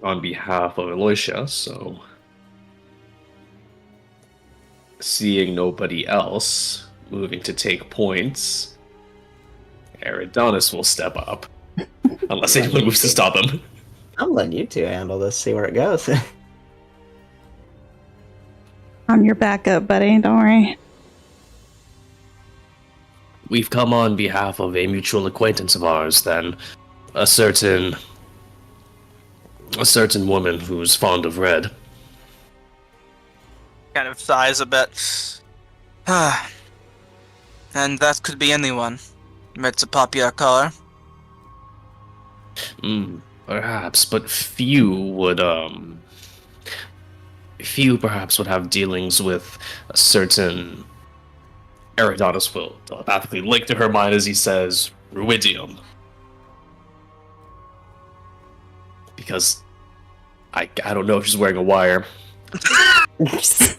Aloysia, so seeing nobody else moving to take points, Eridanis will step up. Unless anyone moves to stop him. I'm letting you two handle this, see where it goes. I'm your backup, buddy. Don't worry. We've come on behalf of a mutual acquaintance of ours, then. A certain woman who's fond of red. Kind of sighs a bit. And that could be anyone. It's a popular color. Perhaps, but few perhaps would have dealings with a certain... Eridanis will telepathically link to her mind as he says, Ruidium. Because I don't know if she's wearing a wire. Says,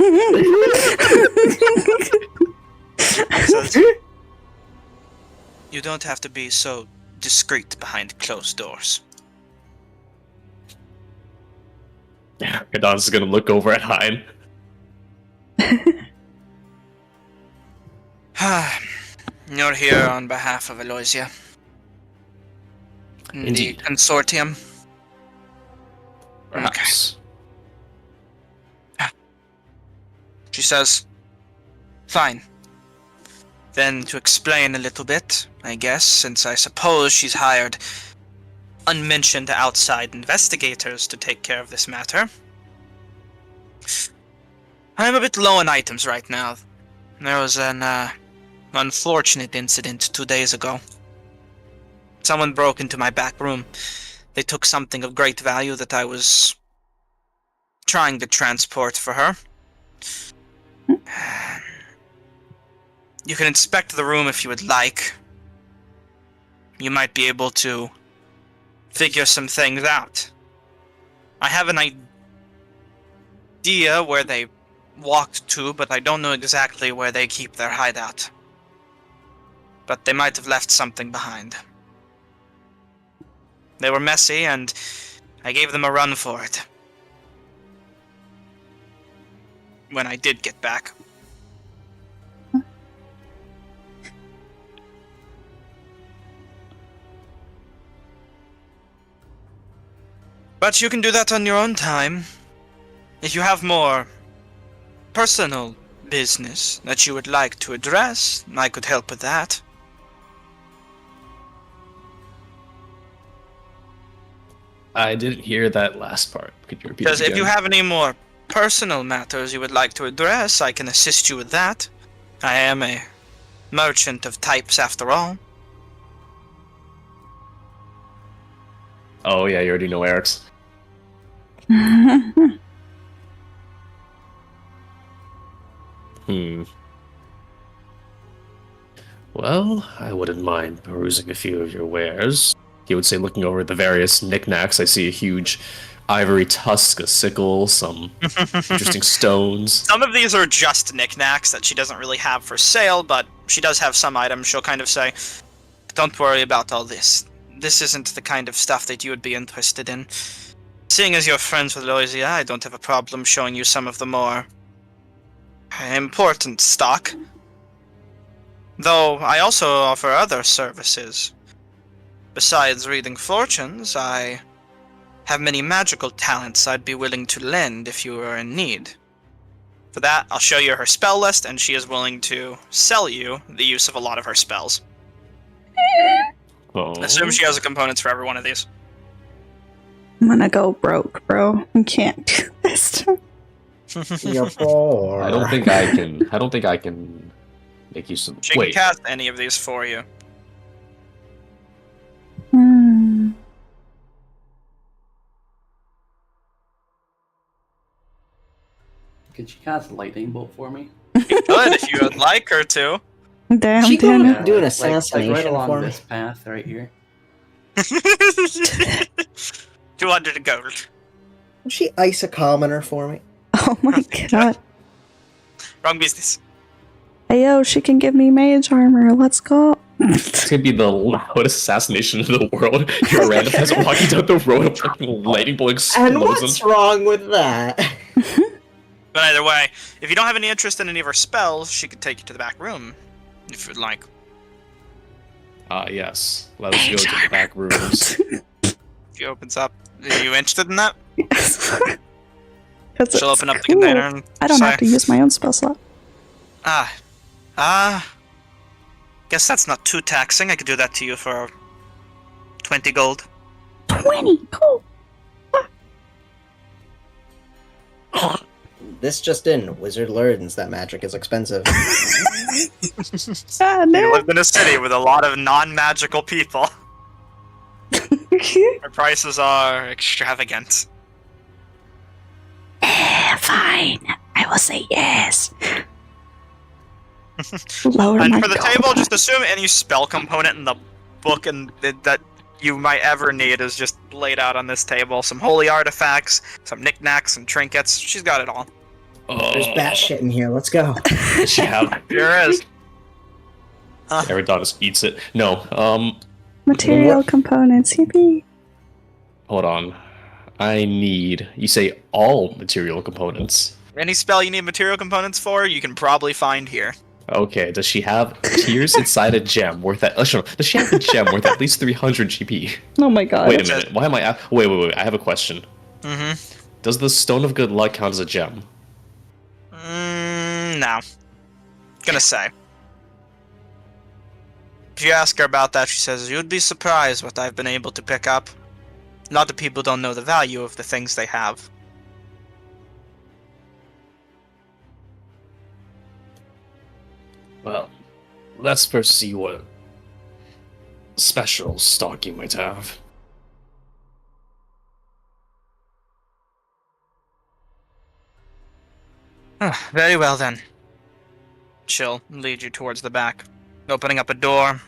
you don't have to be so discreet behind closed doors. Eridanis is gonna look over at Hein. You're here on behalf of Aloysia. Indeed. The consortium. Perhaps. She says, fine. Then to explain a little bit, I guess, since I suppose she's hired unmentioned outside investigators to take care of this matter. I'm a bit low on items right now. There was an unfortunate incident 2 days ago. Someone broke into my back room. They took something of great value that I was trying to transport for her. You can inspect the room if you would like. You might be able to figure some things out. I have an idea where they walked to, but I don't know exactly where they keep their hideout. But they might have left something behind. They were messy, and I gave them a run for it. When I did get back. But you can do that on your own time. If you have more personal business that you would like to address, I could help with that. I didn't hear that last part. Could you repeat it Because if again? you have any more personal matters you would like to address, I can assist you with that. I am a merchant of types after all. Oh yeah, you already know Eric's. Well, I wouldn't mind perusing a few of your wares. He would say, looking over the various knickknacks, I see a huge ivory tusk, a sickle, some interesting stones. Some of these are just knickknacks that she doesn't really have for sale, but she does have some items. She'll kind of say, don't worry about all this. This isn't the kind of stuff that you would be interested in. Seeing as you're friends with Aloysia, I don't have a problem showing you some of the more important stock. Though I also offer other services. Besides reading fortunes, I have many magical talents I'd be willing to lend if you were in need. For that, I'll show you her spell list, and she is willing to sell you the use of a lot of her spells. Oh. Assume she has the components for every one of these. I'm gonna go broke, bro. I can't do this. You're poor. I don't think I can make you some. She Wait. can cast any of these for you. Hmm. Could she cast a lightning bolt for me? You could if you would like her to. Damn, She damn gonna it. do an Like assassination right along for me? this path right here. 200 gold. Will she ice a commoner for me? Oh my god. Wrong business. Hey yo, she can give me mage armor. Let's go. It's gonna be the loudest assassination in the world. You're a random peasant walking down the road, a fucking lightning bolt explodes And what's wrong with that? But either way, if you don't have any interest in any of her spells, she could take you to the back room, if you'd like. Yes. Let us go to the back rooms. She opens up. Are you interested in that? Yes. She'll open up the container and I don't say, have to use my own spell slot. Guess that's not too taxing. I could do that to you for 20 gold. 20! Cool! This just in, wizard learns that magic is expensive. Ah, You no! live in a city with a lot of non-magical people. Her prices are extravagant. Fine. I will say yes. Lower And my for the gold table, bar. just assume any spell component in the book and that you might ever need is just laid out on this table. Some holy artifacts, some knickknacks, some trinkets. She's got it all. There's bat shit in here, let's go. Does she have? Here is. Eridatus eats it. No. Material components, yippee. Hold on. I need. You say all material components. Any spell you need material components for, you can probably find here. Okay. Does she have tears inside a gem worth that? No. Does she have a gem worth at least 300 GP? Oh my god. Wait a minute. Why am I? Wait. I have a question. Mm-hmm. Does the Stone of Good Luck count as a gem? No. Gonna say. If you ask her about that, she says, you'd be surprised what I've been able to pick up. A lot of people don't know the value of the things they have. Well, let's first see what special stock you might have. Very well then. She'll lead you towards the back, opening up a door.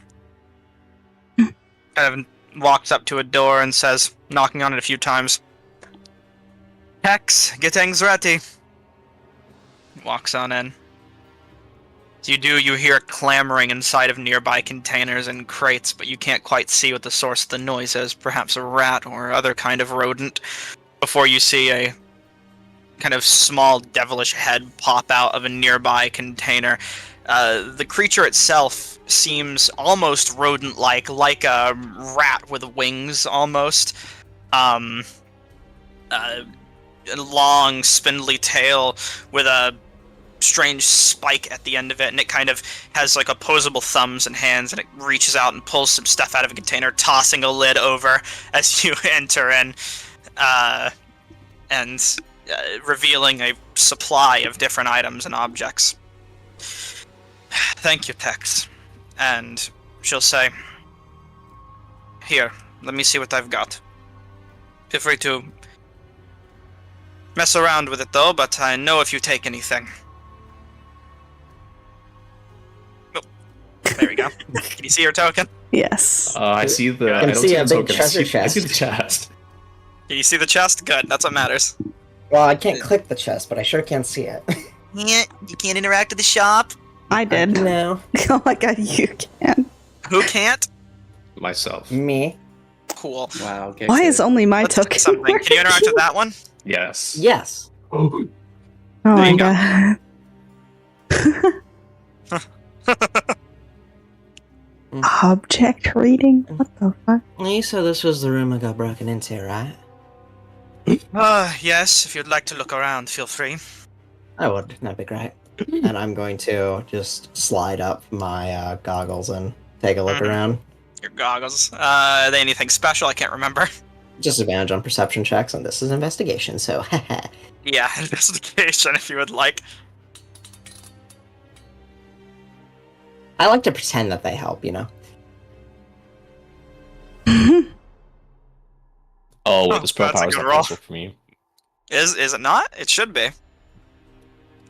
Kind of walks up to a door and says, knocking on it a few times, Hex, get things ready. Walks on in. As you do, you hear clamoring inside of nearby containers and crates, but you can't quite see what the source of the noise is, perhaps a rat or other kind of rodent, before you see a kind of small devilish head pop out of a nearby container. The creature itself seems almost rodent-like, like a rat with wings, almost. A long, spindly tail with a strange spike at the end of it, and it kind of has like opposable thumbs and hands, and it reaches out and pulls some stuff out of a container, tossing a lid over as you enter in, and revealing a supply of different items and objects. Thank you, Tex. And she'll say, here, let me see what I've got. Feel free to mess around with it though, but I know if you take anything. Oh, there we go. Can you see your token? Yes. I see the. I I can don't see see a the big token. treasure I chest. see the chest. Can you see the chest? Good, that's what matters. Well, I can't click the chest, but I sure can see it. Yeah, you can't interact with the shop. I did. No. Oh my god, you can. Who can't? Myself. Me? Cool. Wow. Okay, Why good. is only my Let's do token something. Can you interact with that one? Yes. Yes. Oh There my you go. god. Object reading? What the fuck? You said this was the room I got broken into, right? Yes, if you'd like to look around, feel free. I would. That'd be great. And I'm going to just slide up my goggles and take a look Mhm. around. Your goggles. Are they anything special? I can't remember. Disadvantage on perception checks, and this is investigation, so Yeah, investigation if you would like. I like to pretend that they help, you know? Oh, Oh, this spell that's a power is good not roll. possible for me. Is it not? It should be.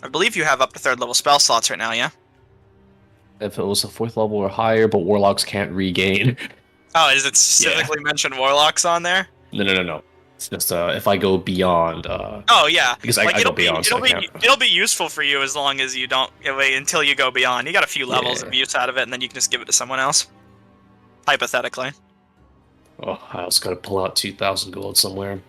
I believe you have up to 3rd level spell slots right now, yeah? If it was a 4th level or higher, but warlocks can't regain. Oh, is it specifically mentioned warlocks on there? No. It's just if I go beyond. Oh yeah, Because like I it'll go be beyond, so it'll I be can't. it'll be useful for you as long as you don't wait until you go beyond. You got a few levels of Yeah. use out of it, and then you can just give it to someone else. Hypothetically, Oh, I also gotta pull out 2,000 gold somewhere.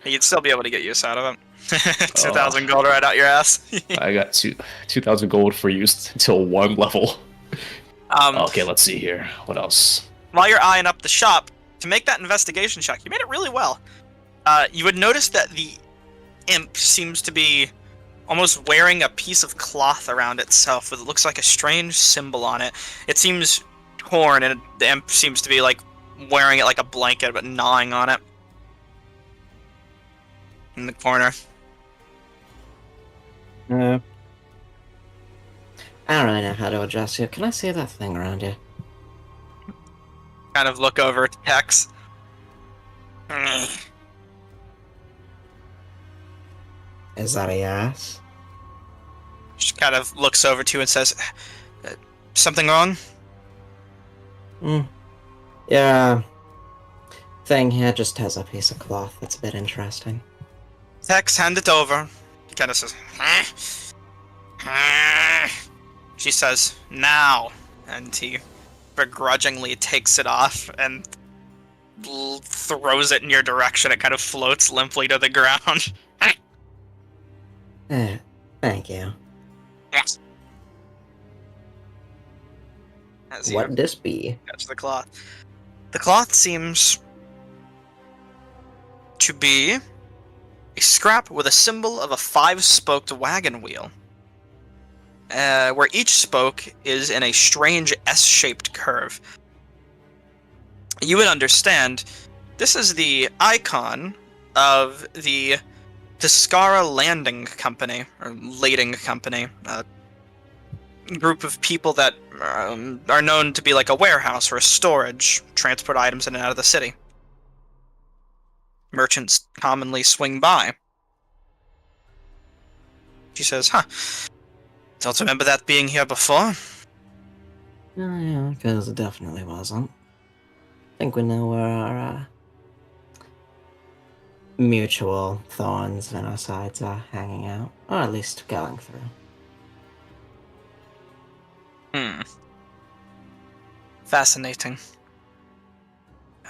you'd still be able to get use out of it. 2,000 Oh. gold right out your ass. I got 2,000 gold for use until 1 level. um, Okay, let's see here. What else? while you're eyeing up the shop, to make that investigation check, you made it really well. You would notice that the imp seems to be almost wearing a piece of cloth around itself with it looks like a strange symbol on it. It seems torn, and the imp seems to be like wearing it like a blanket, but gnawing on it in the corner. I don't really know how to address you. Can I see that thing around you? Kind of look over to Tex. Is that a yes? She kind of looks over to you and says, "Something wrong?" Yeah. Thing here just has a piece of cloth that's a bit interesting. Tex, hand it over. He kind of says, She says, "Now," and he begrudgingly takes it off and throws it in your direction. It kind of floats limply to the ground. Thank you. Yes. As you What this be? catch the cloth. The cloth seems to be a scrap with a symbol of a 5-spoked wagon wheel, where each spoke is in a strange S-shaped curve. You would understand this is the icon of the Tiscara Landing Company, or Lading Company, a group of people that are known to be like a warehouse or a storage, transport items in and out of the city. Merchants commonly swing by. She says, don't remember that being here before. Oh, yeah, because it definitely wasn't. I think we know where our mutual thorns in our sides are hanging out, or at least going through. Fascinating.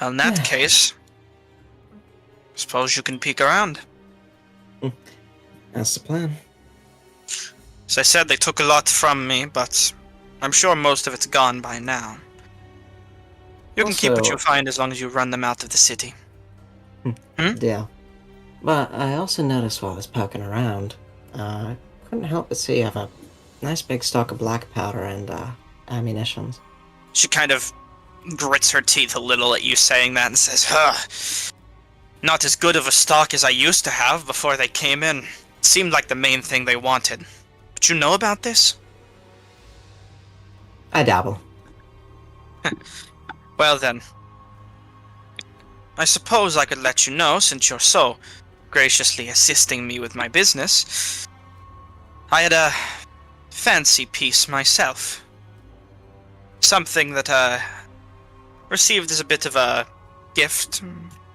Well, in that case, suppose you can peek around. That's the plan. As I said, they took a lot from me, but I'm sure most of it's gone by now. You can keep what Also- you find as long as you run them out of the city. Deal. But I also noticed while I was poking around, couldn't help but see you have a nice big stock of black powder and ammunitions. She kind of grits her teeth a little at you saying that and says, not as good of a stock as I used to have before they came in. It seemed like the main thing they wanted. But you know about this? I dabble. Well then, I suppose I could let you know, since you're so graciously assisting me with my business. I had a fancy piece myself. Something that I received as a bit of a gift.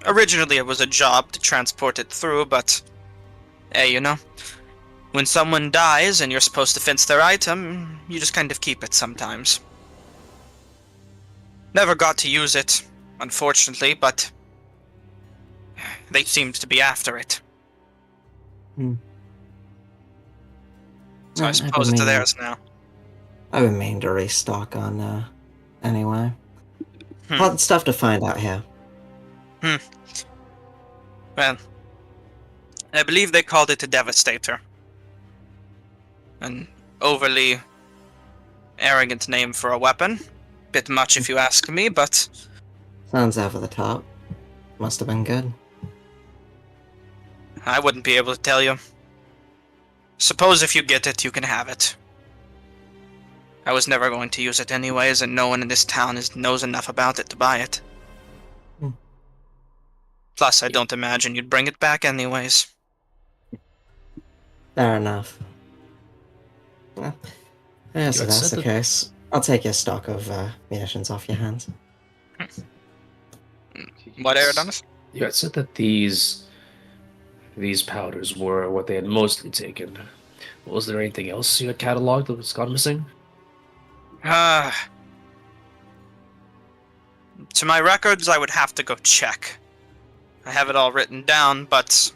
Originally it was a job to transport it through, but hey, you know, when someone dies and you're supposed to fence their item, you just kind of keep it sometimes. Never got to use it, unfortunately, but they seemed to be after it. So I suppose it's theirs now. I've been meaning to restock on, anyway. Hot stuff to find out here. Well, I believe they called it a Devastator. An overly arrogant name for a weapon. Bit much if you ask me, but Sounds over the top. Must have been good. I wouldn't be able to tell you. Suppose if you get it, you can have it. I was never going to use it anyways, and no one in this town knows enough about it to buy it. Plus, I don't imagine you'd bring it back anyways. Fair enough. Well, yeah, so You had that's said the that- case. I'll take your stock of munitions off your hands. What, Eridanis? You had said that these these powders were what they had mostly taken. Was there anything else you had cataloged that was gone missing? To my records, I would have to go check. I have it all written down, but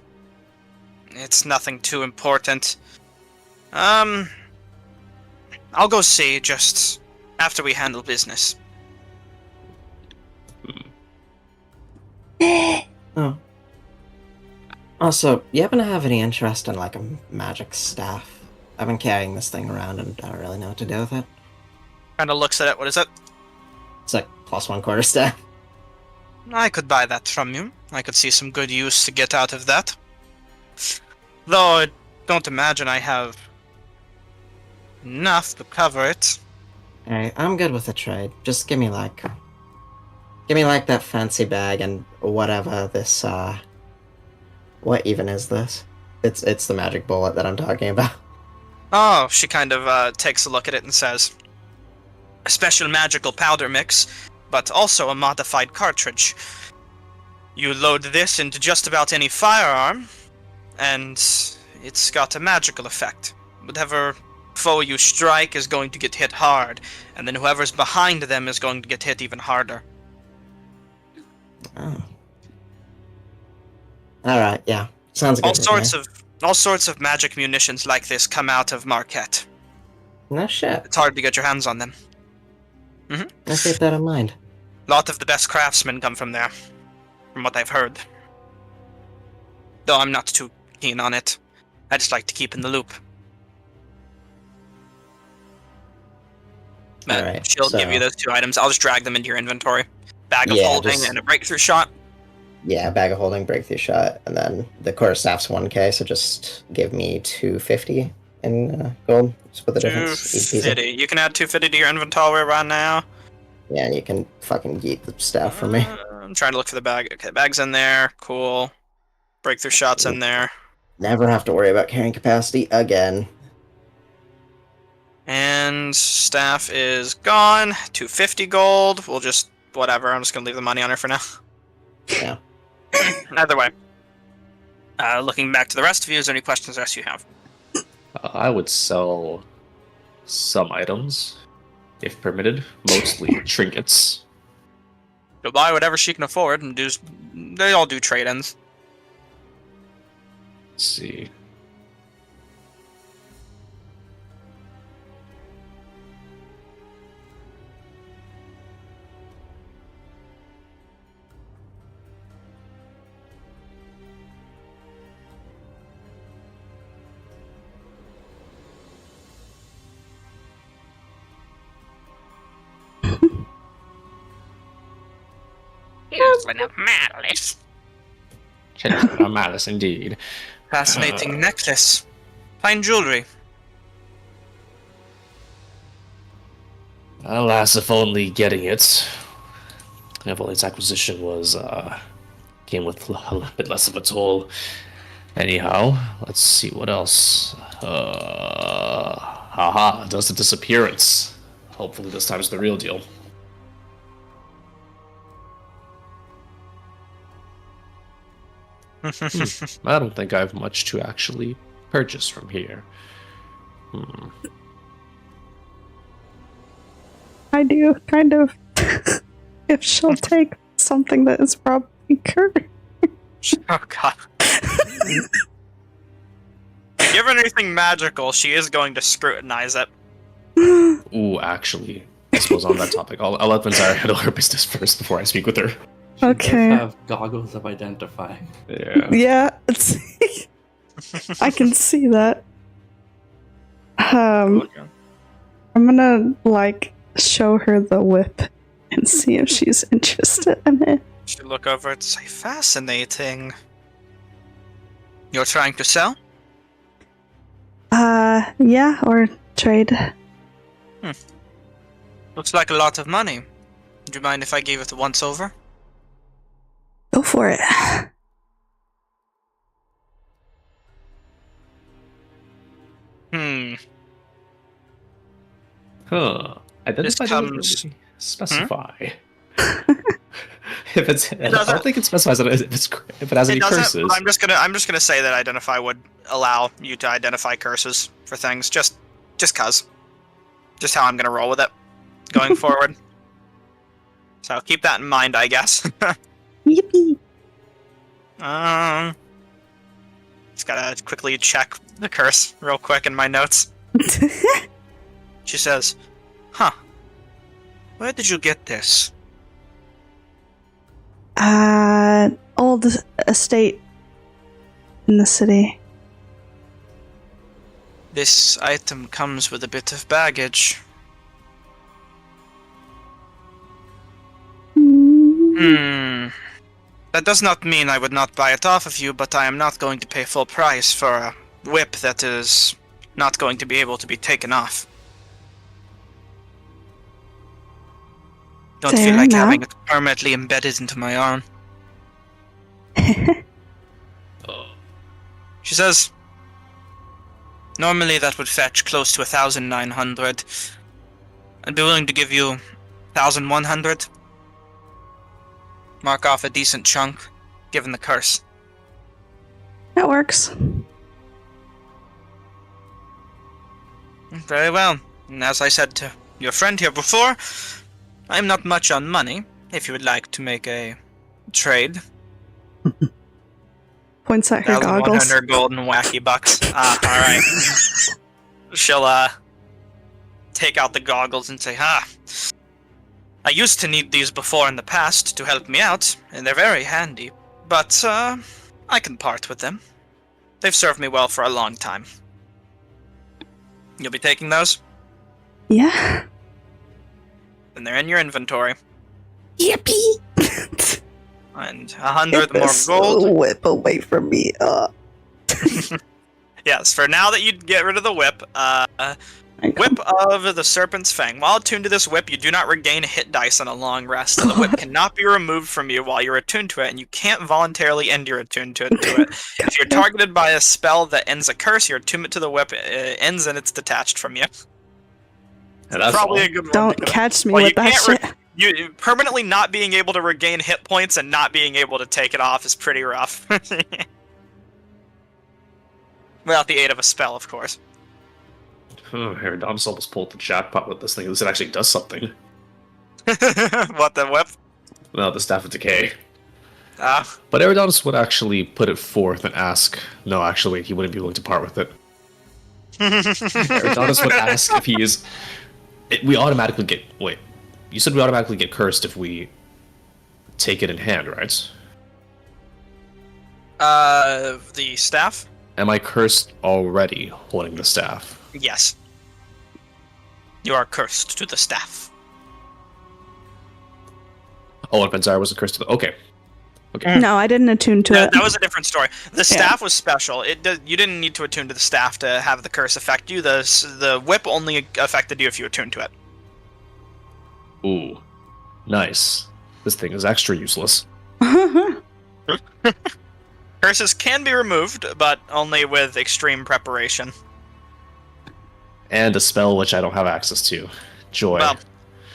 it's nothing too important. I'll go see just after we handle business. Oh. Also, you happen to have any interest in, like, a magic staff? I've been carrying this thing around and I don't really know what to do with it. Kinda looks at it. What is it? It's like +1 quarterstaff. I could buy that from you. I could see some good use to get out of that. Though I don't imagine I have enough to cover it. Alright, I'm good with the trade. Just give me that fancy bag and whatever this, what even is this? It's the magic bullet that I'm talking about. Oh, she kind of takes a look at it and says, a special magical powder mix, but also a modified cartridge. You load this into just about any firearm, and it's got a magical effect. Whatever foe you strike is going to get hit hard, and then whoever's behind them is going to get hit even harder. Oh. Alright, yeah. Sounds good. All sorts of magic munitions like this come out of Marquette. No shit. It's hard to get your hands on them. I'll keep that in mind. A lot of the best craftsmen come from there, from what I've heard. Though I'm not too keen on it. I just like to keep in the loop. But Alright, she'll give you those 2 items. I'll just drag them into your inventory. Bag of holding and a breakthrough shot. Yeah, bag of holding, breakthrough shot, and then the quarterstaff's 1k, so just give me 250 in gold. Split the difference. Easy peasy. 250. You can add 250 to your inventory right now. Yeah, and you can fucking yeet the staff for me. I'm trying to look for the bag. Okay, bag's in there. Cool. Breakthrough shot's in there. Never have to worry about carrying capacity again. And staff is gone. 250 gold. We'll just whatever. I'm just gonna leave the money on her for now. Yeah. Either way. Looking back to the rest of you, is there any questions or else you have? I would sell some items, if permitted, mostly trinkets. She'll buy whatever she can afford, and they all do trade-ins. Let's see. Children of Malice. Children of Malice, indeed. Fascinating necklace. Fine jewelry. Alas, if only getting it. If only its acquisition was, came with a bit less of a toll. Anyhow, let's see what else. Haha, dust of disappearance. Hopefully this time's the real deal. I don't think I have much to actually purchase from here. I do, kind of. If she'll take something that is probably cursed. Oh god. Give her anything magical, she is going to scrutinize it. Ooh, actually, I suppose on that topic, I'll let Vincere handle her business first before I speak with her. She Okay. does have goggles of identifying. Yeah. Yeah, I can see that. I'm gonna, like, show her the whip and see if she's interested in it. She look over and say, fascinating. You're trying to sell? Yeah, or trade. Looks like a lot of money. Would you mind if I gave it a once over? Go for it. Huh. Identify This comes- specify. If it's, I doesn't- don't think it specifies that if it has It any doesn't. curses. But I'm just gonna say that identify would allow you to identify curses for things. Just cause. Just how I'm gonna roll with it going forward. So keep that in mind, I guess. Yippee! Just gotta quickly check the curse real quick in my notes. She says, "Huh? Where did you get this?" Old estate in the city. This item comes with a bit of baggage. That does not mean I would not buy it off of you, but I am not going to pay full price for a whip that is not going to be able to be taken off. Don't feel Fair like enough. having it permanently embedded into my arm. She says, normally that would fetch close to 1,900. I'd be willing to give you 1,100. Mark off a decent chunk, given the curse. That works. Very well. And as I said to your friend here before, I'm not much on money. If you would like to make a trade, Points at her goggles. 1,100 gold and wacky bucks. Alright. She'll, take out the goggles and say, I used to need these before in the past to help me out, and they're very handy. But, I can part with them. They've served me well for a long time. You'll be taking those? Yeah. And they're in your inventory. Yippee! And 100 more This gold. whip away from me. Yes, for now that you get rid of the whip, Whip of the Serpent's Fang. While attuned to this whip, you do not regain hit dice on a long rest. The whip cannot be removed from you while you're attuned to it, and you can't voluntarily end your attuned to it. If you're targeted by a spell that ends a curse, your attunement to the whip ends and it's detached from you. And that's Probably all. a good one. Don't to go. catch me Well, with you that can't shit. You permanently not being able to regain hit points and not being able to take it off is pretty rough. Without the aid of a spell, of course. Oh, Herodonus almost pulled the jackpot with this thing. At least it actually does something. What, the whip? No, the Staff of Decay. Ah. But Herodonus would actually put it forth and ask... No, actually, he wouldn't be willing to part with it. Herodonus would ask if he is... we automatically get... Wait. You said we automatically get cursed if we take it in hand, right? The staff? Am I cursed already holding the staff? Yes. You are cursed to the staff. Oh, and Benzara was a curse to the... Okay. Okay. No, I didn't attune to it. That was a different story. The staff was special. You didn't need to attune to the staff to have the curse affect you. The whip only affected you if you attuned to it. Ooh. Nice. This thing is extra useless. Curses can be removed, but only with extreme preparation. And a spell which I don't have access to. Joy. Well,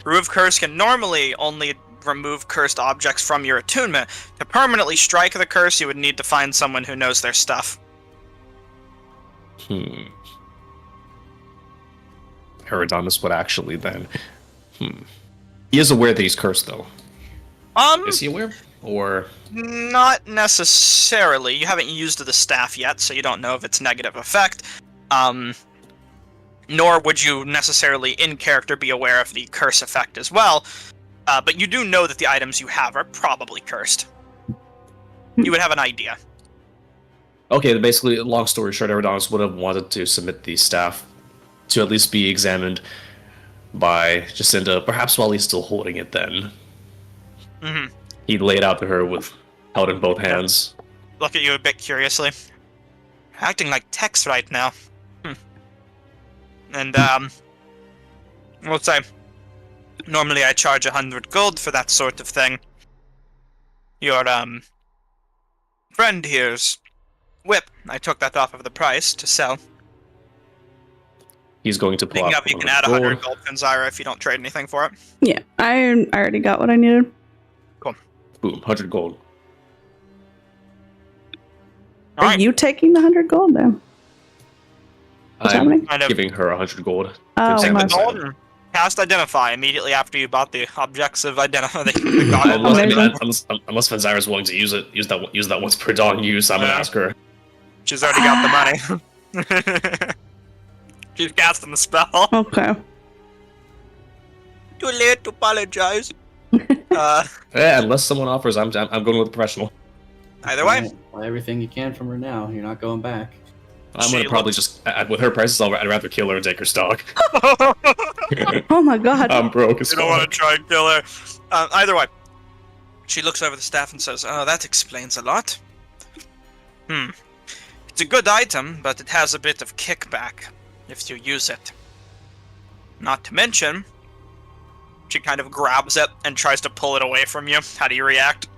Remove Curse can normally only remove cursed objects from your attunement. To permanently strike the curse, you would need to find someone who knows their stuff. Herodonus would actually then... He is aware that he's cursed, though. Is he aware? Or... Not necessarily. You haven't used the staff yet, so you don't know if it's negative effect. Nor would you necessarily, in character, be aware of the curse effect as well. But you do know that the items you have are probably cursed. You would have an idea. Okay, basically, long story short, Herodonus would have wanted to submit the staff to at least be examined by Jacinta, perhaps while he's still holding it then. Mm-hmm. He laid out to her with held in both hands. Look at you a bit curiously. Acting like Tex right now. And, we'll say, normally I charge 100 gold for that sort of thing. Your, friend here's whip. I took that off of the price to sell. He's going to pull Speaking out of, you can add 100 gold from Zyra if you don't trade anything for it. Yeah, I already got what I needed. Cool. Boom, 100 gold. Are Alright. you taking the 100 gold then? What's I'm happening? Kind of giving her 100 gold. Oh, Take my the gold. Golden. Cast Identify immediately after you bought the objects of Identify. The goggles. Unless, Amazing. unless Fanzira's willing to use that once per dawn use, I'm gonna Yeah. ask her. She's already got the money. She's casting the spell. Okay. Too late to apologize. Yeah, unless someone offers, I'm going with the professional. Either way. Alright, buy everything you can from her now. You're not going back. I'm She gonna probably looks- just with her prices. I'd rather kill her and take her stock. Oh my god. I'm broke as You don't want fuck. to try and kill her. Either way. She looks over the staff and says, "Oh, that explains a lot. It's a good item, but it has a bit of kickback if you use it. Not to mention," she kind of grabs it and tries to pull it away from you. How do you react?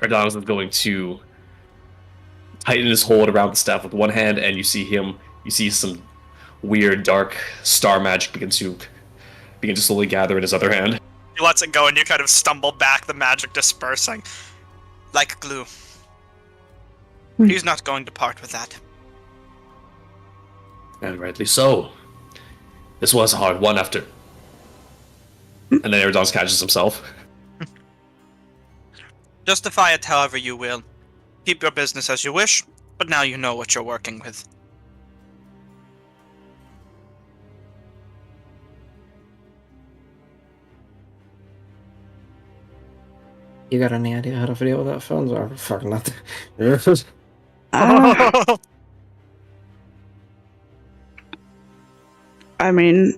Adonis is going to tighten his hold around the staff with one hand, and you see some weird dark star magic begin to slowly gather in his other hand. He lets it go and you kind of stumble back, the magic dispersing. Like glue. He's not going to part with that. And rightly so. This was a hard one after. And then Adonis catches himself. Justify it however you will. Keep your business as you wish, but now you know what you're working with. You got any idea how to deal with that phone? Or fucking nothing. I mean,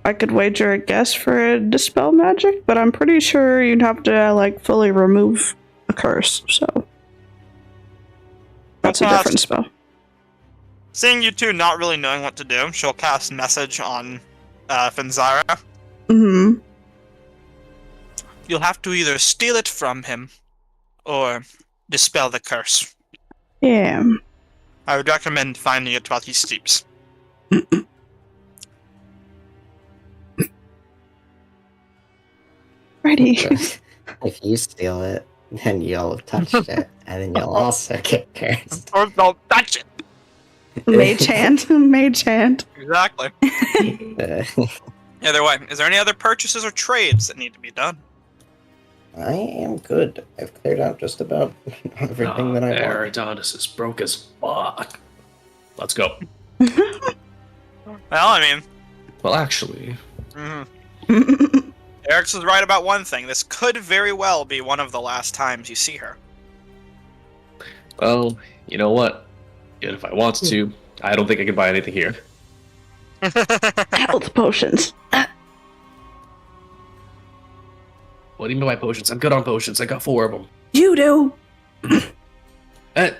I could wager a guess for a dispel magic, but I'm pretty sure you'd have to like fully remove a curse. So that's a different spell. Seeing you two not really knowing what to do, she'll cast message on Fanzira. Mm-hmm. You'll have to either steal it from him or dispel the curse. Yeah. I would recommend finding it while he sleeps. Ready. If you steal it, then you'll touch it, and then you'll also get cursed. Or don't touch it! Mage hand. Mage hand. Exactly. Either way, is there any other purchases or trades that need to be done? I am good. I've cleared out just about everything that I want. Adonis is broke as fuck. Let's go. Well, I mean, Well, actually, Eric's is right about one thing. This could very well be one of the last times you see her. well, you know what? If I wanted to, I don't think I can buy anything here. Health potions. What do you mean by potions? I'm good on potions. I got 4 of them. You do. I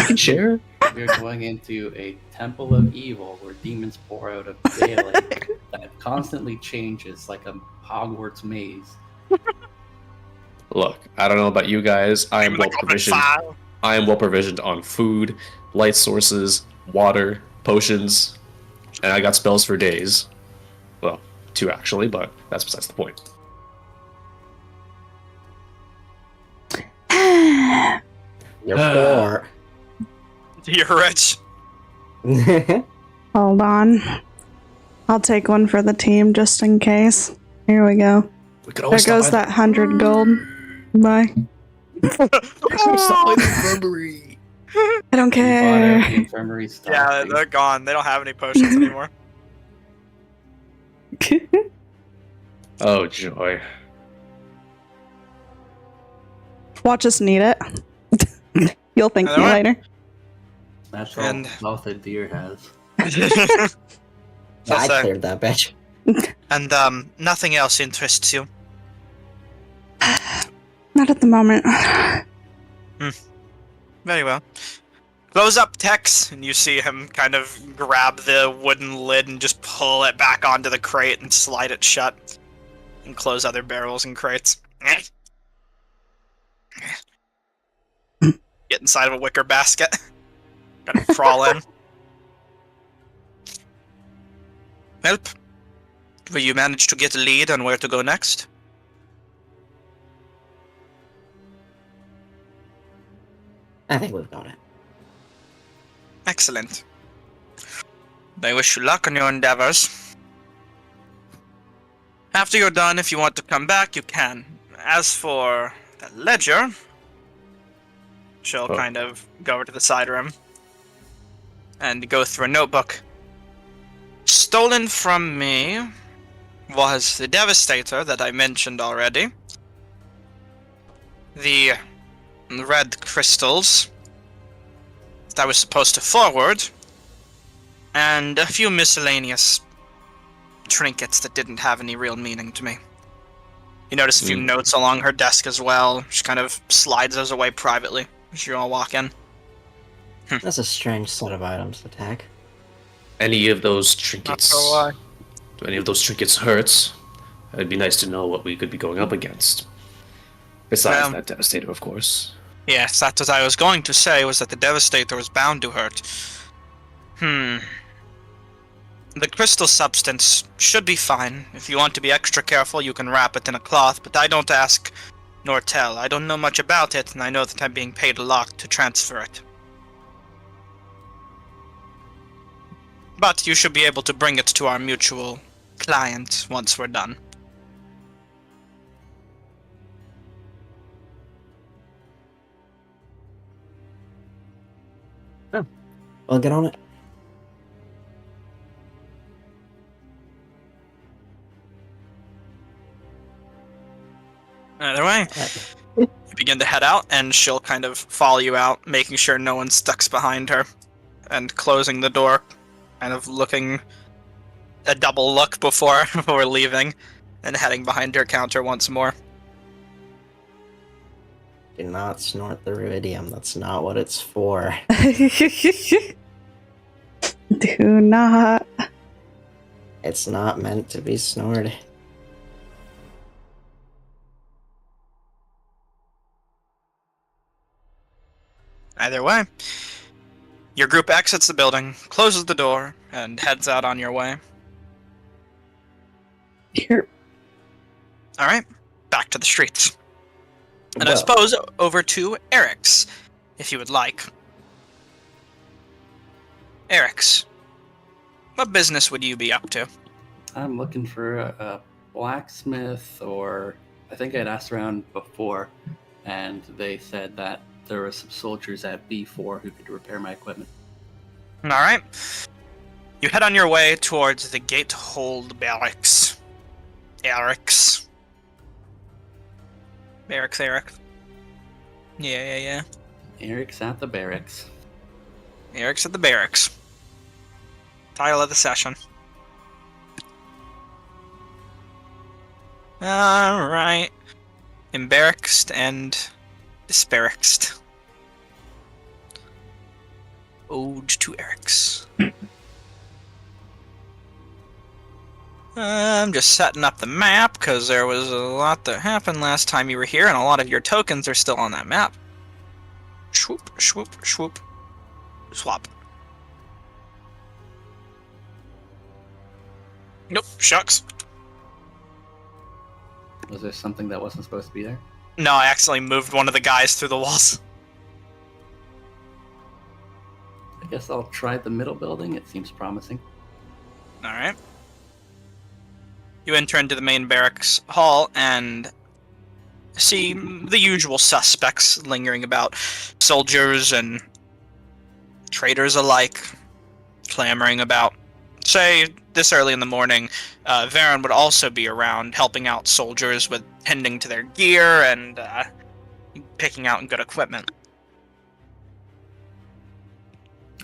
can share. We're going into a temple of evil where demons pour out of daylight that constantly changes like a Hogwarts maze. Look, I don't know about you guys. I am well provisioned. I am well provisioned on food, light sources, water, potions, and I got spells for days. Well, 2 actually, but that's besides the point. You're poor. You're rich. Hold on. I'll take one for the team just in case. Here we go. We could There always goes that 100 gold. Bye. I don't You bought out the care. infirmary stock. Yeah, they're gone. They don't have any potions anymore. Oh joy! Watch us need it. You'll thank me Alright. later. That's all And- mouth a deer has. I So- cleared that bitch. And nothing else interests you. Not at the moment. Very well. Close up Tex, and you see him kind of grab the wooden lid and just pull it back onto the crate and slide it shut. And close other barrels and crates. Get inside of a wicker basket. Kind of crawl in. Help. Will you manage to get a lead on where to go next? I think we've got it. Excellent. I wish you luck on your endeavors. After you're done, if you want to come back, you can. As for the ledger, she'll kind of go over to the side room and go through a notebook. Stolen from me was the Devastator that I mentioned already. The red crystals that I was supposed to forward, and a few miscellaneous trinkets that didn't have any real meaning to me. You notice a few notes along her desk as well. She kind of slides those away privately as you all walk in. That's a strange set of items to tag. Any of those trinkets? Not sure why. Do any of those trinkets hurt? It'd be nice to know what we could be going up against. Besides that Devastator, of course. Yes, that's what I was going to say, was that the Devastator was bound to hurt. The crystal substance should be fine. If you want to be extra careful, you can wrap it in a cloth, but I don't ask nor tell. I don't know much about it, and I know that I'm being paid a lot to transfer it. But you should be able to bring it to our mutual client once we're done. I'll get on it. Either way, you begin to head out, and she'll kind of follow you out, making sure no one stuck's behind her, and closing the door, kind of looking a double look before leaving, and heading behind her counter once more. Do not snort the ruidium. That's not what it's for. Do not. It's not meant to be snorted. Either way, your group exits the building, closes the door, and heads out on your way. Here. Alright, back to the streets. And I Well, suppose over to Eric's, if you would like. Eric's, what business would you be up to? I'm looking for a blacksmith, or I think I'd asked around before, and they said that there were some soldiers at B4 who could repair my equipment. Alright. You head on your way towards the Gatehold Barracks. Eric's. Eric. Yeah. Eric's at the barracks. Eric's at the barracks. Title of the session. Alright. Embarrassed and disparaged. Ode to Eric's. I'm just setting up the map, because there was a lot that happened last time you were here, and a lot of your tokens are still on that map. Swoop. Swap. Nope, shucks. Was there something that wasn't supposed to be there? No, I accidentally moved one of the guys through the walls. I guess I'll try the middle building. It seems promising. Alright. You enter into the main barracks hall and see the usual suspects lingering about. Soldiers and traders alike clamoring about. Say, this early in the morning, Varen would also be around helping out soldiers with tending to their gear and picking out good equipment.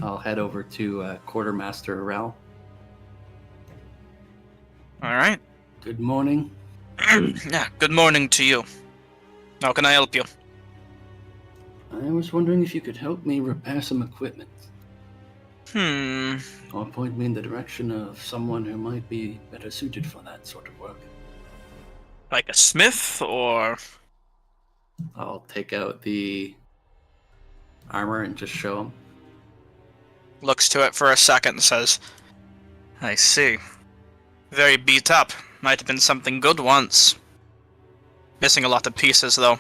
I'll head over to Quartermaster Rel. Alright. Good morning. Yeah, good morning to you. How can I help you? I was wondering if you could help me repair some equipment, or point me in the direction of someone who might be better suited for that sort of work. Like a smith, or... I'll take out the armor and just show him. Looks to it for a second and says, I see. Very beat up. Might have been something good once. Missing a lot of pieces, though.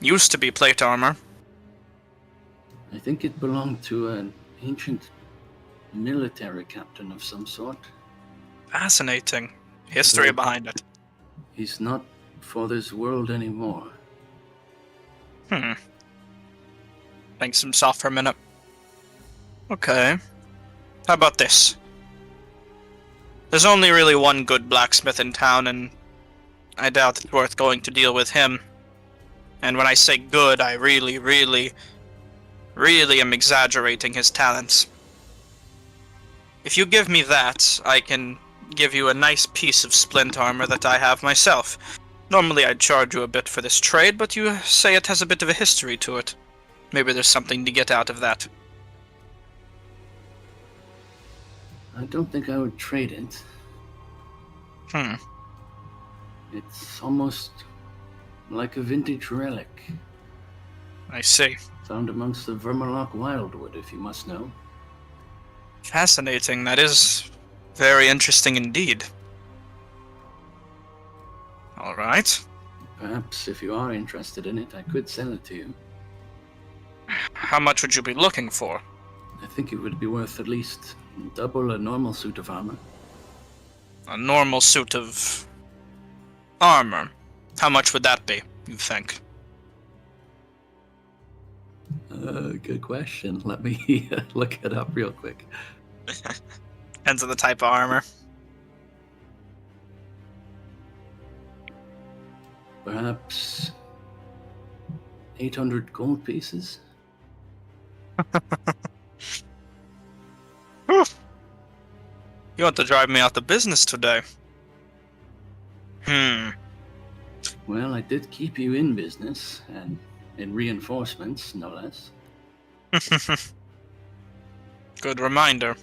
Used to be plate armor. I think it belonged to an ancient military captain of some sort. Fascinating. History Well- behind it. He's not for this world anymore. Thinks himself for a minute. Okay. How about this? There's only really one good blacksmith in town, and I doubt it's worth going to deal with him. And when I say good, I really, really, really am exaggerating his talents. If you give me that, I can give you a nice piece of splint armor that I have myself. Normally I'd charge you a bit for this trade, but you say it has a bit of a history to it. Maybe there's something to get out of that. I don't think I would trade it. It's almost like a vintage relic. I see. Found amongst the Vermalock wildwood, if you must know. Fascinating. That is very interesting indeed. Alright. Perhaps if you are interested in it, I could sell it to you. How much would you be looking for? I think it would be worth at least double a normal suit of armor. A normal suit of armor. How much would that be, you think? Good question. Let me look it up real quick. Depends on the type of armor. Perhaps 800 gold pieces? You want to drive me out of business today? Well, I did keep you in business, and in reinforcements, no less. Good reminder.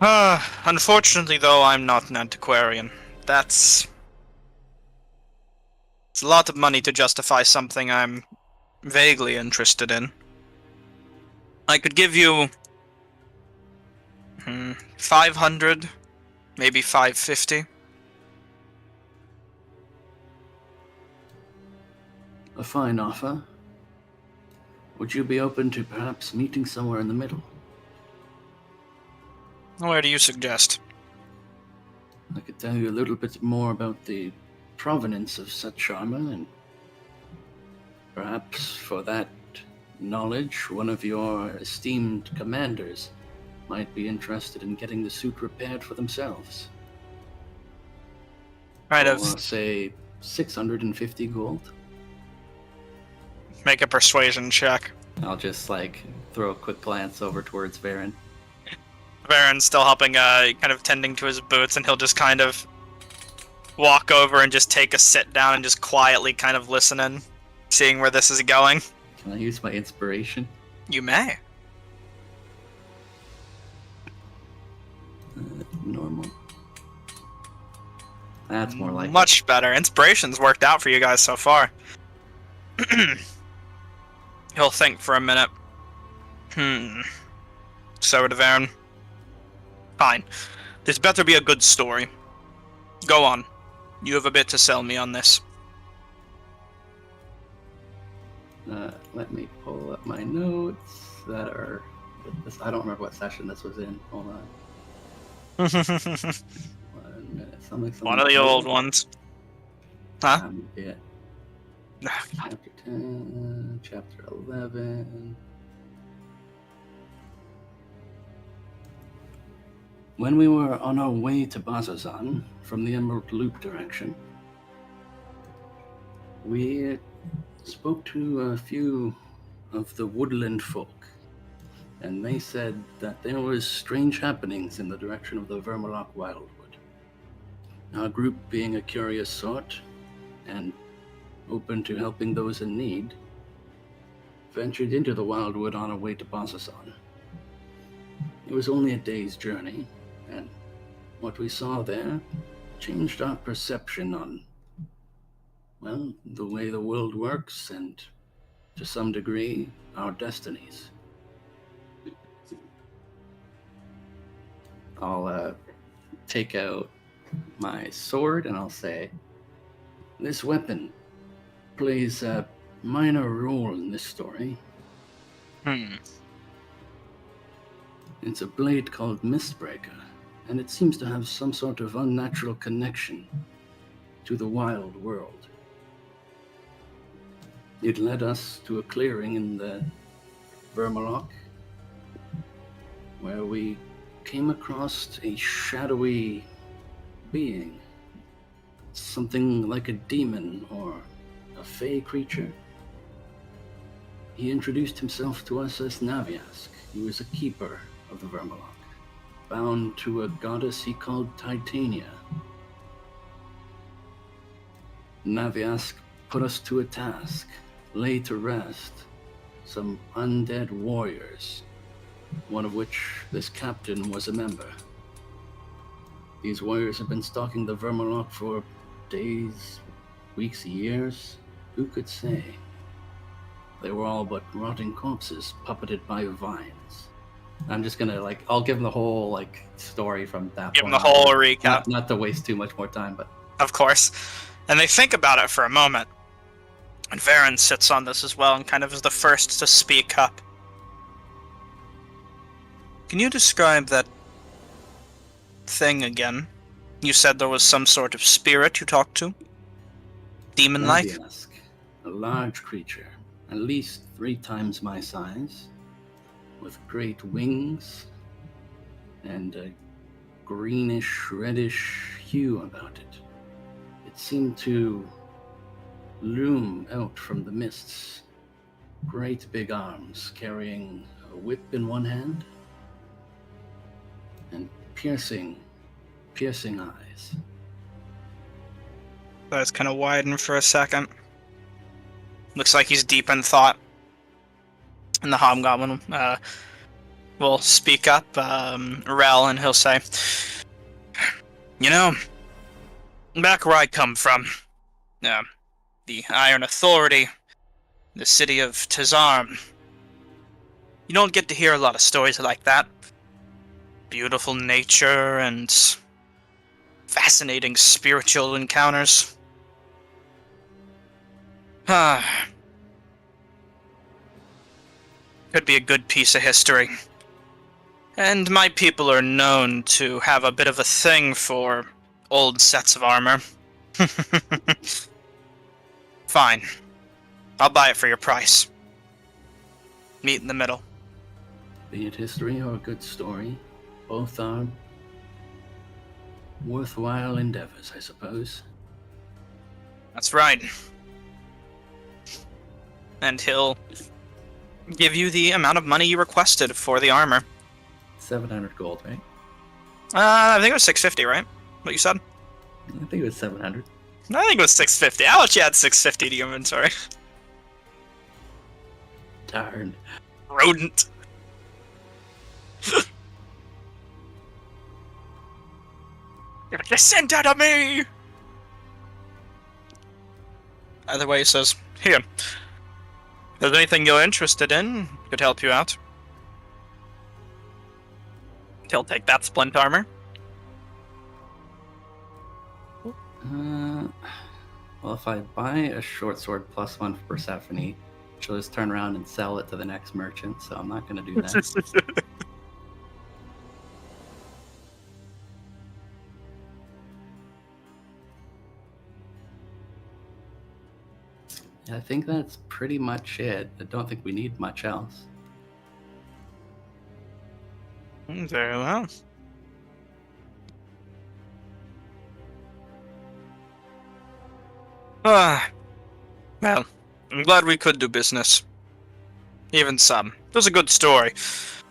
Unfortunately, though, I'm not an antiquarian. It's a lot of money to justify something I'm vaguely interested in. I could give you 500, maybe 550. A fine offer. Would you be open to perhaps meeting somewhere in the middle? Where do you suggest? I could tell you a little bit more about the provenance of such armor, and perhaps for that knowledge, one of your esteemed commanders might be interested in getting the suit repaired for themselves. Right, Or say 650 gold. make a persuasion check. I'll just throw a quick glance over towards Varen. Varen's still helping, kind of tending to his boots, and he'll just kind of walk over and just take a sit down and just quietly kind of listen in, seeing where this is going. Can I use my inspiration? You may. Normal. That's more like Much better. Inspiration's worked out for you guys so far. He'll think for a minute. So to Varen. Fine. This better be a good story. Go on. You have a bit to sell me on this. Let me pull up my notes that are. I don't remember what session this was in. Hold on. 1 minute. Something. One of the old ones. Huh? Yeah. Chapter 10, Chapter 11. When we were on our way to Bazazan from the Emerald Loop direction, we spoke to a few of the woodland folk, and they said that there was strange happenings in the direction of the Vermalock wildwood. Our group, being a curious sort and open to helping those in need, ventured into the wildwood on our way to Bazazan. It was only a day's journey, and what we saw there changed our perception on, well, the way the world works and, to some degree, our destinies. I'll take out my sword and I'll say, This weapon plays a minor role in this story, Hmm. It's a blade called Mistbreaker, and it seems to have some sort of unnatural connection to the wild world. It led us to a clearing in the Vermalock, where we came across a shadowy being, something like a demon or a fey creature. He introduced himself to us as Naviask. He was a keeper of the Vermalock, bound to a goddess he called Titania. Naviask put us to a task, lay to rest some undead warriors, one of which this captain was a member. These warriors have been stalking the Vermalock for days, weeks, years. Who could say? They were all but rotting corpses, puppeted by vines. I'm just gonna I'll give them the whole story from that. Give them point the whole on. recap. Not to waste too much more time, but Of course. And they think about it for a moment. And Varen sits on this as well and kind of is the first to speak up. Can you describe that thing again? You said there was some sort of spirit you talked to? Demon-like? Naviask, a large creature, at least 3 times my size, with great wings and a greenish, reddish hue about it. It seemed to loom out from the mists, great big arms carrying a whip in one hand and piercing eyes. That's kind of widened for a second. Looks like he's deep in thought. And the hobgoblin will speak up, Rel, and he'll say, "You know, back where I come from, the Iron Authority, the city of Tazarm, you don't get to hear a lot of stories like that. Beautiful nature and fascinating spiritual encounters. Could be a good piece of history. And my people are known to have a bit of a thing for old sets of armor. Fine. I'll buy it for your price. Meet in the middle." Be it history or a good story, both are worthwhile endeavors, I suppose. That's right. And he'll give you the amount of money you requested for the armor. 700 gold, right? I think it was 650, right? What you said? I think it was 700. I think it was 650. I'll let you add 650 to your inventory. Darn. Rodent. Get the scent out of me! Either way, he says, "Here. If there's anything you're interested in, could help you out." He'll take that splint armor. Well, if I buy a short sword +1 for Persephone, she'll just turn around and sell it to the next merchant, so I'm not going to do that. I think that's pretty much it. I don't think we need much else. Very well. Well, I'm glad we could do business. Even some. It was a good story.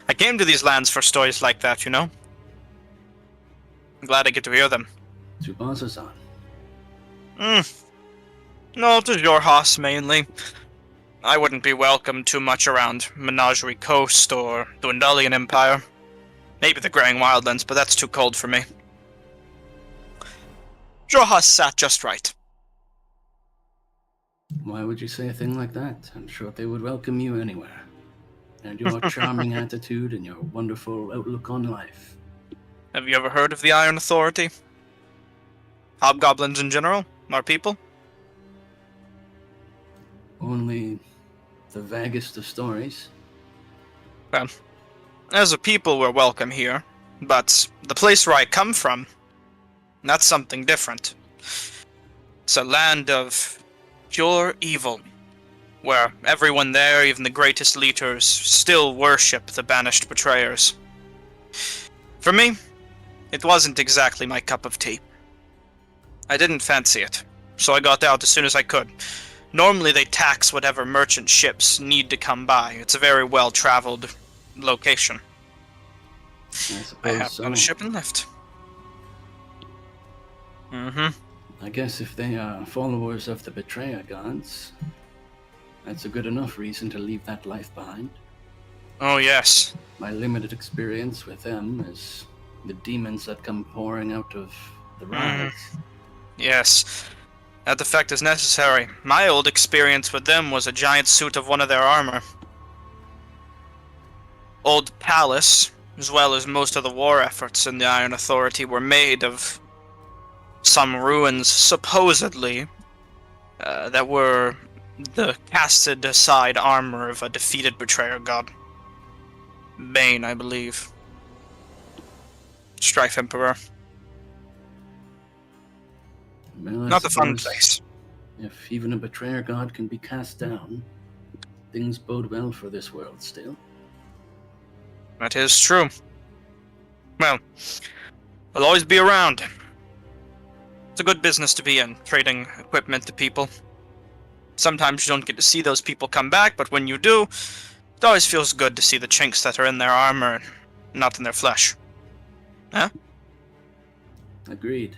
I came to these lands for stories like that, you know? I'm glad I get to hear them. Tsubasa-san. No, to Jorhas mainly. I wouldn't be welcome too much around Menagerie Coast or the Wendalian Empire. Maybe the Graying Wildlands, but that's too cold for me. Jorhas sat just right. Why would you say a thing like that? I'm sure they would welcome you anywhere. And your charming attitude and your wonderful outlook on life. Have you ever heard of the Iron Authority? Hobgoblins in general? Our people? Only the vaguest of stories. Well, as a people, we're welcome here, but the place where I come from, that's something different. It's a land of pure evil, where everyone there, even the greatest leaders, still worship the banished betrayers. For me, it wasn't exactly my cup of tea. I didn't fancy it, so I got out as soon as I could. Normally they tax whatever merchant ships need to come by. It's a very well-traveled location. I I suppose hopped so. on a ship and left. Mm-hmm. I guess if they are followers of the Betrayer gods, that's a good enough reason to leave that life behind. Oh, yes. My limited experience with them is the demons that come pouring out of the rise. Yes. That effect is necessary. My old experience with them was a giant suit of one of their armor. Old Palace, as well as most of the war efforts in the Iron Authority, were made of some ruins, supposedly, that were the casted aside armor of a defeated betrayer god. Bane, I believe. Strife Emperor. Well, I Not a fun suppose place. If even a Betrayer god can be cast down, things bode well for this world still. That is true. Well, I'll always be around. It's a good business to be in, trading equipment to people. Sometimes you don't get to see those people come back, but when you do, it always feels good to see the chinks that are in their armor and not in their flesh. Huh? Agreed.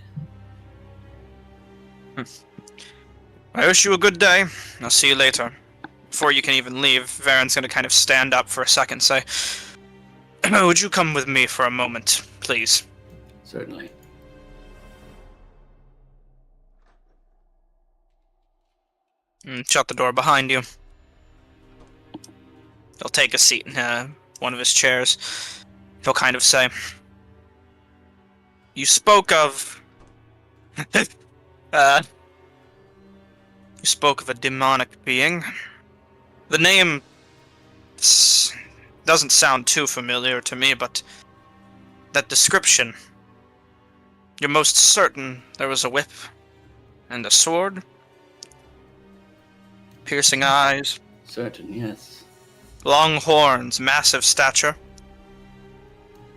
I wish you a good day. I'll see you later. Before you can even leave, Varen's gonna kind of stand up for a second and say, would you come with me for a moment, please? Certainly. And shut the door behind you. He'll take a seat in one of his chairs. He'll kind of say, you spoke of... you spoke of a demonic being. The name doesn't sound too familiar to me, but that description... You're most certain there was a whip and a sword? Piercing eyes, Certain, yes. long horns, massive stature.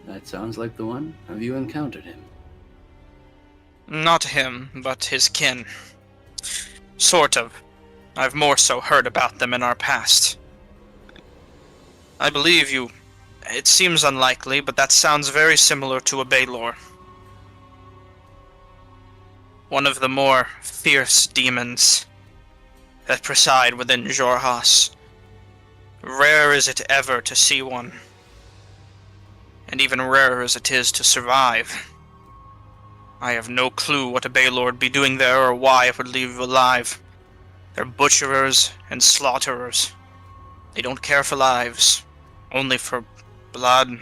That sounds like the one. Have you encountered him? Not him, but his kin. Sort of. I've more so heard about them in our past. I believe you... It seems unlikely, but that sounds very similar to a Baylor. One of the more fierce demons that preside within Jorhas. Rare is it ever to see one. And even rarer as it is to survive. I have no clue what a Baylor would be doing there or why it would leave you alive. They're butcherers and slaughterers. They don't care for lives, only for blood,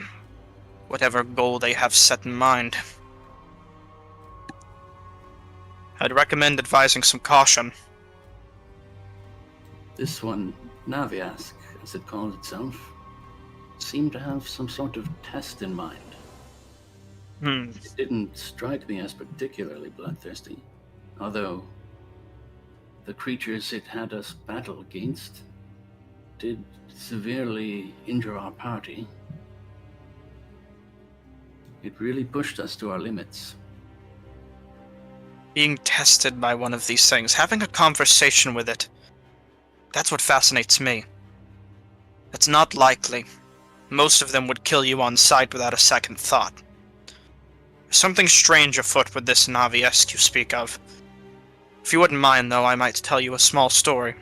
whatever goal they have set in mind. I'd recommend advising some caution. This one, Naviask, as it calls itself, seemed to have some sort of test in mind. It didn't strike me as particularly bloodthirsty, although the creatures it had us battle against did severely injure our party. It really pushed us to our limits. Being tested by one of these things, having a conversation with it, that's what fascinates me. It's not likely. Most of them would kill you on sight without a second thought. There's something strange afoot with this Navi-esque you speak of. If you wouldn't mind, though, I might tell you a small story.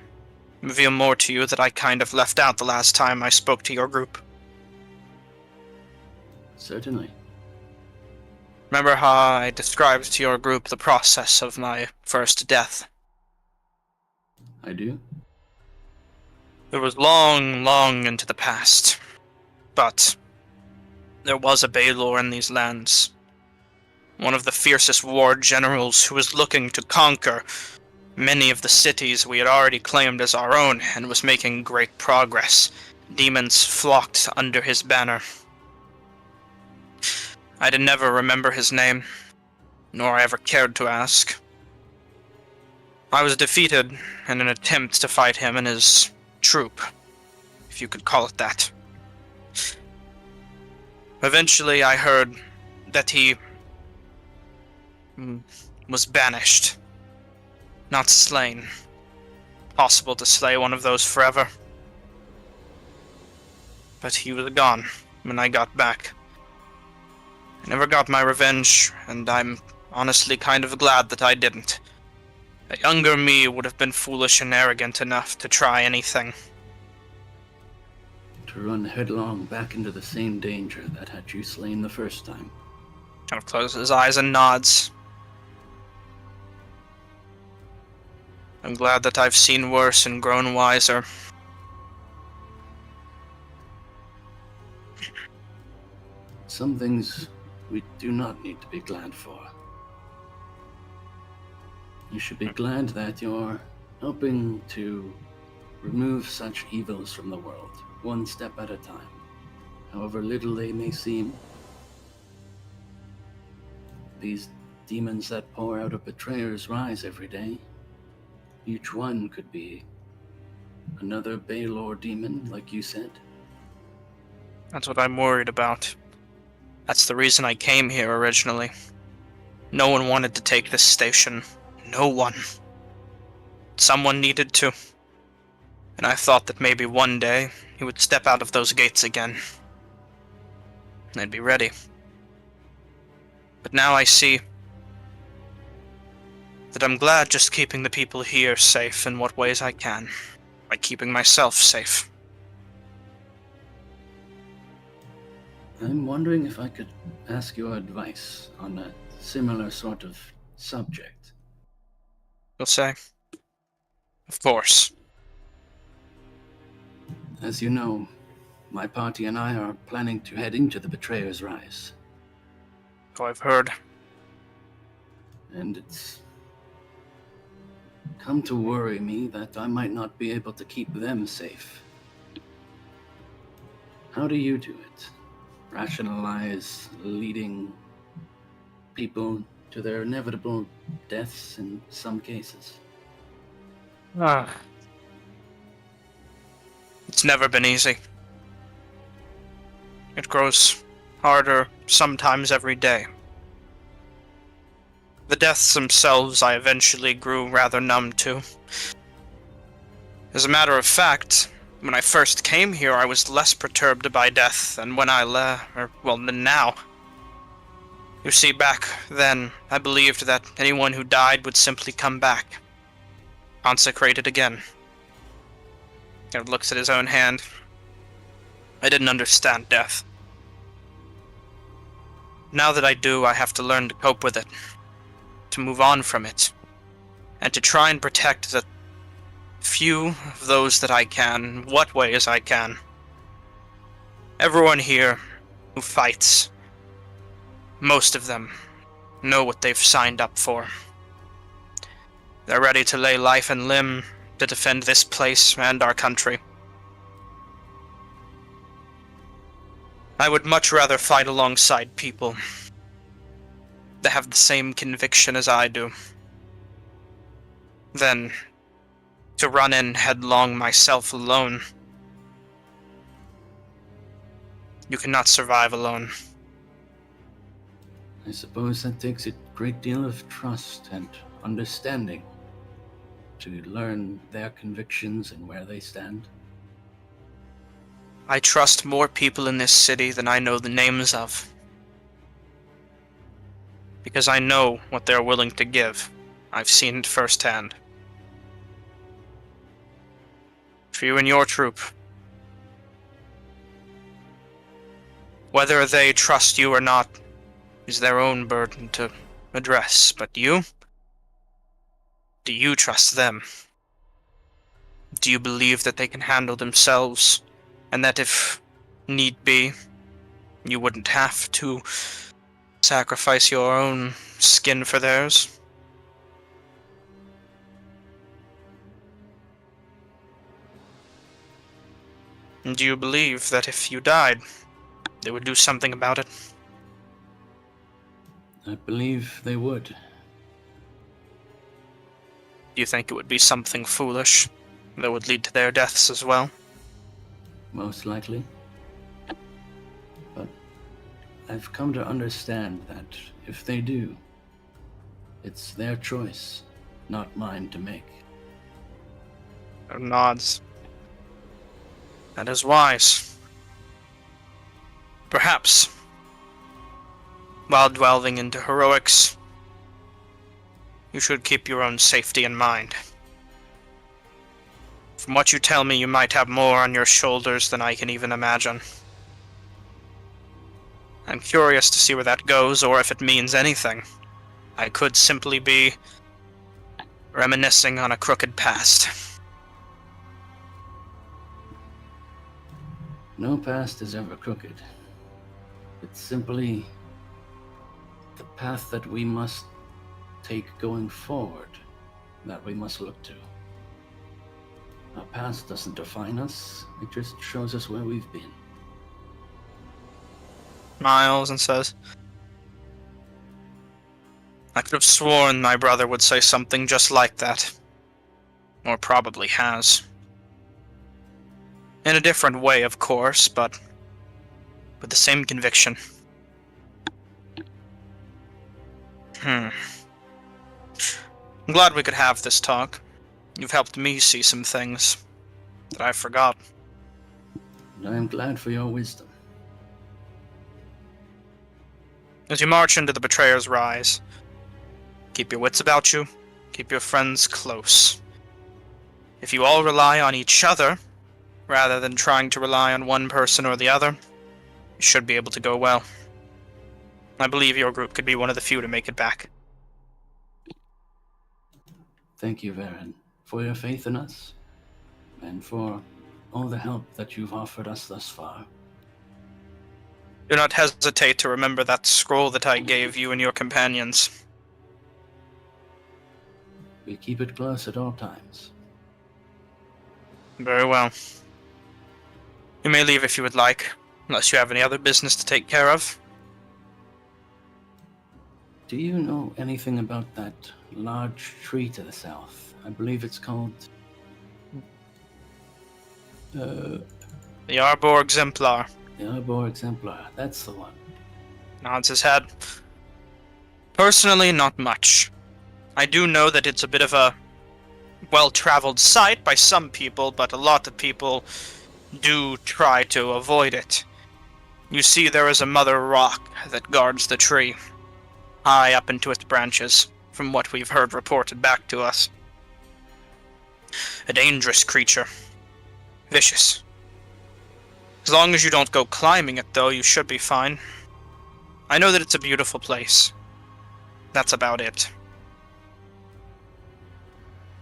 Reveal more to you that I kind of left out the last time I spoke to your group. Certainly. Remember how I described to your group the process of my first death? I do. It was long, long into the past. But there was a Baylor in these lands. One of the fiercest war generals who was looking to conquer many of the cities we had already claimed as our own and was making great progress. demons flocked under his banner. I did never remember his name, nor I ever cared to ask. I was defeated in an attempt to fight him and his troop, if you could call it that. Eventually I heard that he was banished, not slain. Possible to slay one of those forever. But he was gone when I got back. I never got my revenge, and I'm honestly kind of glad that I didn't. A younger me would have been foolish and arrogant enough to try anything. To run headlong back into the same danger that had you slain the first time. Kind of closes his eyes and nods. I'm glad that I've seen worse and grown wiser. Some things we do not need to be glad for. You should be glad that you're helping to remove such evils from the world, one step at a time, however little they may seem. These demons that pour out of betrayers rise every day. Each one could be another Baylor demon, like you said. That's what I'm worried about. That's the reason I came here originally. No one wanted to take this station. No one. Someone needed to. And I thought that maybe one day he would step out of those gates again. And I'd be ready. But now I see that I'm glad just keeping the people here safe in what ways I can, by keeping myself safe. I'm wondering if I could ask your advice on a similar sort of subject. You'll say? Of course. As you know, my party and I are planning to head into the Betrayer's Rise. So I've heard. And it's come to worry me that I might not be able to keep them safe. How do you do it? Rationalize leading people to their inevitable deaths in some cases? It's never been easy. It grows harder sometimes every day. The deaths themselves I eventually grew rather numb to. As a matter of fact, when I first came here I was less perturbed by death than when than now. You see, back then, I believed that anyone who died would simply come back. Consecrated again. He looks at his own hand. I didn't understand death. Now that I do, I have to learn to cope with it. To move on from it. And to try and protect the few of those that I can, in what ways I can. Everyone here who fights, most of them know what they've signed up for. They're ready to lay life and limb to defend this place and our country. I would much rather fight alongside people that have the same conviction as I do than to run in headlong myself alone. You cannot survive alone. I suppose that takes a great deal of trust and understanding to learn their convictions and where they stand. I trust more people in this city than I know the names of. Because I know what they're willing to give. I've seen it firsthand. For you and your troop. Whether they trust you or not is their own burden to address, but you? Do you trust them? Do you believe that they can handle themselves, and that if need be, you wouldn't have to sacrifice your own skin for theirs? Do you believe that if you died, they would do something about it? I believe they would. Do you think it would be something foolish that would lead to their deaths as well? Most likely. But I've come to understand that if they do, it's their choice, not mine to make. Nods. That is wise. Perhaps, while delving into heroics, you should keep your own safety in mind. From what you tell me, you might have more on your shoulders than I can even imagine. I'm curious to see where that goes, or if it means anything. I could simply be reminiscing on a crooked past. No past is ever crooked. It's simply the path that we must take going forward that we must look to. Our past doesn't define us, it just shows us where we've been. Smiles and says, I could have sworn my brother would say something just like that. Or probably has. In a different way, of course, but with the same conviction. I'm glad we could have this talk. You've helped me see some things that I forgot. And I am glad for your wisdom. As you march into the Betrayer's Rise, keep your wits about you, keep your friends close. If you all rely on each other, rather than trying to rely on one person or the other, you should be able to go well. I believe your group could be one of the few to make it back. Thank you, Varen, for your faith in us, and for all the help that you've offered us thus far. Do not hesitate to remember that scroll that I gave you and your companions. We keep it close at all times. Very well. You may leave if you would like, unless you have any other business to take care of. Do you know anything about that large tree to the south? I believe it's called... The Arbor Exemplar. The Arbor Exemplar. That's the one. Nods his head. Personally, not much. I do know that it's a bit of a well-traveled site by some people, but a lot of people do try to avoid it. You see, there is a mother rock that guards the tree, high up into its branches, from what we've heard reported back to us. A dangerous creature. Vicious. As long as you don't go climbing it, though, you should be fine. I know that it's a beautiful place. That's about it.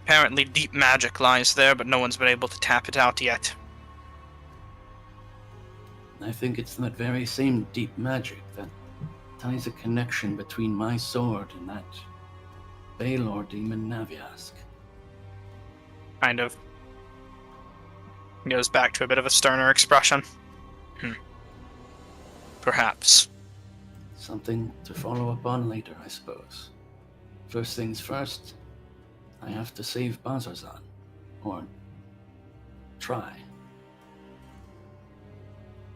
Apparently deep magic lies there, but no one's been able to tap it out yet. I think it's that very same deep magic that ties a connection between my sword and that Baylor demon Naviask. Kind of. Goes back to a bit of a sterner expression. Perhaps. Something to follow up on later, I suppose. First things first, I have to save Bazazan. Or try.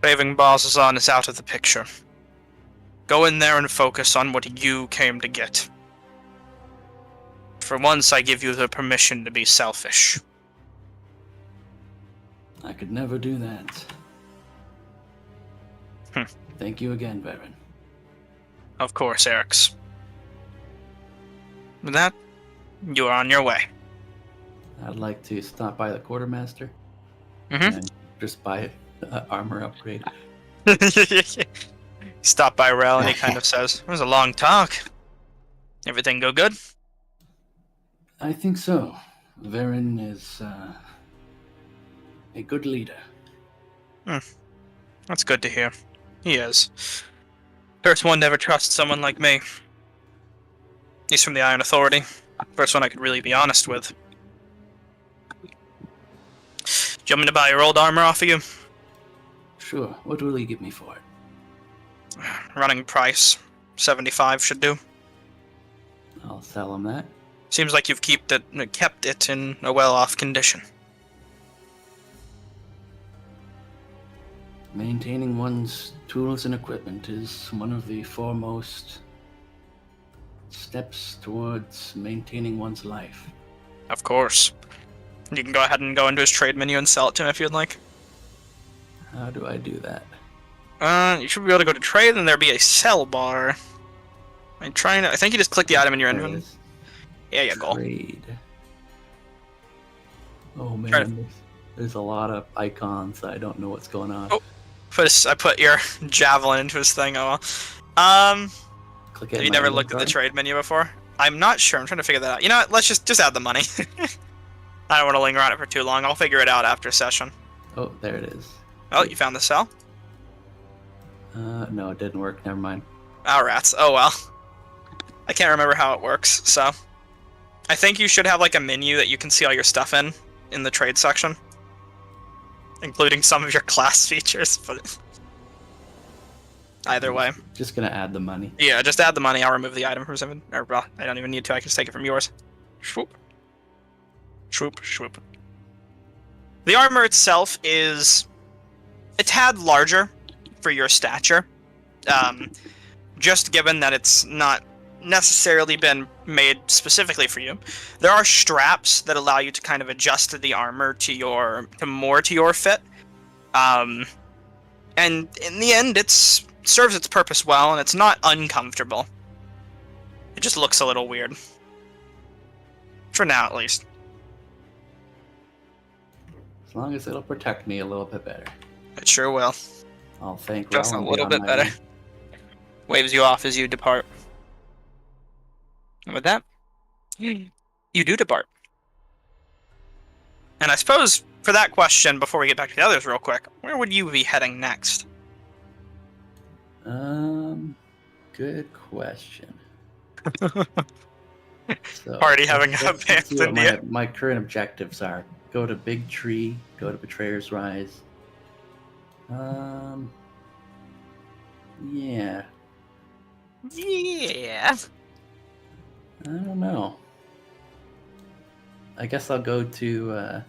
Saving Balsazan is out of the picture. Go in there and focus on what you came to get. For once, I give you the permission to be selfish. I could never do that. Thank you again, Baron. Of course, Eric's. With that, you are on your way. I'd like to stop by the quartermaster Mm-hmm. and just buy an armor upgrade. Stop by Rel and he kind of says, "It was a long talk. Everything go good?" I think so. Varen is a good leader. That's good to hear. He is. First one to ever trust someone like me. He's from the Iron Authority. First one I could really be honest with. Do you want me to buy your old armor off of you? Sure. What will he give me for it? Running price, 75 should do. I'll sell him that. Seems like you've kept it in a well-off condition. Maintaining one's tools and equipment is one of the foremost steps towards maintaining one's life. Of course. You can go ahead and go into his trade menu and sell it to him if you'd like. How do I do that? You should be able to go to trade, and there'll be a sell bar. I think you just click the item in your There it inventory. is. Yeah, you go. Trade. Oh Try to- man, there's a lot of icons. I don't know what's going on. Oh. I put your javelin into his thing. Oh well. Click Have it you in my never looked at the inventory. trade menu before? I'm not sure. I'm trying to figure that out. You know what? Let's just add the money. I don't want to linger on it for too long. I'll figure it out after session. Oh, there it is. Oh, you found the cell? No, it didn't work. Never mind. Oh, rats. Oh, well. I can't remember how it works, so... I think you should have, like, a menu that you can see all your stuff in the trade section. Including some of your class features, but... Either way. Just gonna add the money. Yeah, just add the money. I'll remove the item from something. Or, well, I don't even need to. I can just take it from yours. Swoop. Swoop, swoop. The armor itself is a tad larger for your stature. Just given that it's not necessarily been made specifically for you. There are straps that allow you to kind of adjust the armor to more to your fit. And in the end, serves its purpose well, and it's not uncomfortable. It just looks a little weird. For now, at least. As long as it'll protect me a little bit better. It sure will. I'll thank Just a Rowan little on bit my better. way. Waves you off as you depart. And with that, you do depart. And I suppose, for that question, before we get back to the others real quick, where would you be heading next? Good question. So, Party having let's see what abandoned you. my current objectives are. Go to Big Tree, go to Betrayer's Rise. Yeah. Yeah. I don't know. I guess I'll go to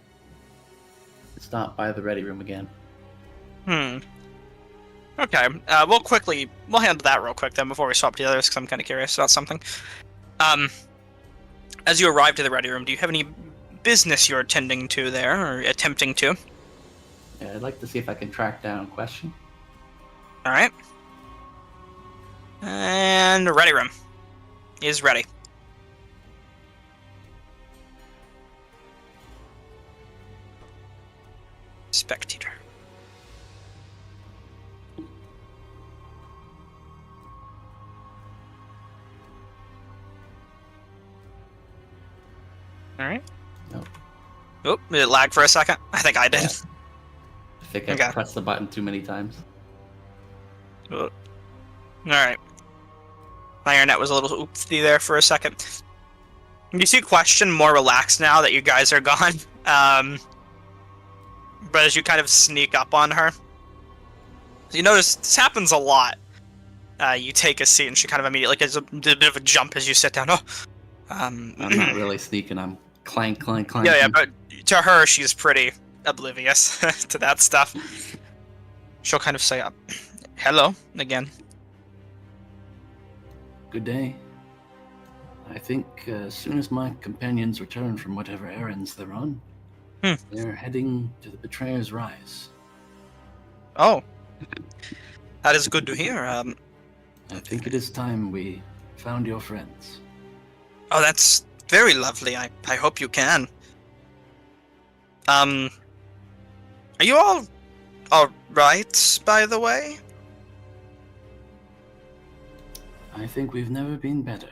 stop by the ready room again. Okay, we'll handle that real quick then before we swap to the others, because I'm kind of curious about something. As you arrive to the ready room, do you have any business you're attending to there, or attempting to? Yeah, I'd like to see if I can track down Question. Alright. And the ready room is ready. Spectator. Alright. Nope. Oh, did it lag for a second? I think I did. Yeah. I think I Okay. pressed the button too many times. Alright. My internet was a little oopsie there for a second. You see Question more relaxed now that you guys are gone. But as you kind of sneak up on her, you notice this happens a lot. You take a seat and she kind of immediately gets a bit of a jump as you sit down. Oh, I'm not really sneaking. I'm clank, clank, clank. yeah, but to her, she's pretty oblivious to that stuff. She'll kind of say, hello, again. Good day. I think as soon as my companions return from whatever errands they're on, they're heading to the Betrayer's Rise. Oh, that is good to hear. I think it is time we found your friends. Oh, that's very lovely. I hope you can. Are you all right, by the way? I think we've never been better.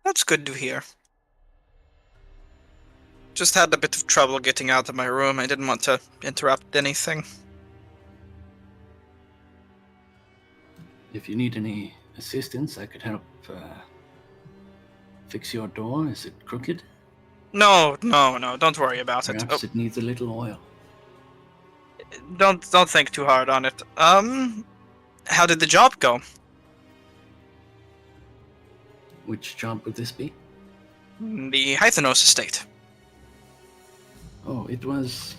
That's good to hear. Just had a bit of trouble getting out of my room. I didn't want to interrupt anything. If you need any assistance, I could help fix your door. Is it crooked? No, don't worry about it. Perhaps it needs a little oil. Don't think too hard on it. How did the job go? Which job would this be? The Hythenos estate. Oh, it was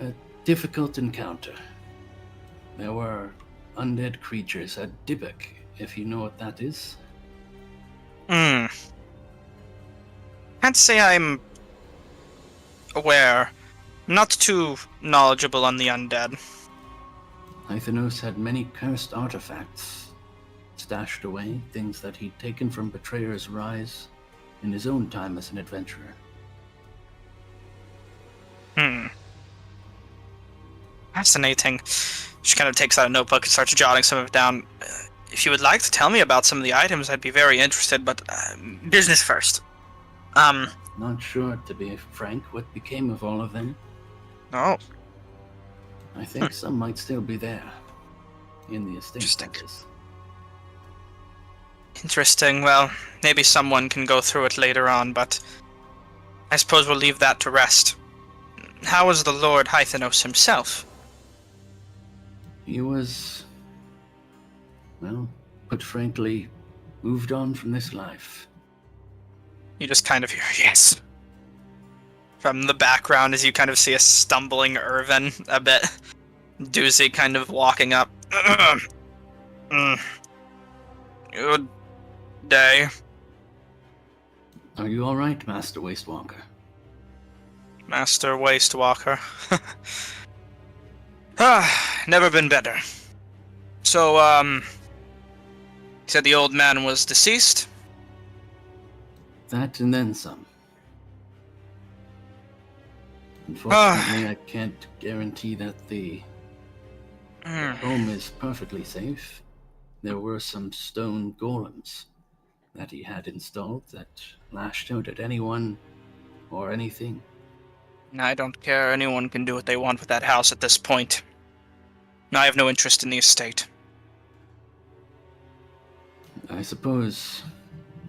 a difficult encounter. There were undead creatures at Dybbuk, if you know what that is. Can't say I'm aware. Not too knowledgeable on the undead. Hythenos had many cursed artifacts stashed away, things that he'd taken from Betrayer's Rise in his own time as an adventurer. Fascinating. She kind of takes out a notebook and starts jotting some of it down. If you would like to tell me about some of the items, I'd be very interested, but business first. Not sure, to be frank, what became of all of them. Oh, I think some might still be there. In the estate. Interesting. that is. interesting. Well, maybe someone can go through it later on, but I suppose we'll leave that to rest. How was the Lord Hythenos himself? He was, well, put frankly, moved on from this life. You just kind of hear, yes. From the background, as you kind of see a stumbling Irvin a bit. Doozy kind of walking up. Good day. Are you alright, Master Wastewalker? Master Wastewalker. Never been better. So, you said the old man was deceased? That and then some. Unfortunately, I can't guarantee that the home is perfectly safe. There were some stone golems that he had installed that lashed out at anyone or anything. I don't care. Anyone can do what they want with that house at this point. I have no interest in the estate. I suppose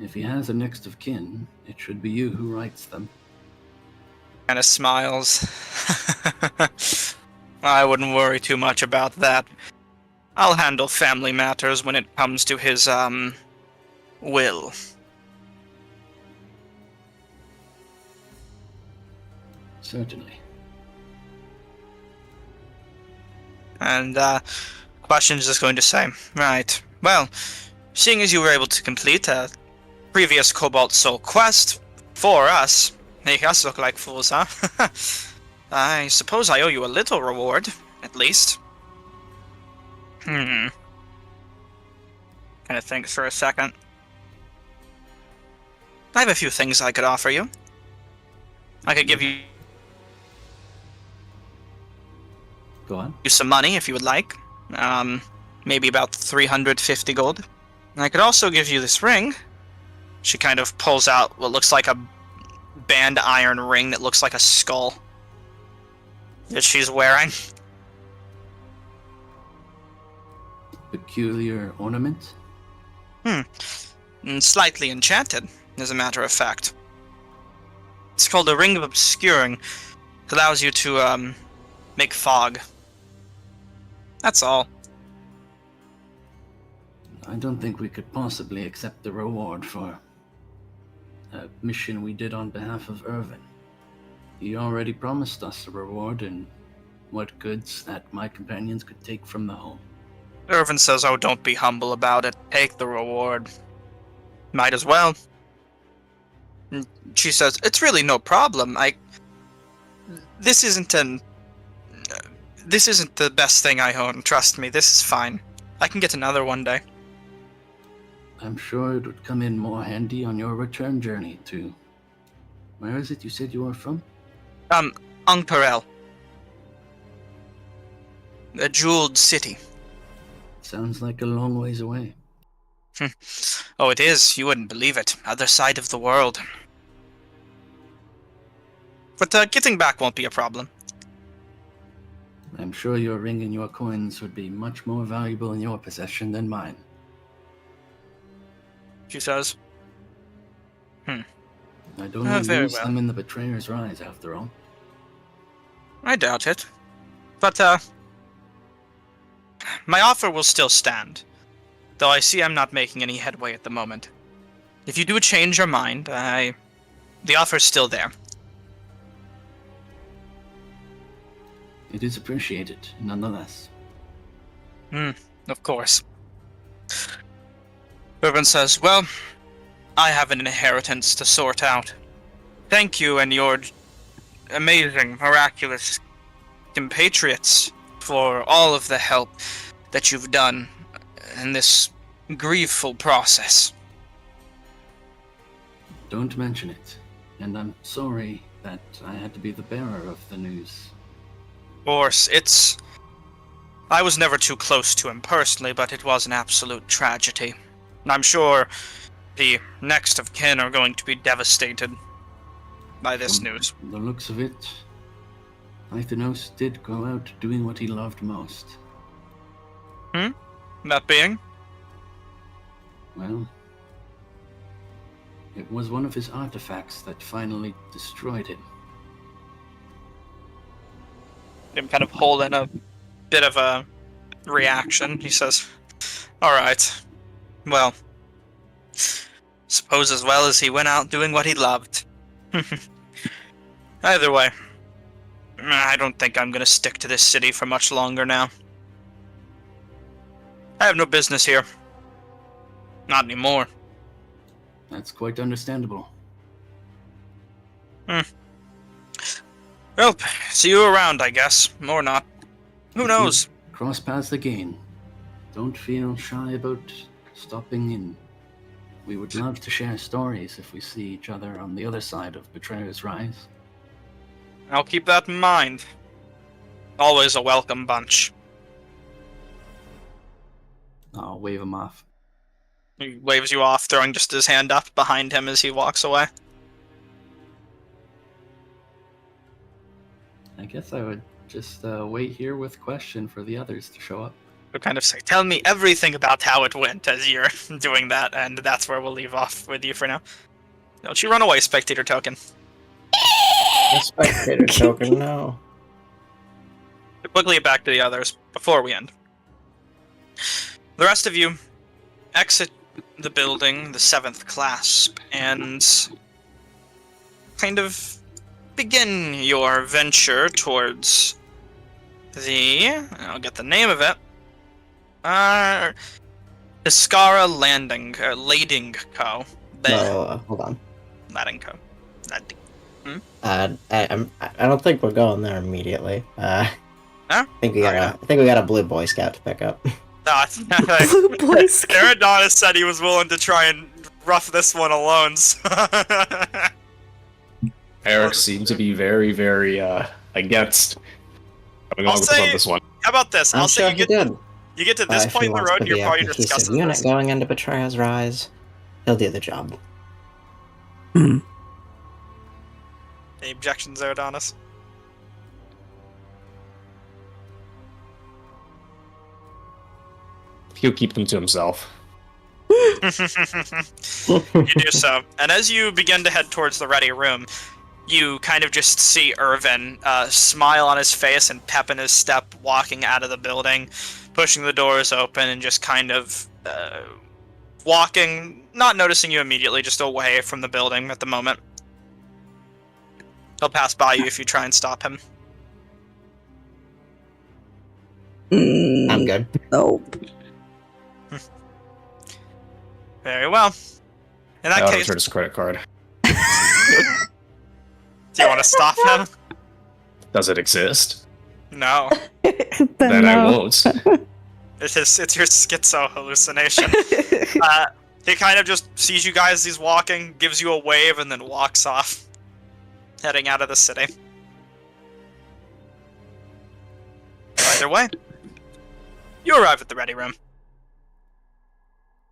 if he has a next of kin, it should be you who writes them. Kind of smiles. I wouldn't worry too much about that. I'll handle family matters when it comes to his, will. Certainly. And, Question's just going to say, right, well, seeing as you were able to complete a previous Cobalt Soul quest for us, make us look like fools, huh? I suppose I owe you a little reward, at least. Kind of thinks for a second. I have a few things I could offer you. I could give you Go on. some money if you would like. Maybe about 350 gold. And I could also give you this ring. She kind of pulls out what looks like a band iron ring that looks like a skull that she's wearing. Peculiar ornament? And slightly enchanted, as a matter of fact. It's called a Ring of Obscuring. It allows you to, make fog. That's all. I don't think we could possibly accept the reward for a mission we did on behalf of Irvin. He already promised us a reward and what goods that my companions could take from the home. Irvin says, oh, don't be humble about it. Take the reward. Might as well. And she says, it's really no problem. This isn't the best thing I own. Trust me, this is fine. I can get another one day. I'm sure it would come in more handy on your return journey to... Where is it you said you were from? Ungparel. A jeweled city. Sounds like a long ways away. Oh, it is. You wouldn't believe it. Other side of the world. But getting back won't be a problem. I'm sure your ring and your coins would be much more valuable in your possession than mine. She says. I don't use very well. them in the Betrayer's Rise, after all. I doubt it. But, my offer will still stand. Though I see I'm not making any headway at the moment. If you do change your mind, the offer's still there. It is appreciated, nonetheless. Of course. Urban says, well, I have an inheritance to sort out. Thank you and your amazing, miraculous compatriots for all of the help that you've done in this grieveful process. Don't mention it. And I'm sorry that I had to be the bearer of the news. Of course, I was never too close to him personally, but it was an absolute tragedy. I'm sure the next of kin are going to be devastated by this news. From the looks of it, Lythanos did go out doing what he loved most. That being? Well, it was one of his artifacts that finally destroyed him. Him kind of holding a bit of a reaction. He says, alright, well, suppose as well as he went out doing what he loved. Either way, I don't think I'm gonna stick to this city for much longer now. I have no business here. Not anymore. That's quite understandable. Well, see you around, I guess. Or not. Who knows? Cross paths again. Don't feel shy about stopping in. We would love to share stories if we see each other on the other side of Betrayer's Rise. I'll keep that in mind. Always a welcome bunch. I'll wave him off. He waves you off, throwing just his hand up behind him as he walks away. I guess I would just wait here with question for the others to show up. He'll kind of say, tell me everything about how it went as you're doing that, and that's where we'll leave off with you for now. Don't you run away, spectator token. A spectator token, no. Quickly get back to the others before we end. The rest of you exit the building, the 7th clasp, and kind of begin your venture towards I'll get the name of it, Tiscara Lading Co. No, hold on. Lading Co. I don't think we're going there immediately. Huh? I think we got a blue Boy Scout to pick up. Blue Boy Scout. Adonis said he was willing to try and rough this one alone. So Eric seemed to be very, very against coming on with this one. How about this? I'm I'll sure say he did. you get to this If point he in the wants road to and you're be a probably cohesive discussing unit this. going into Betrayer's Rise, he'll do the job. Any objections there, Adonis? He'll keep them to himself. You do so. And as you begin to head towards the ready room, you kind of just see Irvin, smile on his face and pep in his step, walking out of the building, pushing the doors open and just kind of walking, not noticing you immediately, just away from the building at the moment. He'll pass by you if you try and stop him. I'm good. Nope. Very well. In that case, Return his credit card. do you want to stop him? Does it exist? No. Then I won't. It's your schizo hallucination. He kind of just sees you guys, he's walking, gives you a wave, and then walks off, heading out of the city. Either way, you arrive at the ready room.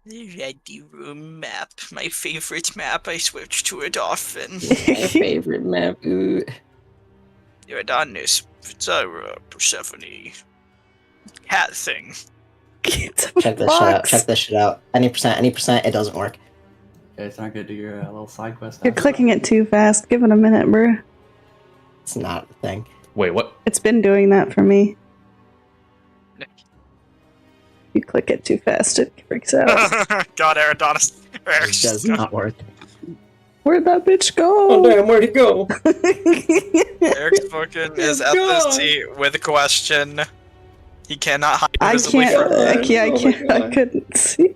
The ready room map, my favorite map. I switch to it often. My favorite map. Ooh. You're Adonis, Zara, Persephone, cat thing. Check this shit out. Any percent, it doesn't work. You guys aren't gonna do your little side quest. You're after clicking it too fast. Give it a minute, bro. It's not a thing. Wait, what? It's been doing that for me. You click it too fast, it freaks out. God, Adonis. It does not work. Where'd that bitch Oh go? damn, where'd he go? Eric's fucking is at the God. seat with a question. He cannot hide I visibly can't. from God. I Oh my can't. I God. couldn't see.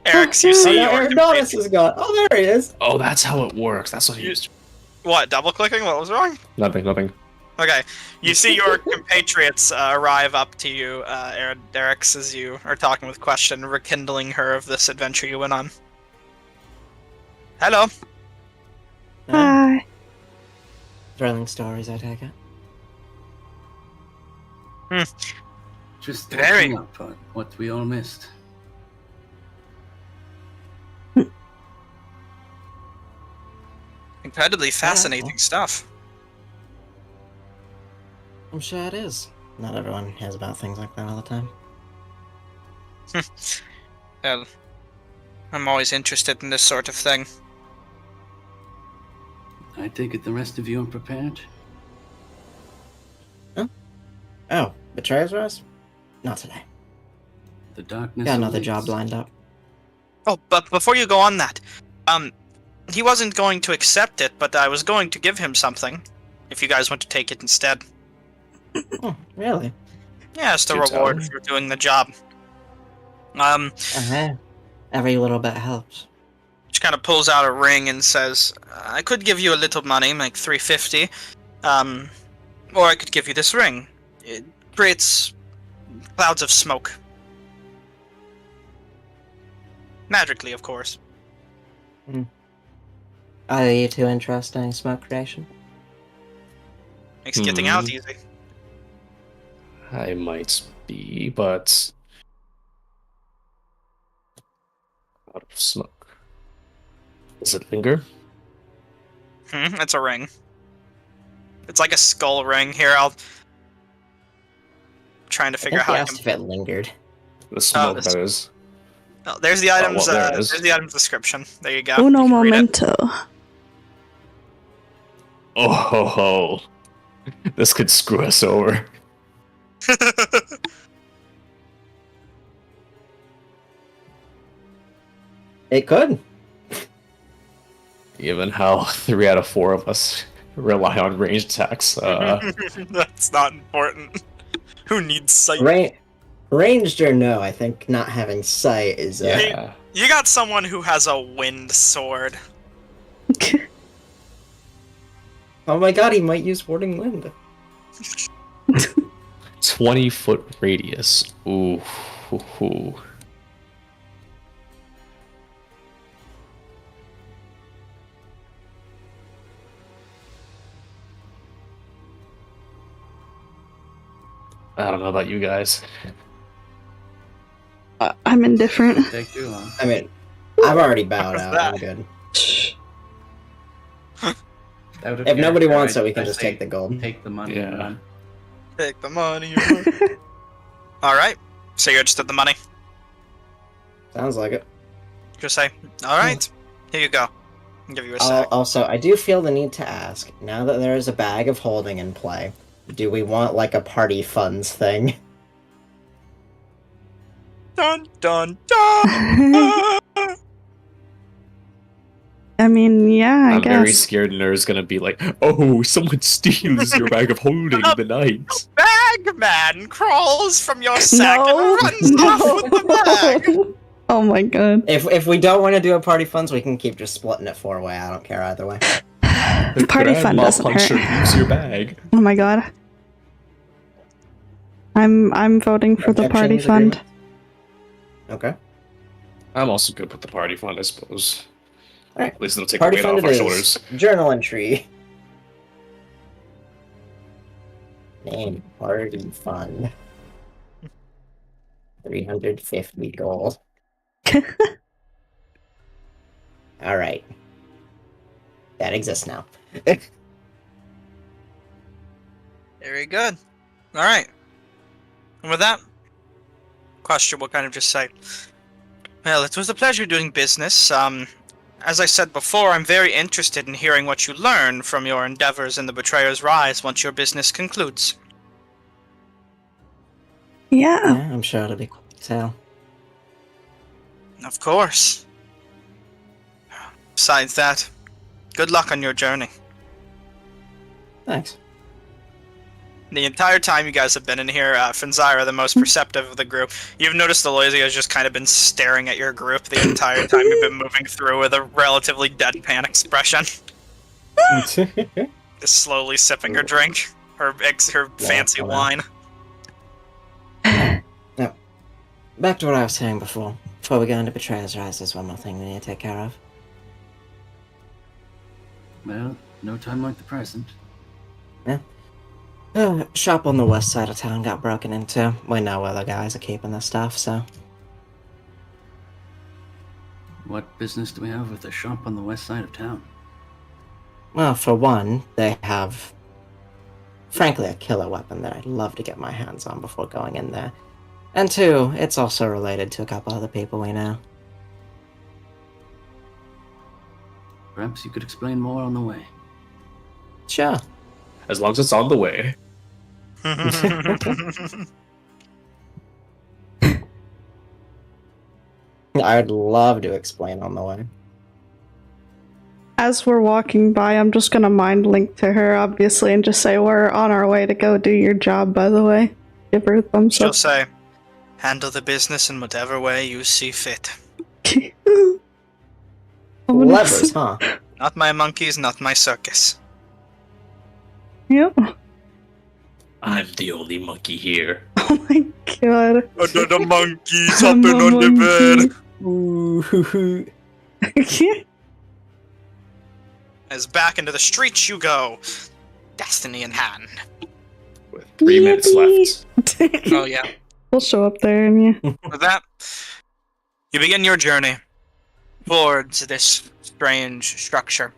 Eric's. You Oh, see now your Adonis is gone. Oh, there he is. Oh, that's how it works. That's what he was. What? Double clicking? What was wrong? Nothing. Okay, you see your compatriots arrive up to you, Eric's, as you are talking with Question, rekindling her of this adventure you went on. Hello. Hi. Thrilling stories, I take it. Just Very. catching up on what we all missed. Incredibly fascinating stuff. I'm sure it is. Not everyone hears about things like that all the time. Well, I'm always interested in this sort of thing. I take it the rest of you are prepared? Oh, Betrayer's Rise? Not today. The darkness Got another awaits. job lined up. Oh, but before you go on that, he wasn't going to accept it, but I was going to give him something, if you guys want to take it instead. Oh, really? Yeah, it's the Do reward tell. for doing the job. Uh-huh. Every little bit helps. She kind of pulls out a ring and says, I could give you a little money, like 350, or I could give you this ring. It creates clouds of smoke. Magically, of course. Are you two interested in smoke creation? Makes getting out easy. I might be, but out of smoke. Does it linger? It's a ring. It's like a skull ring. Here, I'm trying to I figure think out he how I asked can... if it lingered. The smoke, this- that is. Oh, there's the items. well, there it is. There's the items description. There you go. Uno You can read it. momento. Oh, ho, ho. This could screw us over. It could. Given how 3 out of 4 of us rely on ranged attacks. That's not important. Who needs sight? Ranged or no, I think not having sight is... Yeah. You got someone who has a wind sword. Oh my god, he might use Warding Wind. 20-foot radius. Ooh. Hoo, hoo. I don't know about you guys. I'm indifferent. Take too long. I mean, I've already bowed What's out. that? I'm good. Out of If nobody character, wants it, we I can just say take the gold. Take the money Yeah. and run. Take the money. Alright. So you're interested in the money? Sounds like it. Just say, alright, here you go. I'll give you a sec. Also, I do feel the need to ask, now that there is a bag of holding in play, do we want, like, a party funds thing? Dun dun dun! I mean, yeah, I I'm very guess. scared Ner's gonna be like, oh, someone steals your bag of holding in the night. Bagman crawls from your sack No, and runs off with the bag! no. Oh my god. If we don't want to do a party funds, we can keep just splitting it 4-way. I don't care either way. The Party fun grandma doesn't puncher hurt. leaves your bag. Oh my god. I'm voting for the party Objections, fund. agreement? Okay. I'm also good with the party fund, I suppose. Alright. At least it'll take Party the weight fund off it our is. shoulders. Journal entry. Name party fund. 350 gold. Alright. That exists now. Very good. Alright. And with that, Question will kind of just say, well, it was a pleasure doing business. As I said before, I'm very interested in hearing what you learn from your endeavors in the Betrayer's Rise once your business concludes. Yeah. Yeah, I'm sure it'll be quick to tell. Of course. Besides that, good luck on your journey. Thanks. The entire time you guys have been in here, Finzyra, the most perceptive of the group, you've noticed Aloysia has just kind of been staring at your group the entire time you've been moving through with a relatively deadpan expression. Just slowly sipping her drink, her fancy hello. wine. Now, back to what I was saying before. Before we go into Betrayer's Rise, there's one more thing we need to take care of. Well, no time like the present. Yeah. Shop on the west side of town got broken into. We know where the guys are keeping their stuff, so... What business do we have with a shop on the west side of town? Well, for one, they have, frankly, a killer weapon that I'd love to get my hands on before going in there. And two, it's also related to a couple other people we know. Perhaps you could explain more on the way. Sure. As long as it's on the way. I'd love to explain on the way. As we're walking by, I'm just gonna mind link to her, obviously, and just say we're on our way to go do your job, by the way. Give her a thumbs She'll up. say, handle the business in whatever way you see fit. Levers, huh? Not my monkeys, not my circus. Yep. I'm the only monkey here. Oh my god. Another monkey's I'm hopping a on the bed. Ooh. As back into the streets you go, destiny in hand. With 3 minutes left. Oh yeah. We'll show up there and yeah. With that, you begin your journey towards this strange structure.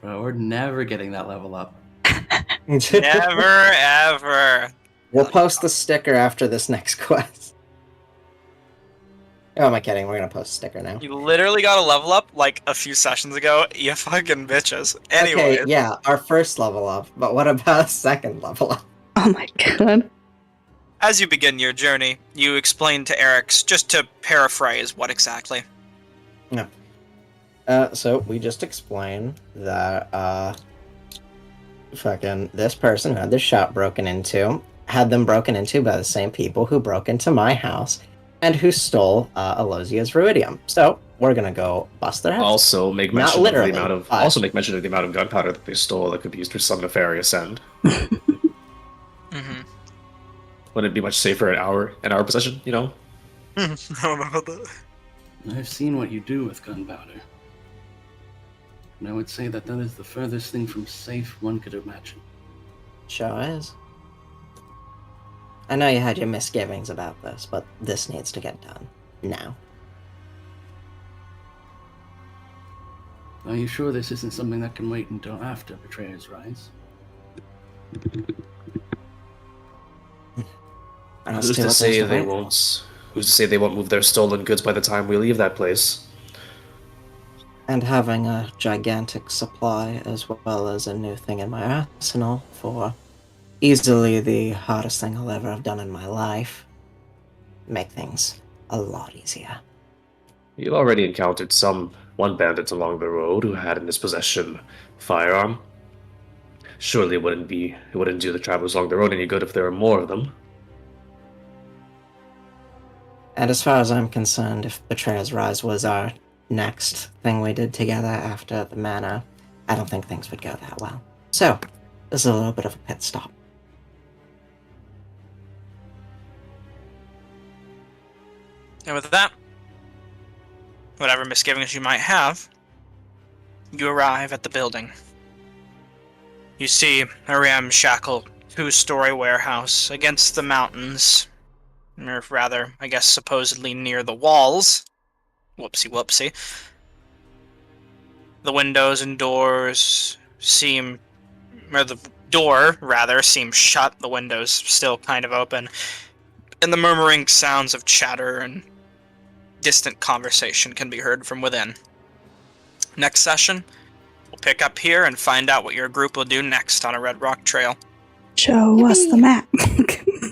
Bro, we're never getting that level up. Never, ever. We'll post the sticker after this next quest. Oh, am I kidding? We're gonna post a sticker now. You literally got a level up like a few sessions ago. You fucking bitches. Anyway, Okay, yeah, our first level up, but what about a second level up? Oh my god. as you begin your journey, you explain to Eric's, just to paraphrase, what exactly? So we just explain that, fucking this person who had their shop broken into, had them broken into by the same people who broke into my house, and who stole, Alosia's Reuniting. So, we're gonna go bust their heads. Also make Not mention of the literally, amount of but- also make mention of the amount of gunpowder that they stole that could be used for some nefarious end. Mm-hmm. Wouldn't it be much safer in our possession, you know? I don't know about that. I've seen what you do with gunpowder. And I would say that that is the furthest thing from safe one could imagine. Sure is. I know you had your misgivings about this, but this needs to get done. Now. Are you sure this isn't something that can wait until after Betrayer's Rise? Who's to say they won't? Who's to say they won't move their stolen goods by the time we leave that place? And having a gigantic supply as well as a new thing in my arsenal for easily the hardest thing I'll ever have done in my life make things a lot easier. You've already encountered one bandit along the road who had in his possession a firearm. Surely it wouldn't do the travelers along the road any good if there were more of them. And as far as I'm concerned, if Betrayer's Rise was our next thing we did together after the manor, I don't think things would go that well. So, this is a little bit of a pit stop. And with that, whatever misgivings you might have, you arrive at the building. You see a ramshackle two-story warehouse against the mountains, or rather, I guess supposedly near the walls. Whoopsie whoopsie. The windows and doors seem, or the door, rather, seems shut, the windows still kind of open, and the murmuring sounds of chatter and distant conversation can be heard from within. Next session, we'll pick up here and find out what your group will do next on a Red Rock Trail. Show us the map.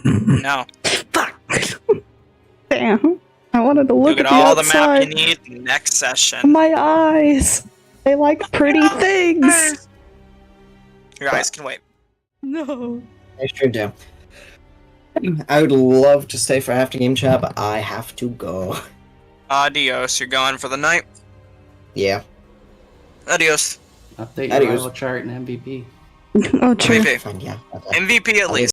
No, Fuck. Damn. I wanted to you look get at the all the map outside. you need next session. My eyes. They like pretty things. Your eyes can wait. No. I sure do. I would love to stay for after game chat, but I have to go. Adios. You're gone for the night. Yeah. Adios. Update Adios. your rival chart and MVP. Oh, true. MVP. Fine, yeah. MVP at least.